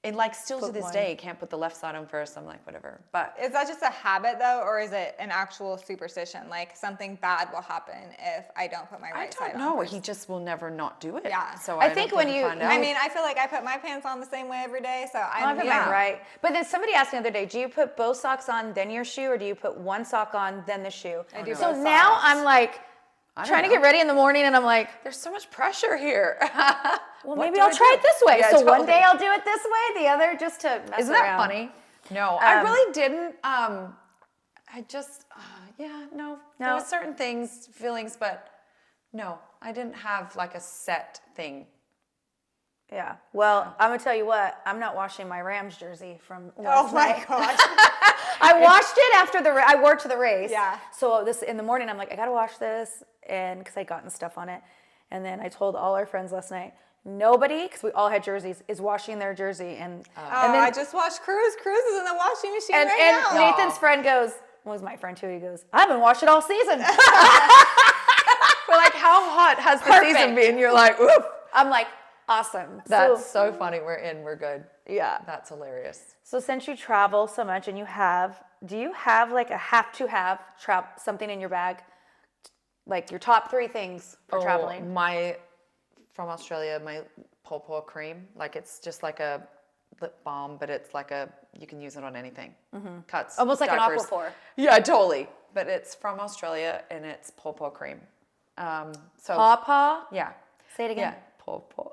Speaker 3: And like still to
Speaker 1: Put
Speaker 3: this
Speaker 1: one.
Speaker 3: day, can't put the left side on first. I'm like, whatever. But
Speaker 2: Is that just a habit though, or is it an actual superstition? Like something bad will happen if I don't put my
Speaker 3: I
Speaker 2: right side
Speaker 3: don't
Speaker 2: on
Speaker 3: know.
Speaker 2: first?
Speaker 3: He just will never not do it.
Speaker 2: Yeah.
Speaker 3: So
Speaker 1: I
Speaker 3: I
Speaker 1: think
Speaker 3: don't
Speaker 1: when
Speaker 3: think
Speaker 1: you-
Speaker 3: we'll find
Speaker 2: I
Speaker 3: out.
Speaker 2: mean, I feel like I put my pants on the same way every day, so
Speaker 1: I
Speaker 2: I'm
Speaker 1: put
Speaker 3: yeah.
Speaker 1: mine right. But then somebody asked me the other day, do you put both socks on, then your shoe, or do you put one sock on, then the shoe?
Speaker 2: I do
Speaker 1: So
Speaker 2: both
Speaker 1: now
Speaker 2: socks.
Speaker 1: I'm like,
Speaker 3: don't
Speaker 1: trying to
Speaker 3: know.
Speaker 1: get ready in the morning, and I'm like,
Speaker 3: There's so much pressure here.
Speaker 1: well,
Speaker 3: What
Speaker 1: maybe
Speaker 3: do
Speaker 1: I'll
Speaker 3: I
Speaker 1: try
Speaker 3: do?
Speaker 1: it this way.
Speaker 3: Yeah,
Speaker 1: So one
Speaker 3: totally.
Speaker 1: day I'll do it this way, the other just to mess
Speaker 3: Isn't that
Speaker 1: around.
Speaker 3: funny? No, I really didn't. I just, no. There
Speaker 1: No.
Speaker 3: were certain things, feelings, but no, I didn't have like a set thing.
Speaker 1: Yeah. Well, I'm gonna tell you what. I'm not washing my Rams jersey from
Speaker 2: Oh
Speaker 1: last
Speaker 2: my
Speaker 1: night.
Speaker 2: gosh.
Speaker 1: I washed it after I wore it to the race.
Speaker 2: Yeah.
Speaker 1: So this in the morning, I'm like, I gotta wash this, and because I'd gotten stuff on it, and then I told all our friends last night, nobody, because we all had jerseys, is washing their jersey, and
Speaker 2: Oh,
Speaker 1: then
Speaker 2: I just watched Cruz. Cruz is in the washing machine
Speaker 1: and,
Speaker 2: right
Speaker 1: and
Speaker 2: now.
Speaker 1: Nathan's friend goes, was my friend too. He goes, I haven't washed it all season.
Speaker 3: We're like, how hot has the
Speaker 1: Perfect.
Speaker 3: season been? You're like, oof.
Speaker 1: I'm like, awesome.
Speaker 3: That's so funny. We're in. We're good.
Speaker 1: Yeah.
Speaker 3: That's hilarious.
Speaker 1: So since you travel so much and do you have like a have to have something in your bag? Like your top 3 things for traveling?
Speaker 3: From Australia, my pawpaw cream. Like it's just like a lip balm, but it's like you can use it on anything. Cuts.
Speaker 1: Almost like an
Speaker 3: diapers.
Speaker 1: Aquaphor.
Speaker 3: Yeah, totally. But it's from Australia and it's pawpaw cream. So
Speaker 1: Pawpaw?
Speaker 3: yeah.
Speaker 1: Say it again.
Speaker 3: Yeah, pawpaw.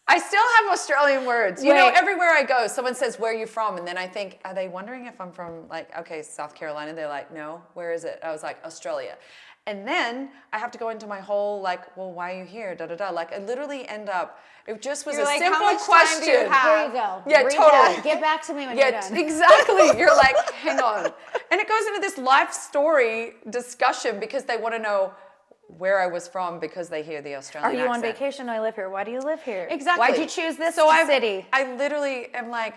Speaker 3: I still have Australian words. You know,
Speaker 1: Wait.
Speaker 3: everywhere I go, someone says, where are you from? And then I think, are they wondering if I'm from, like, okay, South Carolina? They're like, no, where is it? I was like, Australia. And then I have to go into my whole, like, well, why are you here? Da, da, da. Like, I literally end up, it just was
Speaker 2: You're
Speaker 3: a
Speaker 2: like,
Speaker 3: simple
Speaker 2: how much
Speaker 3: question.
Speaker 2: time do you have?
Speaker 1: There you go.
Speaker 3: Yeah,
Speaker 1: Read
Speaker 3: totally.
Speaker 1: that. Get back to me when you're
Speaker 3: Yeah,
Speaker 1: done.
Speaker 3: exactly. You're like, hang on. And it goes into this life story discussion because they want to know where I was from because they hear the
Speaker 1: Are
Speaker 3: Australian
Speaker 1: you on
Speaker 3: accent.
Speaker 1: vacation? I live here. Why do you live here?
Speaker 3: Exactly.
Speaker 1: Why'd you choose this
Speaker 3: So
Speaker 1: city?
Speaker 3: I literally am like,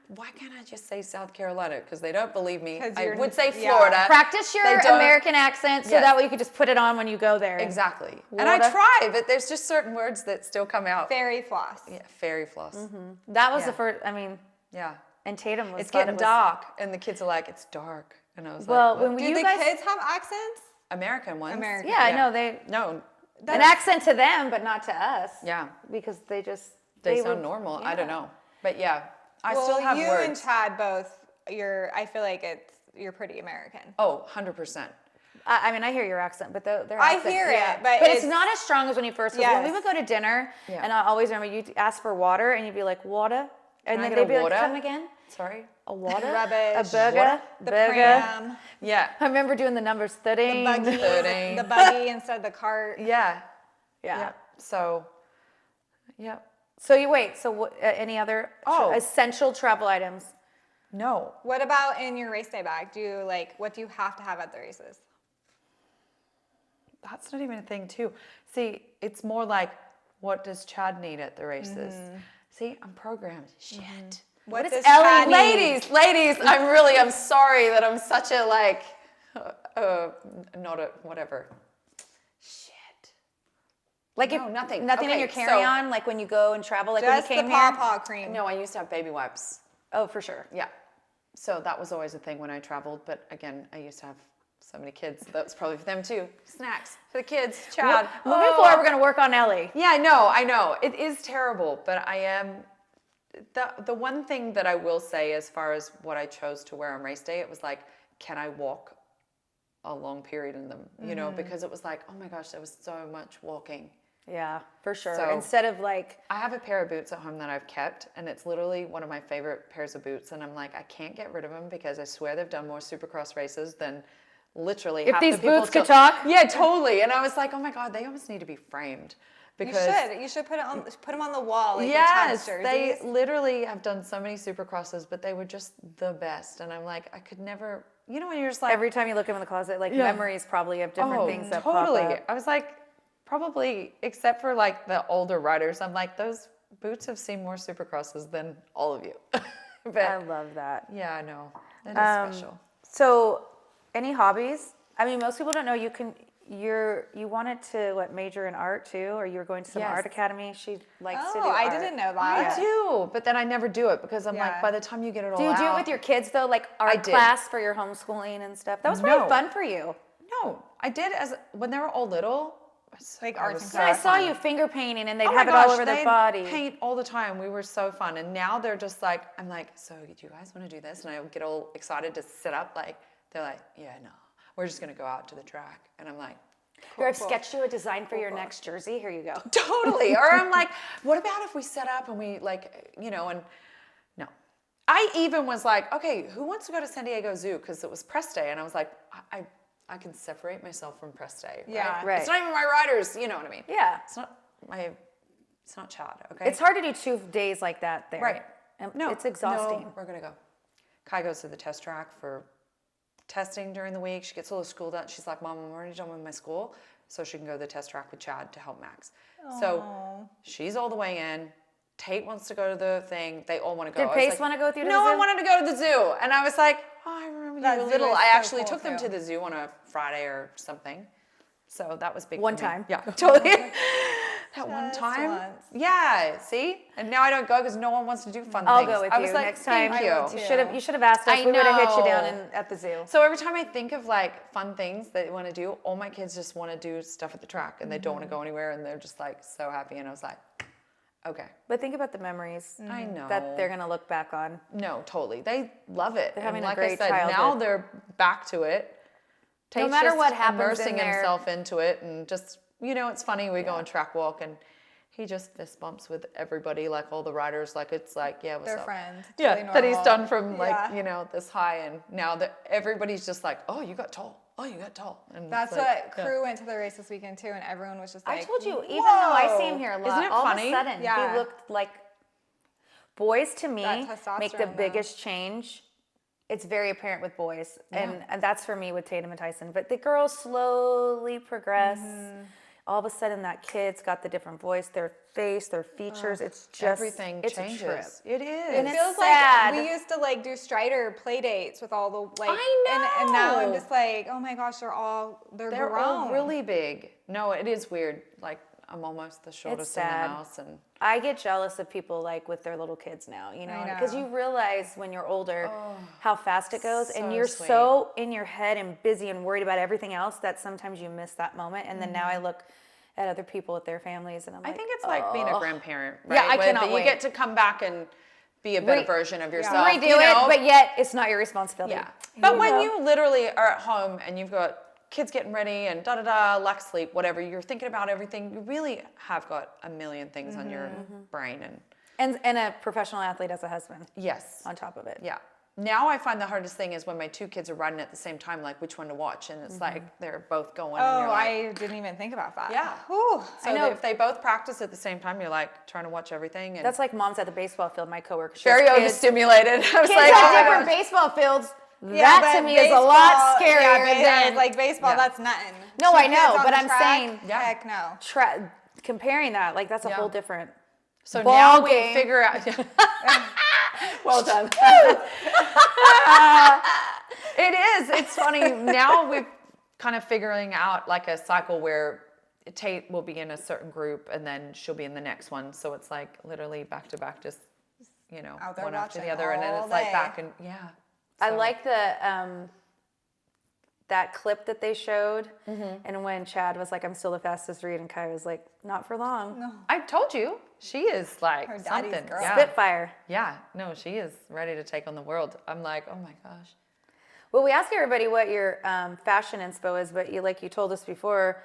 Speaker 3: why can't I just say South Carolina? Because they don't believe me.
Speaker 2: 'Cause
Speaker 3: I
Speaker 2: you're-
Speaker 3: would say
Speaker 2: yeah.
Speaker 3: Florida.
Speaker 1: Practice your
Speaker 3: They don't-
Speaker 1: American accent so
Speaker 3: Yes.
Speaker 1: that way you could just put it on when you go there.
Speaker 3: Exactly. And I
Speaker 1: Water.
Speaker 3: try, but there's just certain words that still come out.
Speaker 2: Fairy floss.
Speaker 3: Yeah, fairy floss.
Speaker 1: That was
Speaker 3: Yeah.
Speaker 1: the first, I mean,
Speaker 3: Yeah.
Speaker 1: and Tatum was
Speaker 3: It's
Speaker 1: thought
Speaker 3: getting
Speaker 1: it was-
Speaker 3: dark, and the kids are like, it's dark. And I was
Speaker 1: Well,
Speaker 3: like, what?
Speaker 1: when
Speaker 2: Do
Speaker 1: you
Speaker 2: the
Speaker 1: guys,
Speaker 2: kids have accents?
Speaker 3: American ones.
Speaker 2: American.
Speaker 1: yeah, I know they,
Speaker 3: No.
Speaker 1: an accent to them, but not to us.
Speaker 3: Yeah.
Speaker 1: Because they just,
Speaker 3: They
Speaker 1: were-
Speaker 3: sound normal. I don't
Speaker 1: yeah.
Speaker 3: know. But yeah, I
Speaker 2: Well,
Speaker 3: still have
Speaker 2: you
Speaker 3: words.
Speaker 2: and Chad both, I feel like you're pretty American.
Speaker 3: Oh, 100%.
Speaker 1: I mean, I hear your accent, but their
Speaker 2: I
Speaker 1: accent,
Speaker 2: hear
Speaker 1: yeah.
Speaker 2: it, but
Speaker 1: it's
Speaker 2: it's-
Speaker 1: not as strong as when you first. Because when we
Speaker 2: Yes.
Speaker 1: would go to dinner,
Speaker 3: Yeah.
Speaker 1: and I always remember you'd ask for water, and you'd be like, water, and
Speaker 3: I
Speaker 1: then
Speaker 3: get
Speaker 1: they'd
Speaker 3: a
Speaker 1: be
Speaker 3: water?
Speaker 1: like, come again,
Speaker 3: Sorry.
Speaker 1: a water,
Speaker 2: Rubbish.
Speaker 1: a burger,
Speaker 3: Water?
Speaker 2: The
Speaker 1: burger.
Speaker 2: pram,
Speaker 3: Yeah.
Speaker 1: I remember doing the numbers, 13.
Speaker 2: buggy,
Speaker 3: 13.
Speaker 2: the buggy instead of the cart.
Speaker 3: Yeah.
Speaker 1: Yeah.
Speaker 3: Yeah. So, yeah.
Speaker 1: So you wait. So what, any other essential travel items?
Speaker 3: No.
Speaker 2: What about in your race day bag? What do you have to have at the races?
Speaker 3: That's not even a thing, too. See, it's more like, what does Chad need at the races? See, I'm programmed. Shit.
Speaker 2: What
Speaker 1: does
Speaker 2: does
Speaker 1: Ellie
Speaker 2: Chad
Speaker 1: need?
Speaker 3: Ladies, I'm sorry that I'm such a not a whatever. Shit.
Speaker 1: Like
Speaker 3: No, nothing.
Speaker 1: Nothing in
Speaker 3: Okay,
Speaker 1: your
Speaker 3: so-
Speaker 1: carry-on, like when you go and travel, like
Speaker 2: Just
Speaker 1: when you
Speaker 2: the
Speaker 1: came here.
Speaker 2: paw cream.
Speaker 3: No, I used to have baby wipes.
Speaker 1: Oh, for sure.
Speaker 3: Yeah. So that was always a thing when I traveled. But again, I used to have so many kids. That was probably for them too. Snacks for the kids. Chad.
Speaker 1: Moving forward, we're gonna work on Ellie.
Speaker 3: Yeah, I know. It is terrible, but I am. The one thing that I will say as far as what I chose to wear on race day, it was like, can I walk a long period in them? You know, because it was like, oh my gosh, there was so much walking.
Speaker 1: Yeah, for sure.
Speaker 3: So-
Speaker 1: Instead of like,
Speaker 3: I have a pair of boots at home that I've kept, and it's literally one of my favorite pairs of boots. And I'm like, I can't get rid of them because I swear they've done more Supercross races than literally
Speaker 1: If
Speaker 3: half
Speaker 1: these
Speaker 3: the people
Speaker 1: boots could
Speaker 3: till-
Speaker 1: talk?
Speaker 3: Yeah, totally. And I was like, oh my god, they almost need to be framed because
Speaker 2: You should put them on the wall. Like
Speaker 3: yes,
Speaker 2: the Chad's
Speaker 3: they
Speaker 2: jerseys.
Speaker 3: literally have done so many Supercrosses, but they were just the best. And I'm like, I could never. You know when you're just like
Speaker 1: every time you look in the closet, like
Speaker 3: Yeah.
Speaker 1: memories probably of different things that
Speaker 3: totally.
Speaker 1: pop up.
Speaker 3: I was like, probably, except for like the older riders, I'm like, those boots have seen more Supercrosses than all of you. But
Speaker 1: I love that.
Speaker 3: yeah, I know. That is special.
Speaker 1: So, any hobbies? I mean, most people don't know you wanted to major in art too, or you were going to some
Speaker 3: Yes.
Speaker 1: art academy. She likes to do
Speaker 2: Oh, I
Speaker 1: art.
Speaker 2: didn't know
Speaker 3: I
Speaker 2: that.
Speaker 3: do, but then I never do it because I'm like,
Speaker 2: Yeah.
Speaker 3: by the time you get it all
Speaker 1: Do you do it
Speaker 3: out-
Speaker 1: with your kids though, like
Speaker 3: I
Speaker 1: art
Speaker 3: did.
Speaker 1: class for your homeschooling and stuff? That was really
Speaker 3: No.
Speaker 1: fun for you.
Speaker 3: No, I did when they were all little.
Speaker 2: Like
Speaker 3: I
Speaker 2: arts
Speaker 3: was
Speaker 2: and
Speaker 3: so
Speaker 1: I
Speaker 2: crafts.
Speaker 1: saw
Speaker 3: fun.
Speaker 1: you finger painting, and they'd
Speaker 3: Oh my
Speaker 1: have it all
Speaker 3: gosh,
Speaker 1: over their
Speaker 3: they'd
Speaker 1: body.
Speaker 3: paint all the time. We were so fun. And now they're just like, I'm like, so do you guys want to do this? And I get all excited to sit up. Like, they're like, yeah, no, we're just going to go out to the track. And I'm like,
Speaker 1: Here, I've sketched you a design for your next jersey. Here you go.
Speaker 3: totally. Or I'm like, what about if we set up and we like, and no. I even was like, okay, who wants to go to San Diego Zoo? Because it was press day. And I was like, I can separate myself from press day.
Speaker 2: Yeah.
Speaker 1: Right.
Speaker 3: It's not even my riders, you know what I mean?
Speaker 1: Yeah.
Speaker 3: It's not Chad, okay?
Speaker 1: It's hard to do 2 days like that there.
Speaker 3: Right.
Speaker 1: And
Speaker 3: No,
Speaker 1: it's exhausting.
Speaker 3: No, we're gonna go. Kai goes to the test track for testing during the week. She gets all the school done. She's like, Mom, I'm already done with my school, so she can go to the test track with Chad to help Max. So she's all the way in. Tate wants to go to the thing. They all want to go.
Speaker 1: Did
Speaker 3: I was
Speaker 1: Pace
Speaker 3: like,
Speaker 1: wanna go with you to
Speaker 3: No,
Speaker 1: the
Speaker 3: I
Speaker 1: zoo?
Speaker 3: wanted to go to the zoo. And I was like, oh, I remember
Speaker 2: That
Speaker 3: you were
Speaker 2: zoo
Speaker 3: little.
Speaker 2: is
Speaker 3: I
Speaker 2: so
Speaker 3: actually
Speaker 2: cool,
Speaker 3: took them
Speaker 2: too.
Speaker 3: to the zoo on a Friday or something. So that was big
Speaker 1: One
Speaker 3: for me.
Speaker 1: time.
Speaker 3: Yeah, totally. That one
Speaker 2: Just
Speaker 3: time.
Speaker 2: once.
Speaker 3: Yeah, see? And now I don't go because no one wants to do fun
Speaker 1: I'll
Speaker 3: things.
Speaker 1: go with
Speaker 3: I
Speaker 1: you
Speaker 3: was like,
Speaker 1: next time.
Speaker 3: Thank
Speaker 2: I will
Speaker 3: you.
Speaker 2: too.
Speaker 1: You should have asked us.
Speaker 3: I
Speaker 1: We would have hit you down
Speaker 3: know.
Speaker 1: at the zoo.
Speaker 3: So every time I think of like fun things that they want to do, all my kids just want to do stuff at the track and they don't want to go anywhere and they're just like so happy. And I was like, okay.
Speaker 1: But think about the memories
Speaker 3: I know.
Speaker 1: that they're gonna look back on.
Speaker 3: No, totally. They love it.
Speaker 1: They're having
Speaker 3: and
Speaker 1: a
Speaker 3: like
Speaker 1: great
Speaker 3: I said, now
Speaker 1: childhood.
Speaker 3: they're back to it.
Speaker 1: No
Speaker 3: Tate's
Speaker 1: matter
Speaker 3: just
Speaker 1: what happens in
Speaker 3: immersing
Speaker 1: there-
Speaker 3: himself into it and just, it's funny. We go on track walk and he just fist bumps with everybody, like all the riders. Like it's like, yeah, what's
Speaker 2: They're
Speaker 3: up?
Speaker 2: friends. It's
Speaker 3: Yeah,
Speaker 2: really
Speaker 3: that he's
Speaker 2: normal.
Speaker 3: done from like,
Speaker 2: Yeah.
Speaker 3: this high. And now that everybody's just like, oh, you got tall. Oh, you got tall. And
Speaker 2: That's
Speaker 3: it's like,
Speaker 2: what crew went to the race this weekend too, and everyone was just like,
Speaker 1: I told you, even though I see him
Speaker 2: "Whoa."
Speaker 1: here a lot,
Speaker 3: Isn't it
Speaker 1: all
Speaker 3: funny?
Speaker 1: of a sudden
Speaker 2: Yeah.
Speaker 1: he looked like boys to me
Speaker 2: That
Speaker 1: make the
Speaker 2: testosterone, though.
Speaker 1: biggest change. It's very apparent with boys, and that's for me with Tatum and Tyson. But the girls slowly progress. All of a sudden, that kid's got the different voice, their face, their features. It's just
Speaker 3: everything
Speaker 1: it's
Speaker 3: changes.
Speaker 1: A trip.
Speaker 3: It is.
Speaker 2: It
Speaker 1: it's
Speaker 2: feels
Speaker 1: sad.
Speaker 2: like we used to like do Strider play dates with all the like,
Speaker 3: I
Speaker 2: and now I'm
Speaker 3: know.
Speaker 2: just like, oh my gosh, they're
Speaker 3: They're
Speaker 2: grown.
Speaker 3: all really big. No, it is weird. Like I'm almost the shortest in the
Speaker 1: sad.
Speaker 3: house, and
Speaker 1: I get jealous of people like with their little kids now, because
Speaker 2: know.
Speaker 1: you realize when you're older how fast it goes, and
Speaker 3: so
Speaker 1: you're
Speaker 3: sweet.
Speaker 1: so in your head and busy and worried about everything else that sometimes you miss that moment. And then now I look at other people with their families, and I'm
Speaker 3: I
Speaker 1: like,
Speaker 3: think it's like being a grandparent, right?
Speaker 1: Yeah, I
Speaker 3: Where
Speaker 1: cannot
Speaker 3: that you
Speaker 1: wait.
Speaker 3: get to come back and be a better version of yourself.
Speaker 1: redo
Speaker 3: you know?
Speaker 1: it, but yet it's not your responsibility.
Speaker 3: yeah. But when
Speaker 1: know?
Speaker 3: you literally are at home and you've got kids getting ready and lack sleep, whatever, you're thinking about everything. You really have got a million things on your brain, and
Speaker 1: And a professional athlete as a husband
Speaker 3: yes,
Speaker 1: on top of it.
Speaker 3: yeah. Now I find the hardest thing is when my two kids are riding at the same time, like which one to watch, and it's like they're both going. and
Speaker 2: Oh,
Speaker 3: you're like,
Speaker 2: I didn't even think about that.
Speaker 3: Yeah.
Speaker 2: Whew.
Speaker 3: So
Speaker 1: I know.
Speaker 3: if they both practice at the same time, you're like trying to watch everything. And
Speaker 1: That's like moms at the baseball field. My coworker, she
Speaker 3: very
Speaker 1: has kids.
Speaker 3: overstimulated. I was
Speaker 1: Kids
Speaker 3: like,
Speaker 1: at
Speaker 3: oh my
Speaker 1: different
Speaker 3: gosh.
Speaker 1: baseball fields.
Speaker 2: Yeah,
Speaker 1: That to
Speaker 2: but
Speaker 1: me is a lot
Speaker 2: baseball-
Speaker 1: scarier
Speaker 2: yeah,
Speaker 1: than
Speaker 2: like baseball.
Speaker 3: Yeah.
Speaker 2: That's nothing.
Speaker 1: No,
Speaker 2: Two
Speaker 1: I
Speaker 2: kids
Speaker 1: know,
Speaker 2: on
Speaker 1: but
Speaker 2: the
Speaker 1: I'm
Speaker 2: track,
Speaker 1: saying-
Speaker 3: Yeah.
Speaker 2: heck no.
Speaker 1: comparing that, like that's a
Speaker 3: Yeah.
Speaker 1: whole different.
Speaker 3: So
Speaker 1: ball
Speaker 3: now we
Speaker 1: game.
Speaker 3: figure out. Well done. It is. It's funny. Now we're kind of figuring out like a cycle where Tate will be in a certain group and then she'll be in the next one. So it's like literally back to back, just,
Speaker 2: Out there
Speaker 3: one after the
Speaker 2: watching
Speaker 3: other. And then
Speaker 2: all
Speaker 3: it's like
Speaker 2: day.
Speaker 3: back and
Speaker 1: I
Speaker 3: So-
Speaker 1: like that clip that they showed, and when Chad was like, "I'm still the fastest Reed," and Kai was like, "Not for long."
Speaker 2: No.
Speaker 3: I told you, she is like
Speaker 2: Her daddy's
Speaker 3: something.
Speaker 2: girl.
Speaker 3: Yeah.
Speaker 1: Spitfire.
Speaker 3: Yeah, no, she is ready to take on the world. I'm like, oh my gosh.
Speaker 1: Well, we ask everybody what your fashion inspo is, but you told us before,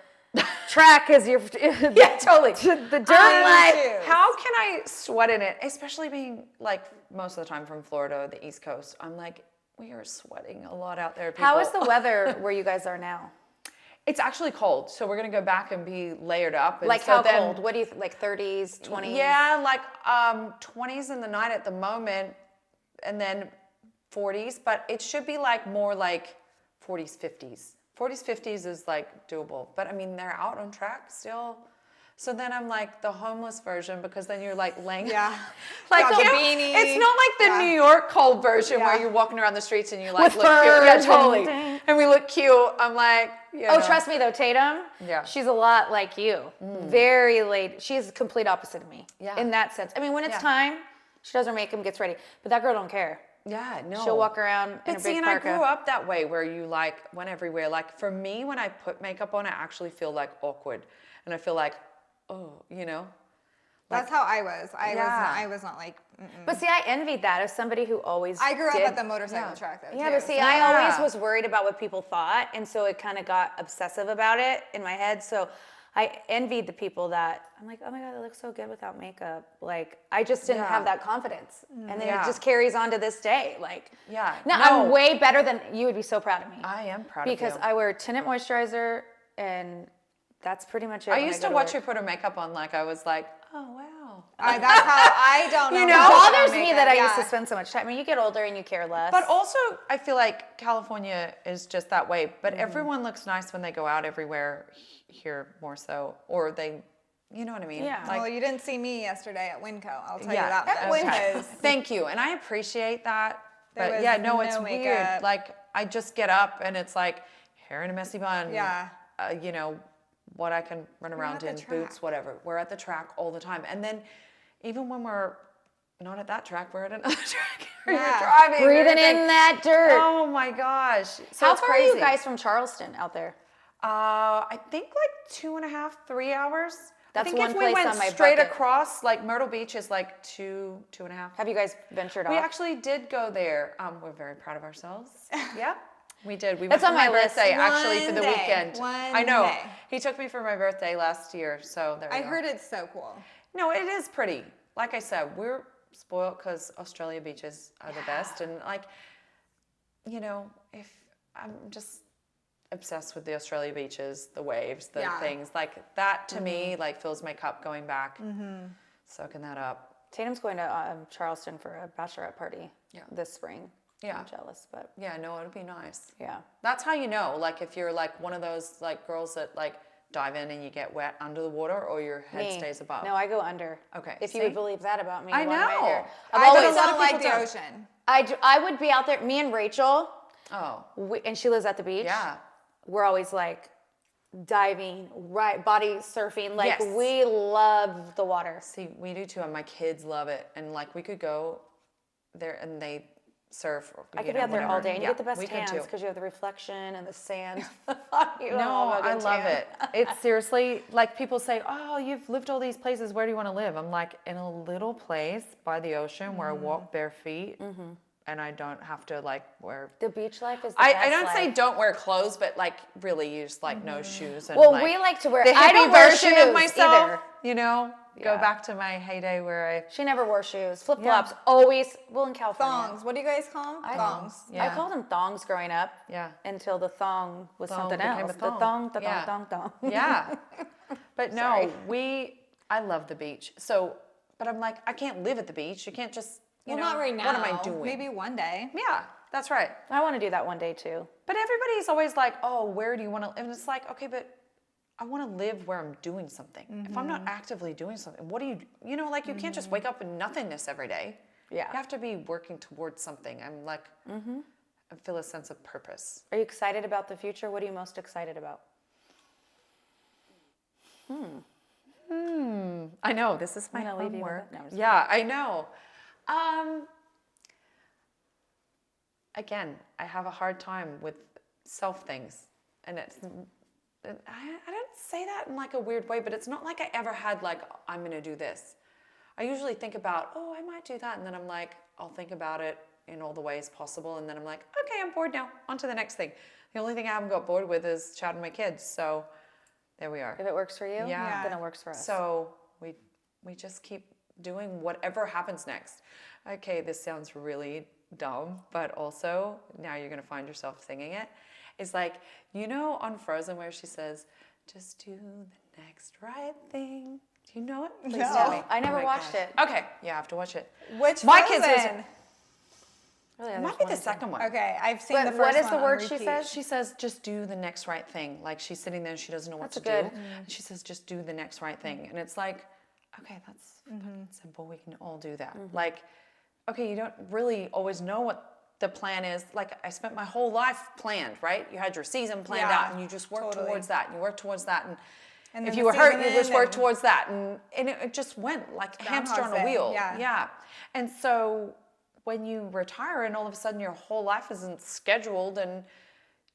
Speaker 1: track is your
Speaker 3: Yeah, totally.
Speaker 1: the dirt
Speaker 2: I'm
Speaker 1: life.
Speaker 2: shoes.
Speaker 3: How can I sweat in it? Especially being like most of the time from Florida, the East Coast. I'm like, we are sweating a lot out there. People.
Speaker 1: How is the weather where you guys are now?
Speaker 3: It's actually cold, so we're gonna go back and be layered up. And
Speaker 1: Like
Speaker 3: so
Speaker 1: how
Speaker 3: then-
Speaker 1: cold? What do you like? 30s, 20s?
Speaker 3: Yeah, like 20s in the night at the moment, and then 40s. But it should be like more like 40s, 50s. 40s, 50s is like doable. But I mean, they're out on track still. So then I'm like the homeless version because then you're like laying.
Speaker 2: Yeah.
Speaker 3: Like
Speaker 2: Got the
Speaker 3: you know,
Speaker 2: beanie.
Speaker 3: it's not like the
Speaker 2: Yeah.
Speaker 3: New York cold version where
Speaker 2: Yeah.
Speaker 3: you're walking around the streets and you like
Speaker 1: With
Speaker 3: look cute. Yeah,
Speaker 1: furs
Speaker 3: totally.
Speaker 1: and-
Speaker 3: And we look cute. I'm like,
Speaker 1: Oh, trust me though, Tatum.
Speaker 3: Yeah.
Speaker 1: She's a lot like you. Very late. She's the complete opposite of me.
Speaker 3: Yeah.
Speaker 1: In that sense. I mean, when it's
Speaker 3: Yeah.
Speaker 1: time, she does her makeup, gets ready. But that girl don't care.
Speaker 3: Yeah, no.
Speaker 1: She'll walk around in
Speaker 3: But
Speaker 1: a
Speaker 3: see,
Speaker 1: big
Speaker 3: and
Speaker 1: parka.
Speaker 3: I grew up that way where you like went everywhere. Like for me, when I put makeup on, I actually feel like awkward, and I feel like, oh,
Speaker 2: That's how I was.
Speaker 3: Yeah.
Speaker 2: I was not like.
Speaker 1: But see, I envied that as somebody who always
Speaker 2: I grew up
Speaker 1: did-
Speaker 2: at the motorcycle
Speaker 3: yeah.
Speaker 2: track though.
Speaker 1: Yeah,
Speaker 2: too,
Speaker 1: but see,
Speaker 2: so-
Speaker 1: I always
Speaker 3: Yeah.
Speaker 1: was worried about what people thought, and so it kind of got obsessive about it in my head. So I envied the people that I'm like, oh my god, they look so good without makeup. Like I just didn't
Speaker 3: Yeah.
Speaker 1: have that confidence, and then
Speaker 3: Yeah.
Speaker 1: it just carries on to this day. Like,
Speaker 3: Yeah,
Speaker 1: now
Speaker 3: no.
Speaker 1: I'm way better than you would be so proud of me.
Speaker 3: I am proud
Speaker 1: because
Speaker 3: of you.
Speaker 1: I wear tinted moisturizer, and that's pretty much it.
Speaker 3: I
Speaker 1: when
Speaker 3: used
Speaker 1: go
Speaker 3: to watch you
Speaker 1: work.
Speaker 3: put her makeup on, like I was like, oh wow.
Speaker 2: That's how I don't know.
Speaker 1: It
Speaker 2: how to
Speaker 1: bothers
Speaker 2: make
Speaker 1: me
Speaker 2: it,
Speaker 1: that I used
Speaker 2: yeah.
Speaker 1: to spend so much time. I mean, you get older and you care less.
Speaker 3: But also, I feel like California is just that way. But
Speaker 1: Mm-hmm.
Speaker 3: everyone looks nice when they go out everywhere. Here more so, or they, you know what I mean?
Speaker 1: Yeah.
Speaker 3: Like,
Speaker 2: Well, you didn't see me yesterday at Winco. I'll tell
Speaker 3: yeah,
Speaker 2: you that.
Speaker 1: At
Speaker 2: much.
Speaker 1: Winco.
Speaker 2: Because
Speaker 3: Thank you, and I appreciate that.
Speaker 2: There
Speaker 3: But
Speaker 2: was
Speaker 3: yeah, no, it's
Speaker 2: no
Speaker 3: weird.
Speaker 2: makeup.
Speaker 3: Like I just get up and it's like hair in a messy bun.
Speaker 2: Yeah.
Speaker 3: What I can run around
Speaker 2: at the
Speaker 3: in,
Speaker 2: track.
Speaker 3: boots, whatever. We're at the track all the time, and then even when we're not at that track, we're at another track. You're
Speaker 2: Yeah.
Speaker 3: driving,
Speaker 1: breathing
Speaker 3: everything.
Speaker 1: in that dirt.
Speaker 3: Oh my gosh! So
Speaker 1: How
Speaker 3: it's
Speaker 1: far
Speaker 3: crazy.
Speaker 1: are you guys from Charleston out there?
Speaker 3: I think like 2.5, 3 hours.
Speaker 1: That's
Speaker 3: I think
Speaker 1: one
Speaker 3: if we
Speaker 1: place
Speaker 3: went
Speaker 1: on my
Speaker 3: straight
Speaker 1: bucket.
Speaker 3: across, like Myrtle Beach is like 2.5.
Speaker 1: Have you guys ventured
Speaker 3: We
Speaker 1: off?
Speaker 3: actually did go there. We're very proud of ourselves. Yeah, we did. We
Speaker 1: That's
Speaker 3: went for
Speaker 1: on
Speaker 3: my
Speaker 1: my list.
Speaker 3: birthday actually for
Speaker 2: One
Speaker 3: the
Speaker 2: day.
Speaker 3: weekend.
Speaker 2: One
Speaker 3: I know.
Speaker 2: day.
Speaker 3: He took me for my birthday last year, so there we
Speaker 2: I
Speaker 3: go.
Speaker 2: heard it's so cool.
Speaker 3: No, it is pretty. Like I said, we're spoiled because Australia beaches are the best, and like, if I'm just obsessed with the Australia beaches, the waves, the
Speaker 2: Yeah.
Speaker 3: things like that to me like fills my cup going back, soaking that up.
Speaker 1: Tatum's going to Charleston for a bachelorette party
Speaker 3: Yeah.
Speaker 1: this spring.
Speaker 3: Yeah.
Speaker 1: I'm jealous, but
Speaker 3: Yeah, no, it'd be nice.
Speaker 1: yeah.
Speaker 3: That's how you know, like if you're like one of those like girls that like dive in and you get wet under the water, or your head
Speaker 1: Me.
Speaker 3: stays above.
Speaker 1: No, I go under.
Speaker 3: Okay,
Speaker 1: If you
Speaker 3: see?
Speaker 1: would believe that about me.
Speaker 3: I
Speaker 1: along my
Speaker 3: know.
Speaker 1: hair.
Speaker 2: I
Speaker 1: I've always,
Speaker 2: just don't like the
Speaker 3: don't.
Speaker 2: ocean.
Speaker 1: I would be out there, me and Rachel,
Speaker 3: Oh,
Speaker 1: and she lives at the beach.
Speaker 3: yeah.
Speaker 1: We're always like diving, right, body surfing. Like
Speaker 3: Yes.
Speaker 1: we love the water.
Speaker 3: See, we do too, and my kids love it. And like we could go there and they surf. Or,
Speaker 1: I could be out there all day, and you
Speaker 3: Yeah,
Speaker 1: get the best
Speaker 3: we could
Speaker 1: tans
Speaker 3: too.
Speaker 1: because you have the reflection and the sand. You
Speaker 3: No,
Speaker 1: all
Speaker 3: I
Speaker 1: fucking
Speaker 3: love
Speaker 1: tan.
Speaker 3: it. It's seriously like people say, "Oh, you've lived all these places. Where do you want to live?" I'm like, in a little place by the ocean where I walk bare feet, and I don't have to like wear.
Speaker 1: The beach life is the
Speaker 3: I
Speaker 1: best
Speaker 3: don't say
Speaker 1: life.
Speaker 3: don't wear clothes, but like really use like no shoes and
Speaker 1: Well,
Speaker 3: like,
Speaker 1: we like to wear.
Speaker 3: the
Speaker 1: I
Speaker 3: hippie
Speaker 1: don't wear
Speaker 3: version
Speaker 1: shoes
Speaker 3: of myself.
Speaker 1: either.
Speaker 3: You know, go
Speaker 1: Yeah.
Speaker 3: back to my heyday where I.
Speaker 1: She never wore shoes. Flip flops, always. Well, in California.
Speaker 2: Thongs. What do you guys call them? Thongs.
Speaker 3: Yeah.
Speaker 1: I called them thongs growing up.
Speaker 3: Yeah.
Speaker 1: Until the thong was
Speaker 3: Thong
Speaker 1: something
Speaker 3: became a
Speaker 1: else.
Speaker 3: thong.
Speaker 1: The thong, the
Speaker 3: Yeah.
Speaker 1: thong.
Speaker 3: Yeah. But no,
Speaker 1: Sorry.
Speaker 3: I love the beach. So, but I'm like, I can't live at the beach. You can't just, you
Speaker 2: Well,
Speaker 3: know,
Speaker 2: not right now.
Speaker 3: what am I doing?
Speaker 2: Maybe one day.
Speaker 3: Yeah, that's right.
Speaker 1: I want to do that one day too.
Speaker 3: But everybody's always like, oh, where do you want to live? And it's like, okay, but I want to live where I'm doing something. If I'm not actively doing something, what do you know, like you can't just wake up in nothingness every day.
Speaker 1: Yeah.
Speaker 3: You have to be working towards something. I'm like, I feel a sense of purpose.
Speaker 1: Are you excited about the future? What are you most excited about?
Speaker 3: I know, this is my
Speaker 1: I'm gonna leave you with
Speaker 3: homework.
Speaker 1: it. No, I'm just
Speaker 3: Yeah, I know. Again, I have a hard time with self things. And I don't say that in like a weird way, but it's not like I ever had like, I'm going to do this. I usually think about, oh, I might do that. And then I'm like, I'll think about it in all the ways possible. And then I'm like, okay, I'm bored now. On to the next thing. The only thing I haven't got bored with is Chad and my kids. So there we are.
Speaker 1: If it works for you,
Speaker 3: Yeah.
Speaker 1: then it works for us.
Speaker 3: So we just keep doing whatever happens next. Okay, this sounds really dumb, but also now you're going to find yourself singing it. It's like, on Frozen where she says, just do the next right thing. Do you know it? Please
Speaker 2: No.
Speaker 3: tell me.
Speaker 1: I never
Speaker 3: Oh my
Speaker 1: watched
Speaker 3: gosh.
Speaker 1: it.
Speaker 3: Okay, yeah, I have to watch it.
Speaker 2: Which
Speaker 3: My
Speaker 2: Frozen?
Speaker 3: kids
Speaker 1: Really,
Speaker 3: It
Speaker 1: there's
Speaker 3: might be
Speaker 1: one
Speaker 3: the
Speaker 1: thing.
Speaker 3: second one.
Speaker 2: Okay, I've seen
Speaker 1: But
Speaker 2: the first
Speaker 1: what is
Speaker 2: one
Speaker 1: the
Speaker 2: on
Speaker 1: word she
Speaker 2: repeat.
Speaker 1: says?
Speaker 3: She says, just do the next right thing. Like she's sitting there and she doesn't know what
Speaker 1: That's
Speaker 3: to
Speaker 1: good.
Speaker 3: do. And she says, just do the next right thing. And it's like, okay, that's fucking simple. We can all do that. Like, okay, you don't really always know what the plan is. Like I spent my whole life planned, right? You had your season planned
Speaker 2: Yeah,
Speaker 3: out and you just work
Speaker 2: totally.
Speaker 3: towards that and you work towards that.
Speaker 2: And
Speaker 3: if
Speaker 2: then
Speaker 3: you
Speaker 2: the
Speaker 3: were hurt,
Speaker 2: season
Speaker 3: you just
Speaker 2: in
Speaker 3: worked
Speaker 2: and-
Speaker 3: towards that. And it just went like a hamster on
Speaker 2: Groundhog
Speaker 3: a
Speaker 2: Day,
Speaker 3: wheel.
Speaker 2: yeah.
Speaker 3: And so when you retire and all of a sudden your whole life isn't scheduled and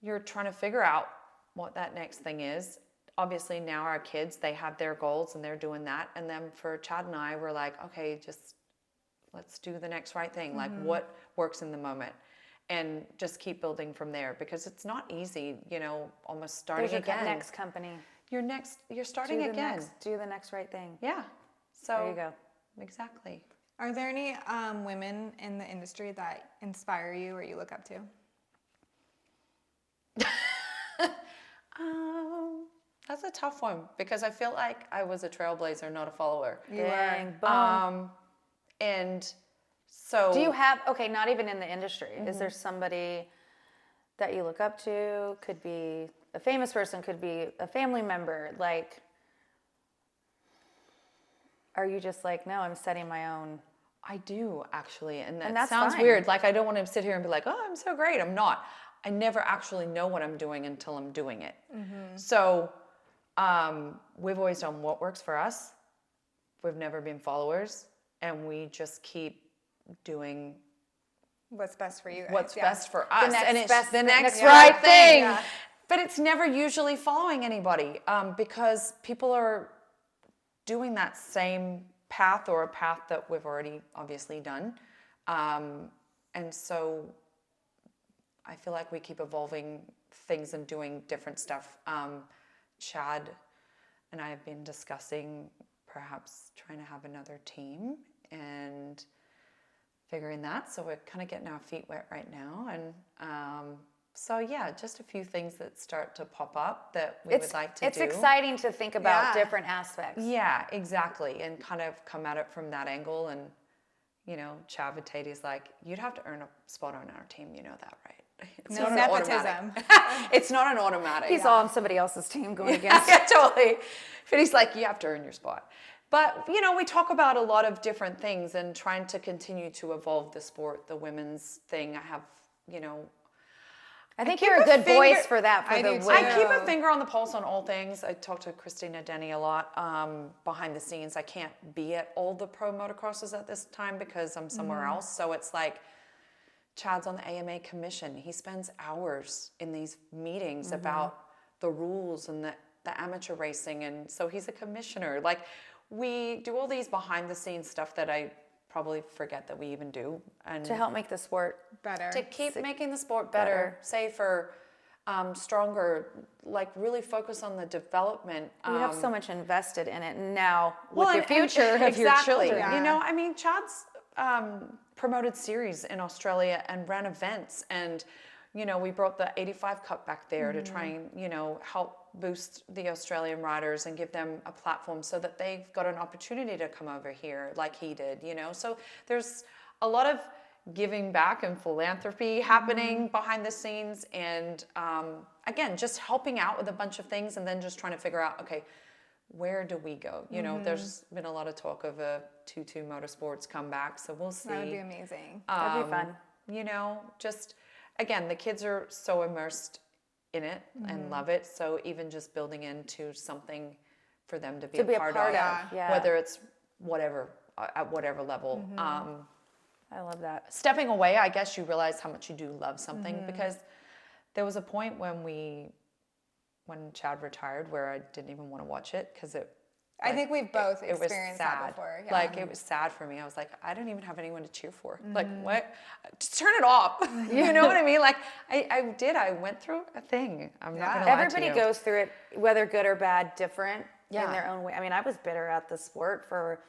Speaker 3: you're trying to figure out what that next thing is. Obviously now our kids, they have their goals and they're doing that. And then for Chad and I, we're like, okay, just let's do the next right thing. Like what works in the moment and just keep building from there because it's not easy, almost starting
Speaker 1: There's your
Speaker 3: again.
Speaker 1: next company.
Speaker 3: You're starting again.
Speaker 1: Do the next right thing.
Speaker 3: Yeah. So
Speaker 1: There you go.
Speaker 3: Exactly.
Speaker 2: Are there any women in the industry that inspire you or you look up to?
Speaker 3: That's a tough one because I feel like I was a trailblazer, not a follower.
Speaker 1: Dang, boom.
Speaker 3: And so
Speaker 1: Do you have, not even in the industry, is there somebody that you look up to? Could be a famous person, could be a family member. Like, are you just like, no, I'm setting my own?
Speaker 3: I do actually, and that
Speaker 1: that's
Speaker 3: sounds
Speaker 1: fine.
Speaker 3: weird. Like I don't want to sit here and be like, oh, I'm so great. I'm not. I never actually know what I'm doing until I'm doing it. So we've always done what works for us. We've never been followers, and we just keep doing
Speaker 2: What's best for you guys?
Speaker 3: what's
Speaker 2: Yeah.
Speaker 3: best for us,
Speaker 1: next
Speaker 3: and it's
Speaker 1: best
Speaker 3: the
Speaker 1: thing,
Speaker 3: next
Speaker 1: next
Speaker 3: right
Speaker 1: right
Speaker 3: thing.
Speaker 1: thing.
Speaker 2: Yeah.
Speaker 3: But it's never usually following anybody because people are doing that same path or a path that we've already obviously done, and so I feel like we keep evolving things and doing different stuff. Chad and I have been discussing perhaps trying to have another team and figuring that. So we're kind of getting our feet wet right now. And so, yeah, just a few things that start to pop up that we would like to
Speaker 1: It's
Speaker 3: do.
Speaker 1: exciting to think about
Speaker 2: Yeah.
Speaker 1: different aspects.
Speaker 3: Yeah, exactly. And kind of come at it from that angle. And, Chad is like, you'd have to earn a spot on our team. You know that, right? It's
Speaker 2: No
Speaker 3: not an
Speaker 2: nepotism.
Speaker 3: automatic. It's not an automatic.
Speaker 1: He's all on somebody else's team going against.
Speaker 3: Yeah, totally. But he's like, you have to earn your spot. But, we talk about a lot of different things and trying to continue to evolve the sport, the women's thing. I have,
Speaker 1: I think
Speaker 3: keep
Speaker 1: you're a
Speaker 3: a
Speaker 1: good
Speaker 3: finger-
Speaker 1: voice for that, for
Speaker 2: I
Speaker 1: the
Speaker 2: do
Speaker 1: women.
Speaker 3: I keep a finger on the pulse on all things. I talk to Christina Denny a lot behind the scenes. I can't be at all the pro motocrosses at this time because I'm somewhere else. So it's like Chad's on the AMA commission. He spends hours in these meetings about the rules and the amateur racing. And so he's a commissioner. Like we do all these behind the scenes stuff that I probably forget that we even do. And
Speaker 1: To help make the sport.
Speaker 2: Better.
Speaker 3: to keep making the sport better, safer, stronger, like really focus on the development.
Speaker 1: You have so much invested in it now with
Speaker 3: Well,
Speaker 1: the
Speaker 3: and-
Speaker 1: future of your
Speaker 3: exactly.
Speaker 1: children.
Speaker 2: Yeah.
Speaker 3: Chad's promoted series in Australia and ran events, and we brought the 85 Cup back there to try and help boost the Australian riders and give them a platform so that they've got an opportunity to come over here like he did. So there's a lot of giving back and philanthropy happening behind the scenes, and again, just helping out with a bunch of things, and then just trying to figure out, okay, where do we go? There's been a lot of talk of a 2-2 Motorsports comeback, so we'll see.
Speaker 2: That would be amazing.
Speaker 1: That'd be fun.
Speaker 3: Just again, the kids are so immersed in it and love it. So even just building into something for them to be,
Speaker 1: To be a
Speaker 3: part
Speaker 1: part
Speaker 3: of,
Speaker 1: of, yeah.
Speaker 3: whether it's whatever, at whatever level.
Speaker 1: I love that.
Speaker 3: Stepping away, I guess you realize how much you do love something, because there was a point when Chad retired where I didn't even want to watch it because
Speaker 2: I think we've both
Speaker 3: it was
Speaker 2: experienced
Speaker 3: sad.
Speaker 2: that before. Yeah.
Speaker 3: Like, it was sad for me. I was like, I don't even have anyone to cheer for. Like, what? Just turn it off. You know what I mean? Like, I went through a thing. I'm not going to lie to
Speaker 1: Everybody
Speaker 3: you.
Speaker 1: goes through it, whether good or bad, different
Speaker 3: Yeah.
Speaker 1: in their own way. I mean, I was bitter at the sport for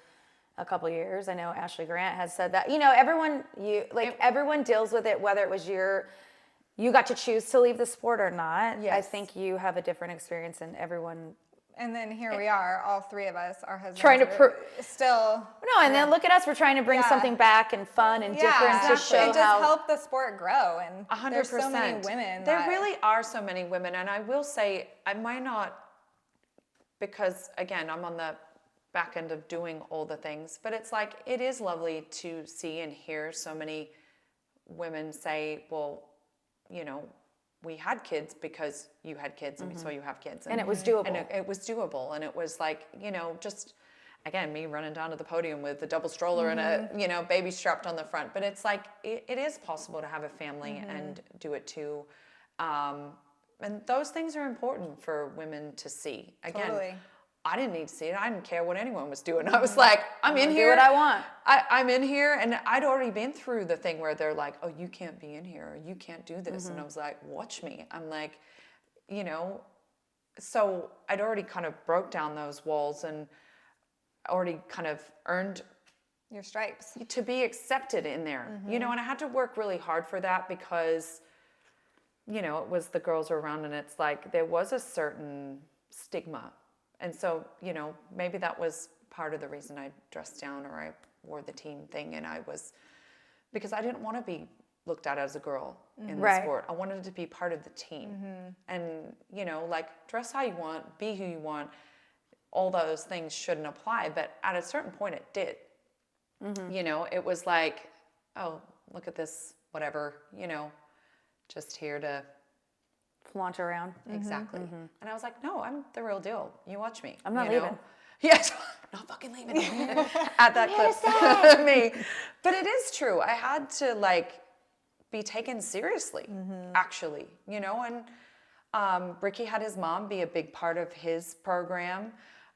Speaker 1: a couple of years. I know Ashley Grant has said that. You know, everyone deals with it, whether it was you got to choose to leave the sport or not. I
Speaker 3: Yes.
Speaker 1: think you have a different experience, and everyone.
Speaker 2: And then here we are, all three of us, our husbands
Speaker 1: Trying to
Speaker 2: are still.
Speaker 1: No, and then look at us. We're trying to bring
Speaker 2: Yeah.
Speaker 1: something back and fun and different to show
Speaker 2: and just
Speaker 1: how.
Speaker 2: help the sport grow. And
Speaker 3: 100%.
Speaker 2: there's so many women.
Speaker 3: There
Speaker 2: that-
Speaker 3: really are so many women, and I will say I might not, because again I'm on the back end of doing all the things, but it's like it is lovely to see and hear so many women say, well, you know, we had kids because you had kids and we saw you have kids,
Speaker 1: And it was doable.
Speaker 3: and it was doable, and it was like, you know, just again me running down to the podium with a double stroller and a, you know, baby strapped on the front, but it's like it is possible to have a family and do it too, and those things are important for women to see. Again,
Speaker 2: Totally.
Speaker 3: I didn't need to see it. I didn't care what anyone was doing. I was like, I'm in
Speaker 1: do
Speaker 3: here.
Speaker 1: what I want.
Speaker 3: I'm in here, and I'd already been through the thing where they're like, oh, you can't be in here, or you can't do this. And I was like, watch me. I'm like, you know, so I'd already kind of broke down those walls and already kind of earned
Speaker 2: Your stripes.
Speaker 3: to be accepted in there, you know, and I had to work really hard for that because, you know, it was the girls were around, and it's like there was a certain stigma. And so, you know, maybe that was part of the reason I dressed down or I wore the team thing, and I was, because I didn't want to be looked at as a girl in the
Speaker 1: Right.
Speaker 3: sport. I wanted to be part of the team. And, you know, like, dress how you want, be who you want. All those things shouldn't apply, but at a certain point it did. You know, it was like, oh, look at this, whatever, you know, just here to
Speaker 1: Flaunt around.
Speaker 3: exactly. And I was like, no, I'm the real deal. You watch me.
Speaker 1: I'm not
Speaker 3: you know?
Speaker 1: leaving.
Speaker 3: Yes, not fucking leaving. At that clip, me. But it is true. I had to like be taken seriously, actually, you know. And Ricky had his mom be a big part of his program,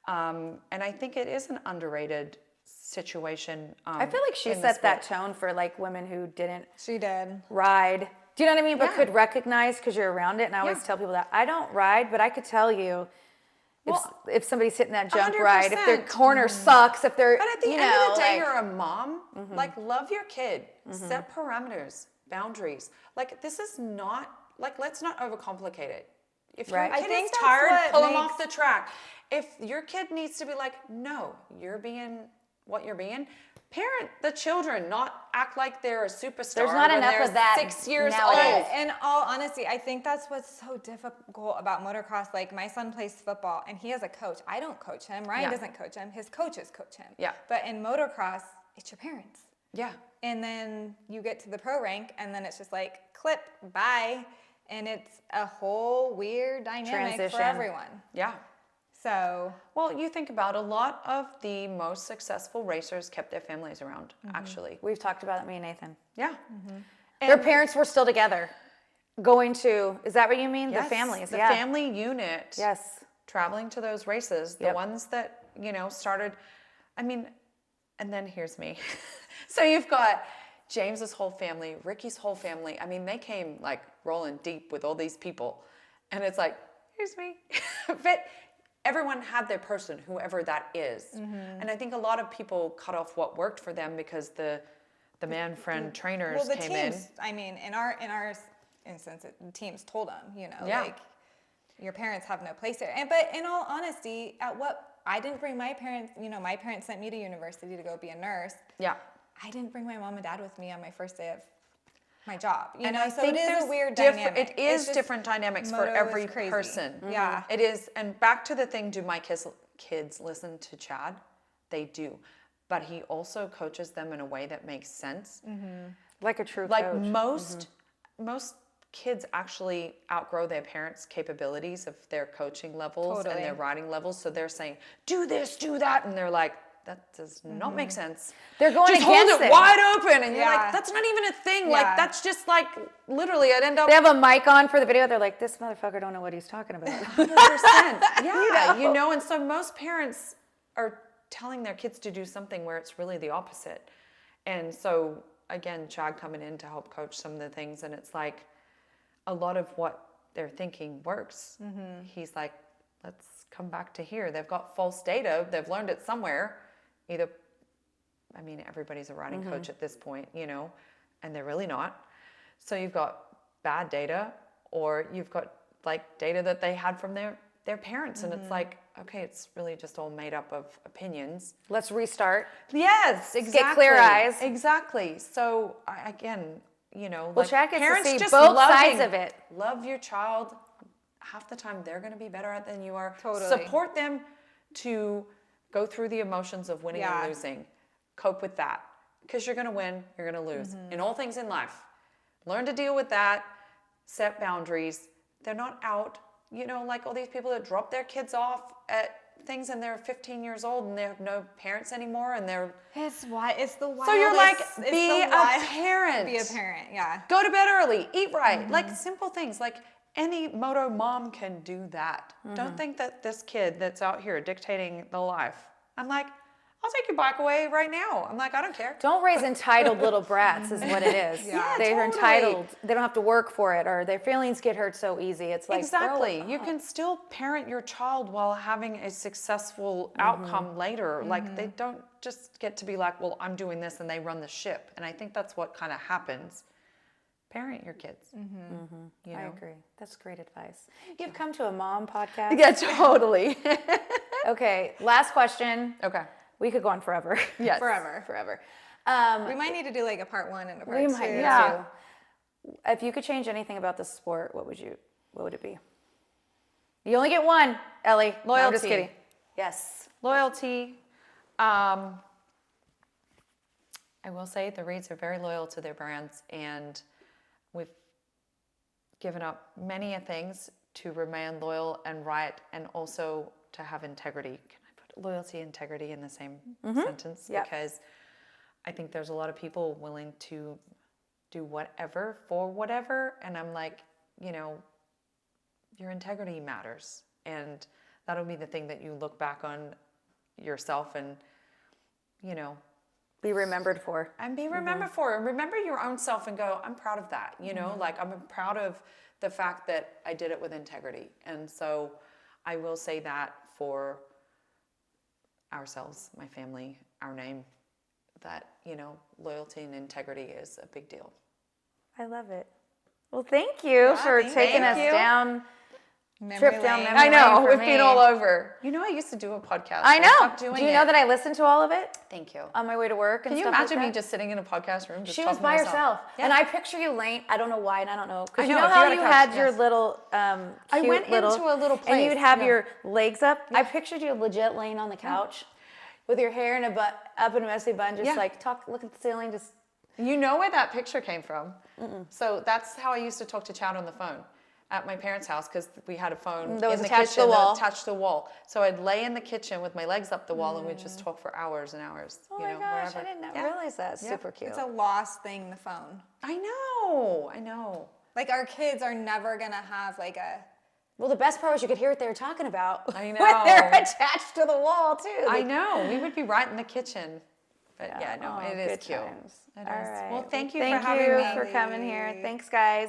Speaker 3: and I think it is an underrated situation.
Speaker 1: I feel like she
Speaker 3: in the
Speaker 1: set that
Speaker 3: sport.
Speaker 1: tone for like women who didn't
Speaker 2: She did.
Speaker 1: ride. Do you know what I mean? But
Speaker 3: Yeah.
Speaker 1: could recognize because you're around it. And I always
Speaker 3: Yeah.
Speaker 1: tell people that I don't ride, but I could tell you if somebody's hitting that jump
Speaker 3: 100%.
Speaker 1: ride, if their corner sucks, if they're,
Speaker 3: But at the
Speaker 1: you
Speaker 3: end
Speaker 1: know,
Speaker 3: of the day,
Speaker 1: like,
Speaker 3: you're a mom. Like, love your kid. Set parameters, boundaries. Like, this is not, like, let's not overcomplicate it. If your
Speaker 1: Right. I
Speaker 3: kid
Speaker 2: think
Speaker 3: is
Speaker 2: that's
Speaker 3: tired,
Speaker 2: what
Speaker 3: pull them
Speaker 2: makes-
Speaker 3: off the track. If your kid needs to be like, no, you're being what you're being, parent the children, not act like they're a superstar.
Speaker 1: There's not
Speaker 3: when
Speaker 1: enough
Speaker 3: they're
Speaker 1: of that
Speaker 3: 6 years
Speaker 1: nowadays.
Speaker 3: old.
Speaker 2: In all honesty, I think that's what's so difficult about motocross. Like, my son plays football and he has a coach. I don't coach him. Ryan
Speaker 3: Yeah.
Speaker 2: doesn't coach him. His coaches coach him.
Speaker 3: Yeah.
Speaker 2: But in motocross, it's your parents.
Speaker 3: Yeah.
Speaker 2: And then you get to the pro rank and then it's just like, clip, bye. And it's a whole weird dynamic
Speaker 1: Transition.
Speaker 2: for everyone.
Speaker 3: Yeah.
Speaker 2: So,
Speaker 3: Well, you think about a lot of the most successful racers kept their families around, actually.
Speaker 1: we've talked about it, me and Nathan.
Speaker 3: Yeah.
Speaker 1: Their parents were still together. Going to, is that what you mean?
Speaker 3: Yes,
Speaker 1: The families,
Speaker 3: the
Speaker 1: yeah.
Speaker 3: family unit.
Speaker 1: Yes.
Speaker 3: Traveling to those races, the
Speaker 1: Yep.
Speaker 3: ones that, you know, started, I mean, and then here's me. So you've got James's whole family, Ricky's whole family. I mean, they came like rolling deep with all these people. And it's like, here's me. But everyone had their person, whoever that is. And I think a lot of people cut off what worked for them because the man friend trainers
Speaker 2: well, the
Speaker 3: came
Speaker 2: teams, I mean, in our instance, the teams told them, you know,
Speaker 3: Yeah.
Speaker 2: like, your parents have no place there. And but in all honesty, I didn't bring my parents, you know, my parents sent me to university to go be a nurse.
Speaker 3: in. Yeah.
Speaker 2: I didn't bring my mom and dad with me on my first day of my job. You
Speaker 3: And
Speaker 2: know,
Speaker 3: I
Speaker 2: so
Speaker 3: think
Speaker 2: it is
Speaker 3: there's
Speaker 2: a weird
Speaker 3: different-
Speaker 2: dynamic.
Speaker 3: It is
Speaker 2: It's just-
Speaker 3: different dynamics for
Speaker 2: moto is
Speaker 3: every
Speaker 2: crazy.
Speaker 3: person.
Speaker 2: Yeah.
Speaker 3: It is. And back to the thing, do my kids listen to Chad? They do. But he also coaches them in a way that makes sense.
Speaker 1: Like a true
Speaker 3: Like
Speaker 1: coach.
Speaker 3: most kids actually outgrow their parents' capabilities of their coaching levels
Speaker 2: Totally.
Speaker 3: and their riding levels. So they're saying, do this, do that. And they're like, that does not make sense.
Speaker 1: They're going
Speaker 3: just
Speaker 1: against
Speaker 3: hold it
Speaker 1: it.
Speaker 3: wide open. And you're
Speaker 2: Yeah.
Speaker 3: like, that's not even a thing.
Speaker 2: Yeah.
Speaker 3: Like, that's just like, literally, I'd end up.
Speaker 1: They have a mic on for the video. They're like, this motherfucker don't know what he's talking about.
Speaker 3: 100%. Yeah, you know, and so most parents are telling their kids to do something where it's really the opposite. And so, again, Chad coming in to help coach some of the things, and it's like a lot of what they're thinking works. He's like, let's come back to here. They've got false data. They've learned it somewhere. Either, I mean, everybody's a riding coach at this point, you know, and they're really not. So you've got bad data, or you've got like data that they had from their parents. And it's like, okay, it's really just all made up of opinions.
Speaker 1: Let's restart.
Speaker 3: Yes, exactly.
Speaker 1: Get clear eyes.
Speaker 3: Exactly. So again, you know,
Speaker 1: Well,
Speaker 3: like
Speaker 1: Chad gets to
Speaker 3: parents
Speaker 1: see
Speaker 3: just
Speaker 1: both
Speaker 3: loving-
Speaker 1: sides of it.
Speaker 3: Love your child. Half the time they're going to be better at it than you are.
Speaker 2: Totally.
Speaker 3: Support them to go through the emotions of winning
Speaker 2: Yeah.
Speaker 3: and losing. Cope with that, because you're going to win, you're going to lose in all things in life. Learn to deal with that. Set boundaries. They're not out. You know, like all these people that drop their kids off at things and they're 15 years old and they have no parents anymore, and they're
Speaker 2: It's the wildest.
Speaker 3: so you're like,
Speaker 2: it's
Speaker 3: be
Speaker 2: the
Speaker 3: a
Speaker 2: wild-
Speaker 3: parent.
Speaker 2: Be a parent, yeah.
Speaker 3: Go to bed early, eat right, like simple things. Like any moto mom can do that. Don't think that this kid that's out here dictating the life. I'm like, I'll take your bike away right now. I'm like, I don't care.
Speaker 1: Don't raise entitled little brats is what it is.
Speaker 2: Yeah,
Speaker 1: They're
Speaker 3: totally.
Speaker 1: entitled. They don't have to work for it, or their feelings get hurt so easy. It's like,
Speaker 3: Exactly.
Speaker 1: bro,
Speaker 3: You can still parent your child while having a successful outcome later. Like they don't just get to be like, well, I'm doing this and they run the ship. And I think that's what kind of happens. Parent your kids. You
Speaker 1: I
Speaker 3: know?
Speaker 1: agree. That's great advice. You've come to a mom podcast.
Speaker 3: Yeah, totally.
Speaker 1: Okay, last question.
Speaker 3: Okay.
Speaker 1: We could go on forever.
Speaker 3: Yes.
Speaker 2: Forever.
Speaker 1: Forever.
Speaker 2: We might need to do like a part 1 and a part
Speaker 1: We
Speaker 2: 2.
Speaker 1: might need
Speaker 3: Yeah.
Speaker 1: to. If you could change anything about the sport, what would it be? You only get one, Ellie. No, I'm just
Speaker 3: Loyalty.
Speaker 1: kidding. Yes.
Speaker 3: Loyalty. I will say the Reeds are very loyal to their brands, and we've given up many things to remain loyal and right, and also to have integrity. Can I put loyalty, integrity in the same sentence?
Speaker 1: Yep.
Speaker 3: Because I think there's a lot of people willing to do whatever for whatever, and I'm like, you know, your integrity matters, and that'll be the thing that you look back on yourself and, you know,
Speaker 1: Be remembered for.
Speaker 3: and be remembered for, and remember your own self and go, I'm proud of that, you know, like I'm proud of the fact that I did it with integrity. And so I will say that for ourselves, my family, our name, that, you know, loyalty and integrity is a big deal.
Speaker 1: I love it. Well, thank you for
Speaker 2: thank
Speaker 1: taking us
Speaker 3: you.
Speaker 1: down.
Speaker 2: Memory
Speaker 1: Trip down
Speaker 2: lane.
Speaker 1: memory
Speaker 3: I know,
Speaker 1: for
Speaker 3: we've
Speaker 1: me.
Speaker 3: been all over. You know, I used to do a podcast.
Speaker 1: I know.
Speaker 3: stopped doing
Speaker 1: Do you know
Speaker 3: it.
Speaker 1: that I listened to all of it
Speaker 3: Thank you.
Speaker 1: on my way to work? And
Speaker 3: Can you
Speaker 1: stuff like
Speaker 3: imagine me
Speaker 1: that?
Speaker 3: just sitting in a podcast room? Just
Speaker 1: She was
Speaker 3: talking to
Speaker 1: by
Speaker 3: myself?
Speaker 1: herself,
Speaker 3: Yeah.
Speaker 1: and I picture you late. I don't know why, and I don't know because
Speaker 3: I
Speaker 1: you
Speaker 3: know,
Speaker 1: know
Speaker 3: if you
Speaker 1: how
Speaker 3: had a
Speaker 1: you
Speaker 3: couch,
Speaker 1: had your
Speaker 3: yes.
Speaker 1: little
Speaker 3: I
Speaker 1: cute
Speaker 3: went
Speaker 1: little,
Speaker 3: into a little
Speaker 1: and you'd
Speaker 3: place,
Speaker 1: have
Speaker 3: yeah.
Speaker 1: your legs up. I pictured you legit laying on the couch with your hair in a up in a messy bun, just
Speaker 3: Yeah.
Speaker 1: like look at the ceiling, just.
Speaker 3: You know where that picture came from? So that's how I used to talk to Chad on the phone at my parents' house, because we had a phone
Speaker 1: That was
Speaker 3: in the
Speaker 1: attached to the
Speaker 3: kitchen
Speaker 1: wall.
Speaker 3: that attached to the wall. So I'd lay in the kitchen with my legs up the wall, and we'd just talk for hours and hours.
Speaker 1: Oh
Speaker 3: you
Speaker 1: my
Speaker 3: know,
Speaker 1: gosh,
Speaker 3: wherever.
Speaker 1: I didn't
Speaker 3: Yeah.
Speaker 1: realize that.
Speaker 3: Yeah.
Speaker 1: Super cute.
Speaker 2: It's a lost thing, the phone.
Speaker 3: I know.
Speaker 2: Like our kids are never gonna have like a
Speaker 1: Well, the best part was you could hear what they were talking about.
Speaker 3: I
Speaker 1: When
Speaker 3: know.
Speaker 1: they're attached to the wall too.
Speaker 3: I know. We would be right in the kitchen. But yeah, no,
Speaker 1: Oh,
Speaker 3: it is
Speaker 1: good
Speaker 3: cute.
Speaker 1: times.
Speaker 3: It
Speaker 1: All
Speaker 3: is.
Speaker 1: right.
Speaker 3: Well, thank you
Speaker 1: Thank
Speaker 3: for having me.
Speaker 1: for coming here. Thanks, guys.